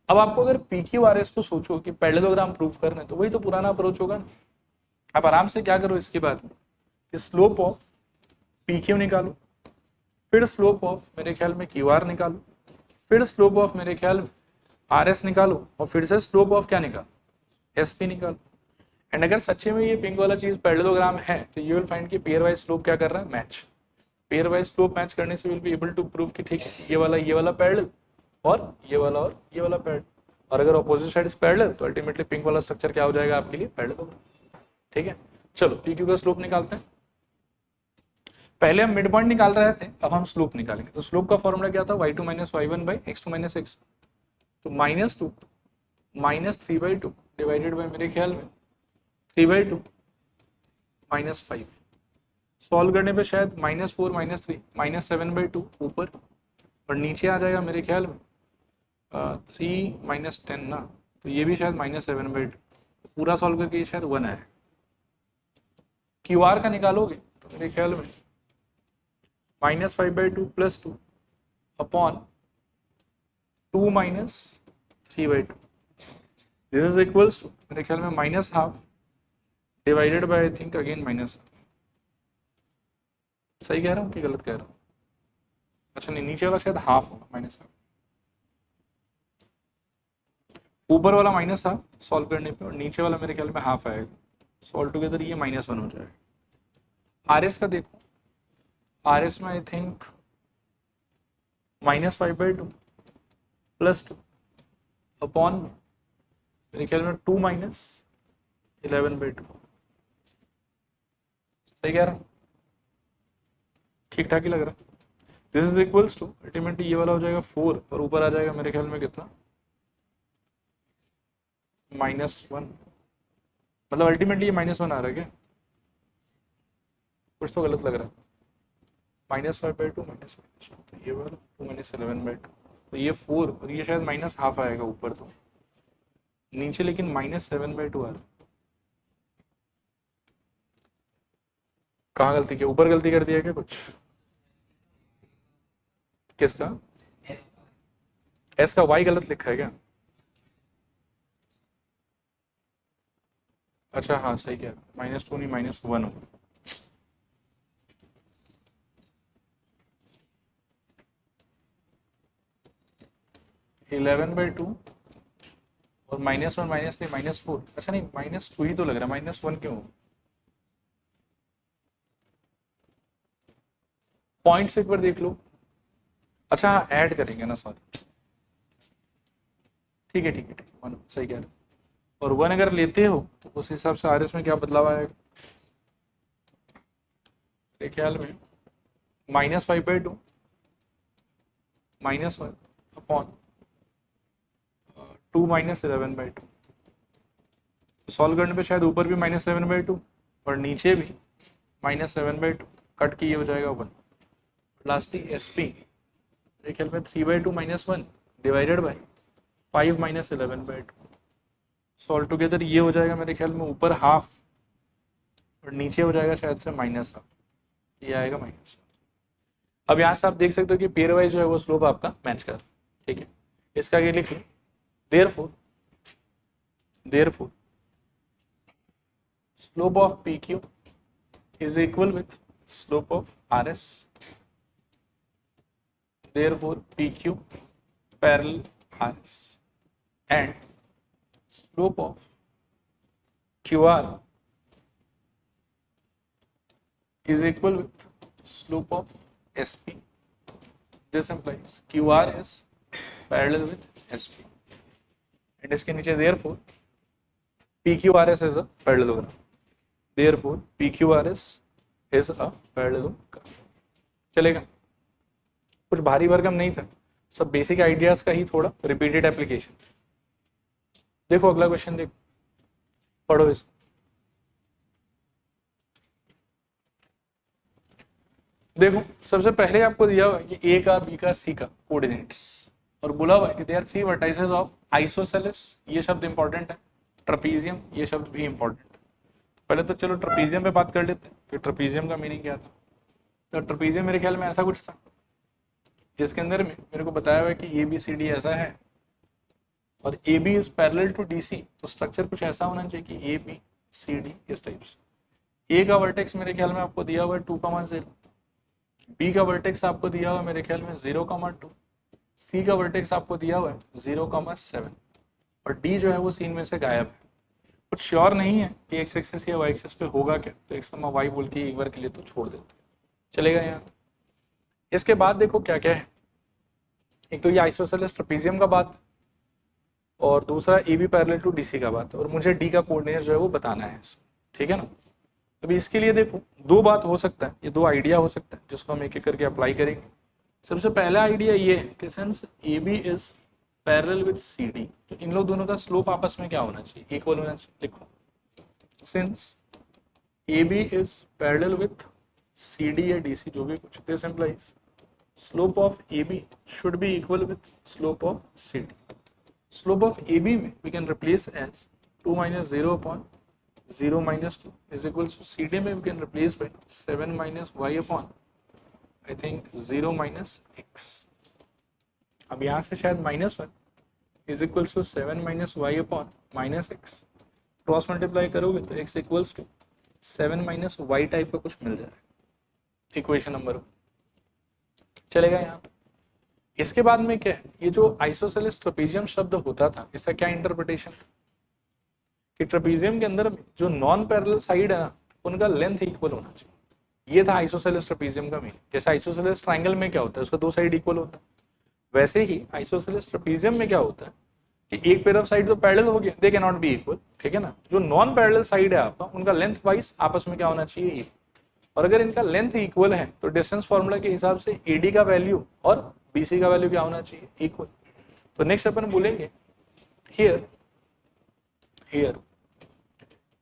Speaker 1: अब आपको अगर पी क्यू आर एस को सोचो कि पैरेललोग्राम प्रूफ करना है तो वही तो पुराना अप्रोच होगा ना। आप आराम से क्या करो इसके बाद में, स्लोप ऑफ पी क्यू निकालो, फिर स्लोप ऑफ मेरे ख्याल में क्यू आर निकालो, फिर स्लोप ऑफ मेरे ख्याल में आर एस निकालो, और फिर से स्लोप ऑफ क्या निकालो? एस पी निकालो। एंड अगर सच्चे में ये पिंक वाला चीज पैरेललोग्राम है तो यू विल फाइंड कि पेयर वाइज स्लोप क्या कर रहा है? Match. Pair wise slope match करने से will be able to prove कि ठीक है ये वाला पैरेलल और ये वाला पैरेलल। और अगर ऑपोजिट साइड इज पैरेलल तो अल्टीमेटली पिंक वाला स्ट्रक्चर क्या हो जाएगा आपके लिए? पैरेलल। ठीक है, चलो पी क्यू का स्लोप निकालते हैं। पहले हम मिड पॉइंट निकाल रहे थे, अब हम स्लोप निकालेंगे। तो स्लोप का फॉर्मूला क्या था? y2 minus y1 by x2 minus x। तो -2 -3/2 डिवाइडेड बाई मेरे ख्याल में 3/2 -5। सॉल्व करने पे शायद -4 -3 -7/2 ऊपर, और नीचे आ जाएगा मेरे ख्याल में 3 - 10 ना, तो ये भी शायद -7/2। पूरा सॉल्व करके ये शायद 1 है। क्यू आर का निकालोगे तो मेरे ख्याल में -5/2 + 2 upon 2 - 3/2। This is equals to मेरे ख्याल में -12 divided by I think again -। सही कह रहा हूँ कि गलत कह रहा हूँ? अच्छा नहीं, नीचे वाला शायद हाफ होगा, -12। ऊपर वाला -12 सॉल्व करने पे, और नीचे वाला मेरे ख्याल में हाफ आएगा। सो ऑल टुगेदर ये -1 हो जाएगा। आर एस का देखो, आर एस में आई थिंक -5/2 + 2 अपॉन मेरे ख्याल में 2 - 11/2। सही कह रहा हूँ? ठीक ठाक ही लग रहा है। This is equals to ultimately ये वाला हो जाएगा 4, और ऊपर आ जाएगा मेरे ख्याल में कितना? -1। मतलब अल्टीमेटली ये -1 आ रहा है क्या? कुछ तो गलत लग रहा है। -5/2 -2, तो ये वाला 2 - 11/2, तो ये 4, और ये शायद -12 आएगा ऊपर, तो नीचे लेकिन -7/2 आ रहा है। कहाँ गलती किया? ऊपर गलती कर दिया क्या कुछ? किसका? एस का वाई गलत लिखा है क्या? अच्छा हाँ सही कह रहा, -2 नहीं -1 हो। (11/2) और -1 -3 -4। अच्छा नहीं, -2 ही तो लग रहा है, -1 क्यों? पॉइंट्स एक बार देख लो। अच्छा हाँ, ऐड करेंगे ना, सॉरी। ठीक है ठीक है ठीक है, 1 सही कह रहे हो। और 1 अगर लेते हो तो उस हिसाब से आर एस में क्या बदलाव आएगा? मेरे ख्याल में -5/2 -1 अपॉन 2 -11/2। सॉल्व करने पे शायद ऊपर भी -7/2 और नीचे भी -7/2, कट की ये हो जाएगा 1। लास्टली एस पी मेरे ख्याल में 3/2 -1 डिवाइडेड बाई 5 -11/2। सॉल्व टुगेदर ये हो जाएगा मेरे ख्याल में ऊपर हाफ और नीचे हो जाएगा शायद से -1/2, ये आएगा -1। अब यहाँ से आप देख सकते हो कि पेयर वाइज जो है वो स्लोप आपका मैच कर, ठीक है। इसका ये लिख लो, therefore slope of PQ is equal with slope of RS. Therefore, PQ parallel RS and slope of QR is equal with slope of SP. This implies QR is parallel with SP. And इसके नीचे therefore PQRS is a parallelogram. Therefore, PQRS is a parallelogram. चलेगा, कुछ भारी भरकम नहीं था, सब basic ideas का ही थोड़ा रिपीटेड एप्लीकेशन। देखो अगला क्वेश्चन, देखो पढ़ो इसको। देखो सबसे पहले आपको दिया हुआ है कि ए का, बी का, सी का कोऑर्डिनेट्स और बोला हुआ है कि देयर 3 वर्टाइसेस ऑफ आइसोसेलेस। ये शब्द इंपॉर्टेंट है। ट्रपीजियम, ये शब्द भी इंपॉर्टेंट है। पहले तो चलो ट्रपीजियम पे बात कर लेते हैं कि ट्रपीजियम का मीनिंग क्या था। तो ट्रपीजियम मेरे ख्याल में ऐसा कुछ था जिसके अंदर में मेरे को बताया हुआ है कि ABCD ऐसा है और AB is parallel to DC। तो स्ट्रक्चर कुछ ऐसा होना चाहिए कि ABCD इस टाइप से। A का वर्टेक्स मेरे ख्याल में आपको दिया हुआ है 2,0, B का वर्टेक्स आपको दिया हुआ है मेरे ख्याल में 0,2, C का वर्टेक्स आपको दिया हुआ है 0,7 और D जो है वो सीन में से गायब है। कुछ श्योर नहीं है कि एक्स एक्सिस या वाई एक्सिस पे होगा क्या, तो एक समय वाई बोल के एक बार के लिए तो छोड़ देते हैं, चलेगा यहाँ। इसके बाद देखो क्या क्या है, एक तो ये आइसोसेलेस ट्रपीजियम का बात और दूसरा AB पैरेलल टू DC का बात, और मुझे D का कोऑर्डिनेट जो है वो बताना है, ठीक है ना। अभी इसके लिए देखो दो बात हो सकता है, ये दो आइडिया हो सकता है जिसको हम एक एक करके अप्लाई करेंगे। सबसे पहला आइडिया ये है कि since AB is parallel with CD, तो इन लोग दोनों का स्लोप आपस में क्या होना चाहिए, इक्वल होना चाहिए। लिखो since AB is parallel with CD या DC जो भी कुछ, this implies slope of AB should be equal with slope of CD। Slope of AB में we can replace as 2 - 0 upon 0 - 2 is equal to CD में we can replace by 7 - y upon I think 0 - x। अब यहाँ से शायद -1 is equals to 7 - y upon -x, cross multiply करोगे तो x equals to 7 - y type का कुछ मिल जाएगा, इक्वेशन नंबर 1 चलेगा यहाँ पे। इसके बाद में क्या है, ये जो आइसोसेलेस ट्रपीजियम शब्द होता था इसका क्या इंटरप्रिटेशन कि ट्रपीजियम के अंदर जो नॉन पैरेलल साइड है ना उनका लेंथ इक्वल होना चाहिए। ये था आइसोसेलेस ट्रपीजियम का मीनिंग। जैसे आइसोसेलेस ट्रायंगल में क्या होता है, उसका दो साइड इक्वल होता है, वैसे ही आइसोसेलेस ट्रपीजियम में क्या होता है कि एक पेयर ऑफ साइड तो पैरेलल हो गया, they can not be equal, ठीक है ना। जो नॉन पैरेलल साइड है आपका उनका लेंथ वाइज आपस में क्या होना चाहिए, इक्वल। और अगर इनका लेंथ इक्वल है तो डिस्टेंस फॉर्मूला के हिसाब से AD का वैल्यू और BC का वैल्यू क्या होना चाहिए, इक्वल। तो नेक्स्ट अपन बोलेंगे here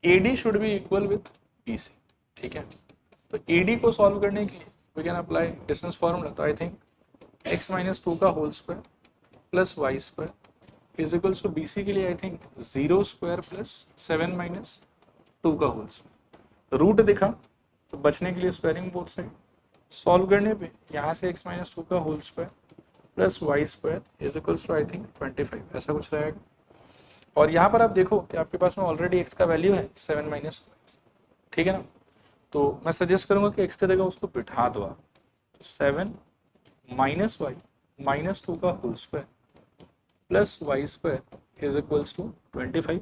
Speaker 1: AD should be equal with BC, ठीक है। तो AD को सॉल्व करने के लिए we can apply distance formula. तो आई थिंक x - 2 का whole square plus y square is equals to BC के लिए आई थिंक 0 स्क्वायर प्लस 7 - 2 का होल स्क्वायर। रूट दिखा तो बचने के लिए स्क्वायरिंग बोथ साइड, सॉल्व करने पे यहाँ से x - 2 का whole square plus y square is equals to I think 25, ऐसा कुछ रहेगा। और यहाँ पर आप देखो कि आपके पास में ऑलरेडी x का वैल्यू है 7 - ठीक है ना। तो मैं सजेस्ट करूंगा कि x की जगह उसको बिठा दो आप, 7 - y - 2 का whole square plus y square is equals to 25।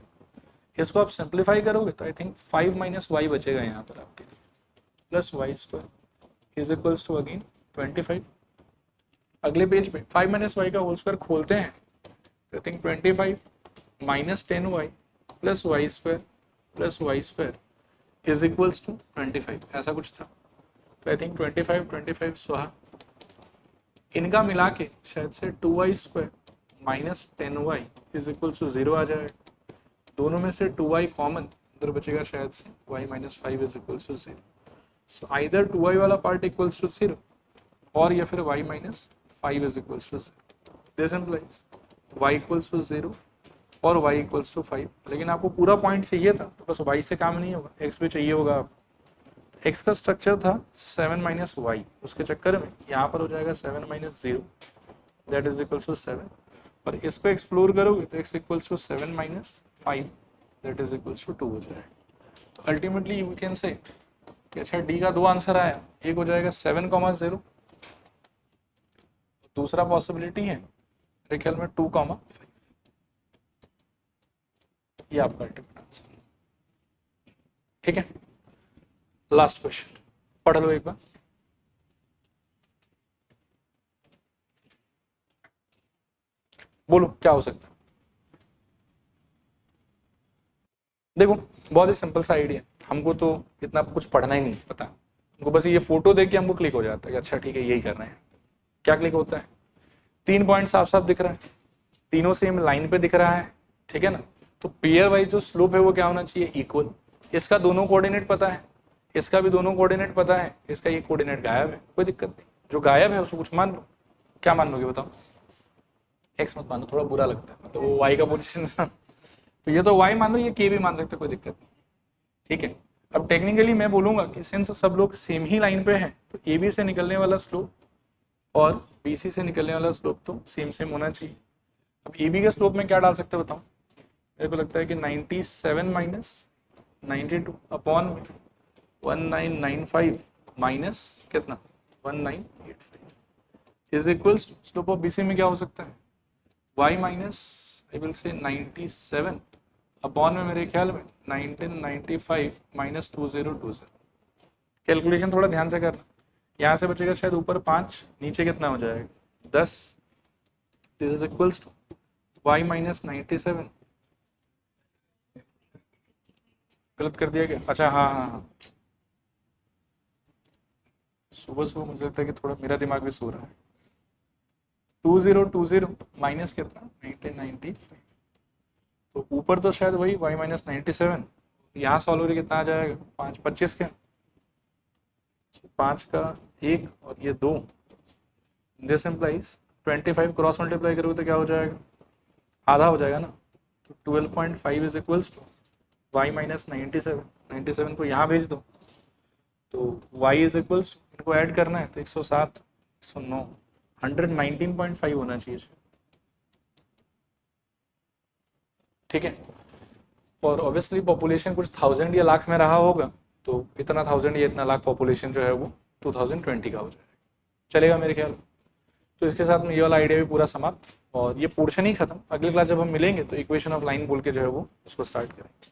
Speaker 1: इसको आप सिंप्लीफाई करोगे तो आई थिंक 5 - y बचेगा यहाँ पर आपके लिए, plus y square is equals to again 25। अगले पेज पे 5 - y का होल स्क्वायर खोलते हैं तो I think 25 - 10y plus y square is equals to 25, ऐसा कुछ था। तो आई थिंक 25 स्वाहा, इनका मिला के शायद से 2y² minus 10y is equal to 0 आ जाएगा। दोनों में से 2y कॉमन, उधर बचेगा शायद से y minus 5 is equal to 0। So either 2y वाला पार्ट इक्वल्स टू 0 और या फिर y minus 5 is equals to 0। This implies y equals to 0 और y इक्वल्स टू 5। लेकिन आपको पूरा पॉइंट चाहिए था तो बस y से काम नहीं होगा, x भी चाहिए होगा आप। x का स्ट्रक्चर था 7 माइनस वाई, उसके चक्कर में यहाँ पर हो जाएगा 7 minus 0 that is equals to 7, और इसको एक्सप्लोर करोगे तो x equals to 7 minus 5 that is equals to 2 हो जाएगा। तो अल्टीमेटली यू कैन से कि अच्छा डी का दो आंसर आया, एक हो जाएगा 7,0, दूसरा पॉसिबिलिटी है मेरे ख्याल में 2,5। ये आपका अल्टीमेट आंसर, ठीक है। लास्ट क्वेश्चन पढ़ लो एक बार। बोलो क्या हो सकता है। देखो बहुत ही सिंपल सा आइडिया, हमको तो इतना कुछ पढ़ना ही नहीं पता, हमको बस ये फोटो देख के हमको क्लिक हो जाता है कि अच्छा ठीक है यही कर रहे हैं। क्या क्लिक होता है, 3 पॉइंट साफ साफ दिख रहा है, तीनों सेम लाइन पे दिख रहा है, ठीक है ना। तो पेयर वाइज जो स्लोप है वो क्या होना चाहिए, इक्वल। इसका दोनों कोऑर्डिनेट पता है, इसका भी दोनों कोऑर्डिनेट पता है, इसका ये कोऑर्डिनेट गायब है, कोई दिक्कत नहीं। जो गायब है उसको कुछ मान लो। क्या मान लोगे बताओ, एक्स मत मानो, थोड़ा बुरा लगता है, मतलब वो वाई का पोजिशन है तो ये तो वाई मान लो, ये के भी मान सकते, कोई दिक्कत नहीं, ठीक है। अब टेक्निकली मैं बोलूंगा कि सिंस सब लोग सेम ही लाइन पे हैं तो ए बी से निकलने वाला स्लोप और बी सी से निकलने वाला स्लोप तो सेम सेम होना चाहिए। अब ए बी के स्लोप में क्या डाल सकते हैं बताओ, मेरे को लगता है कि 97 माइनस 92 अपॉन में 1995 माइनस कितना 1985 is equals to slope of BC में क्या हो सकता है, y माइनस आई विल से 97 अपॉन में मेरे ख्याल में 1995 माइनस 2020। कैलकुलेशन थोड़ा ध्यान से करना, यहाँ से बचेगा शायद ऊपर 5, नीचे कितना हो जाएगा 10। This is equals to y minus 97, गलत कर दिया क्या, अच्छा हाँ, सुबह सुबह मुझे लगता है कि थोड़ा मेरा दिमाग भी सो रहा है। 2020 माइनस कितना 1995, तो ऊपर तो शायद वही y माइनस 97, यहाँ सॉल्व करके कितना आ जाएगा 5 25 के 5 का 1 और ये 2, दिस इम्प्लाइज 25 क्रॉस मल्टीप्लाई करोगे तो क्या हो जाएगा, आधा हो जाएगा ना। तो 12.5 is equals to y minus 97 को यहाँ भेज दो तो y इज इक्वल्स, इनको ऐड करना है तो 107 109 119.5 होना चाहिए, ठीक है। और ऑब्वियसली पॉपुलेशन कुछ 1000 या लाख में रहा होगा तो इतना 1000 या इतना लाख पॉपुलेशन जो है वो 2020 का हो जाएगा, चलेगा मेरे ख्याल। तो इसके साथ में ये वाला आइडिया भी पूरा समाप्त और ये पोर्शन ही खत्म। अगले क्लास जब हम मिलेंगे तो इक्वेशन ऑफ लाइन बोल के जो है वो उसको स्टार्ट करेंगे।